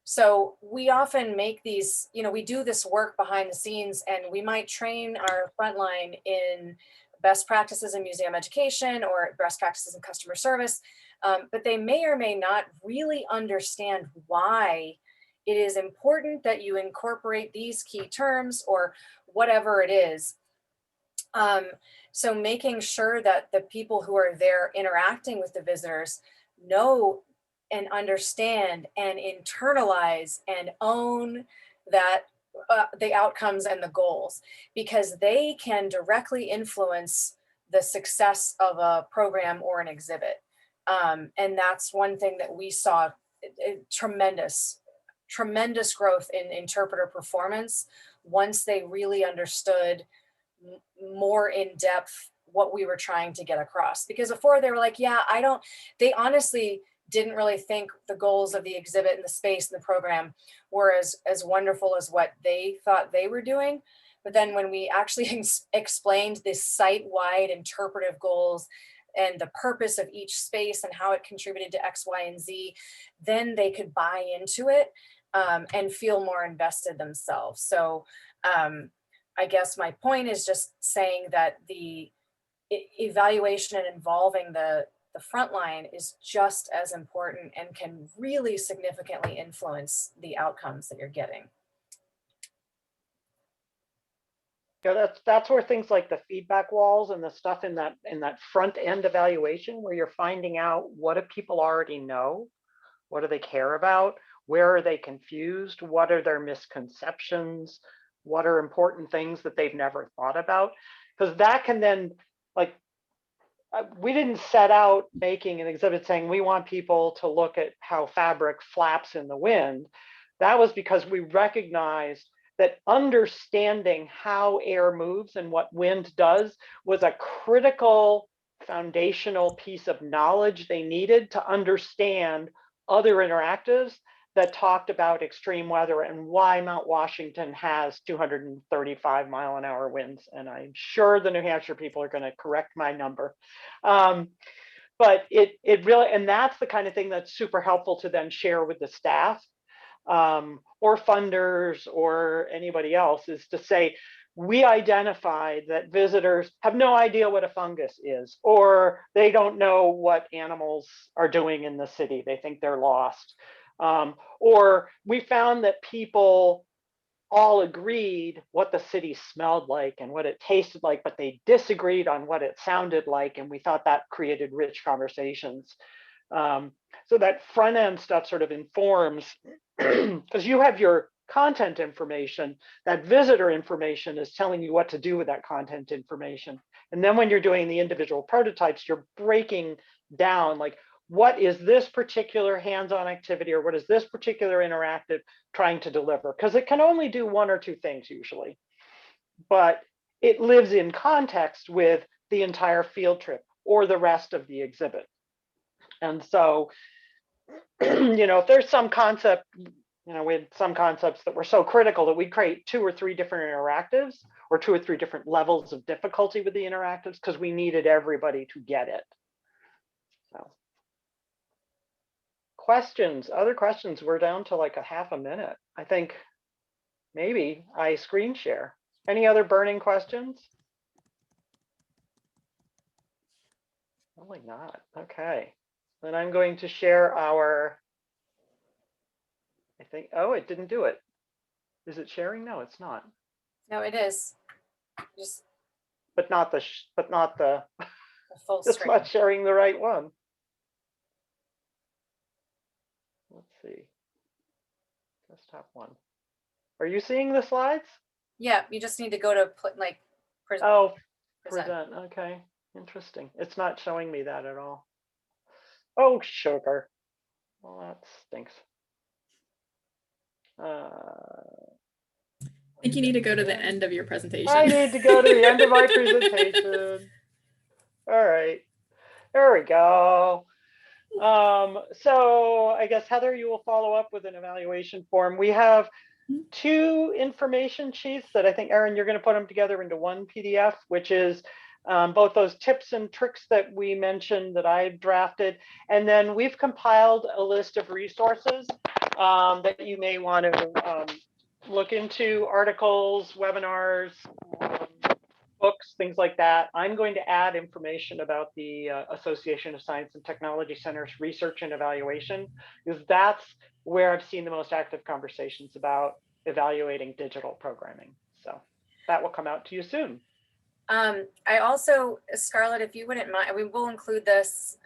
Speaker 5: So we often make these, we do this work behind the scenes, and we might train our frontline in best practices in museum education or best practices in customer service, but they may or may not really understand why it is important that you incorporate these key terms or whatever it is. So making sure that the people who are there interacting with the visitors know and understand and internalize and own that the outcomes and the goals, because they can directly influence the success of a program or an exhibit. And that's one thing that we saw, tremendous growth in interpreter performance once they really understood more in depth what we were trying to get across. Because before they were like, yeah, they honestly didn't really think the goals of the exhibit and the space and the program were as wonderful as what they thought they were doing. But then when we actually explained this site-wide interpretive goals and the purpose of each space and how it contributed to X, Y, and Z, then they could buy into it and feel more invested themselves. So I guess my point is just saying that the evaluation and involving the front line is just as important and can really significantly influence the outcomes that you're getting.
Speaker 4: Yeah, that's where things like the feedback walls and the stuff in that front end evaluation, where you're finding out what do people already know, what do they care about, where are they confused, what are their misconceptions, what are important things that they've never thought about, because that can then, like, we didn't set out making an exhibit saying we want people to look at how fabric flaps in the wind. That was because we recognized that understanding how air moves and what wind does was a critical foundational piece of knowledge they needed to understand other interactives that talked about extreme weather and why Mount Washington has 235-mile-an-hour winds. And I'm sure the New Hampshire people are going to correct my number. But it really, and that's the kind of thing that's super helpful to then share with the staff or funders or anybody else, is to say, we identified that visitors have no idea what a fungus is, or they don't know what animals are doing in the city. They think they're lost. Or we found that people all agreed what the city smelled like and what it tasted like, but they disagreed on what it sounded like. And we thought that created rich conversations. So that front end stuff sort of informs, because you have your content information, that visitor information is telling you what to do with that content information. And then when you're doing the individual prototypes, you're breaking down, like, what is this particular hands-on activity, or what is this particular interactive trying to deliver? Because it can only do one or two things usually, but it lives in context with the entire field trip or the rest of the exhibit. And so, if there's some concept, we had some concepts that were so critical that we'd create 2 or 3 different interactives or 2 or 3 different levels of difficulty with the interactives, because we needed everybody to get it. So. Questions, other questions? We're down to like a half a minute. I think maybe I screen share. Any other burning questions? Probably not. Okay. Then I'm going to share our, I think, oh, it didn't do it. Is it sharing? No, it's not.
Speaker 5: No, it is. Just
Speaker 4: but not the
Speaker 5: full
Speaker 4: it's
Speaker 5: screen.
Speaker 4: not sharing the right one. Let's see. Desktop 1. Are you seeing the slides?
Speaker 5: Yeah, you just need to go to present.
Speaker 4: Oh, present. Okay, interesting. It's not showing me that at all. Oh, sugar. Well, that stinks.
Speaker 1: I think you need to go to the end of your presentation.
Speaker 4: I need to go to the end of my presentation. All right, there we go. So I guess, Heather, you will follow up with an evaluation form. We have 2 information sheets that I think, Erin, you're going to put them together into one PDF, which is both those tips and tricks that we mentioned that I drafted. And then we've compiled a list of resources that you may want to look into, articles, webinars, books, things like that. I'm going to add information about the Association of Science and Technology Centers research and evaluation, because that's where I've seen the most active conversations about evaluating digital programming. So that will come out to you soon.
Speaker 5: I also, Scarlett, if you wouldn't mind, we will include this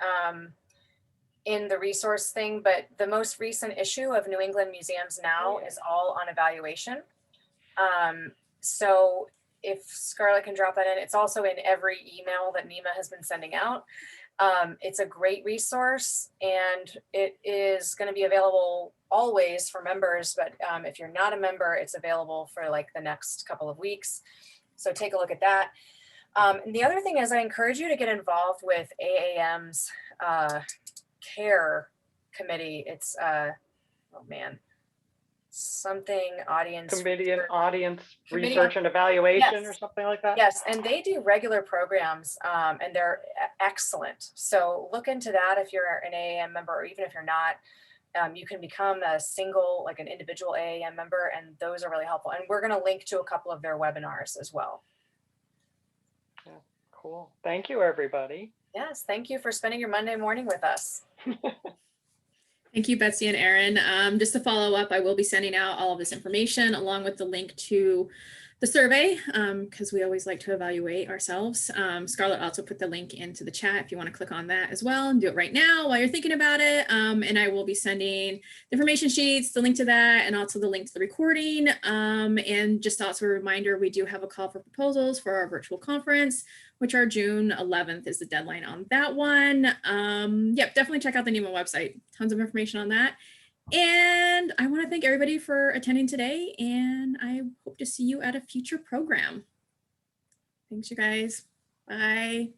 Speaker 5: in the resource thing, but the most recent issue of New England Museums Now is all on evaluation. So if Scarlett can drop that in, it's also in every email that Nima has been sending out. It's a great resource, and it is going to be available always for members, but if you're not a member, it's available for like the next couple of weeks. So take a look at that. And the other thing is I encourage you to get involved with AAM's CARE committee. It's, oh man, something audience.
Speaker 4: Committee and audience
Speaker 5: Committee
Speaker 4: research and evaluation,
Speaker 5: yes.
Speaker 4: or something like that?
Speaker 5: Yes, and they do regular programs and they're excellent. So look into that if you're an AAM member, or even if you're not. You can become a single, like an individual AAM member, and those are really helpful. And we're going to link to a couple of their webinars as well.
Speaker 4: Yeah, cool. Thank you, everybody.
Speaker 5: Yes, thank you for spending your Monday morning with us.
Speaker 1: Thank you, Betsy and Aaron. Just to follow up, I will be sending out all of this information along with the link to the survey, because we always like to evaluate ourselves. Scarlett also put the link into the chat if you want to click on that as well, and do it right now while you're thinking about it. And I will be sending the information sheets, the link to that, and also the link to the recording. And just also a reminder, we do have a call for proposals for our virtual conference, which are June 11th is the deadline on that one. Yep, definitely check out the NEMA website. Tons of information on that. And I want to thank everybody for attending today, and I hope to see you at a future program. Thanks, you guys. Bye.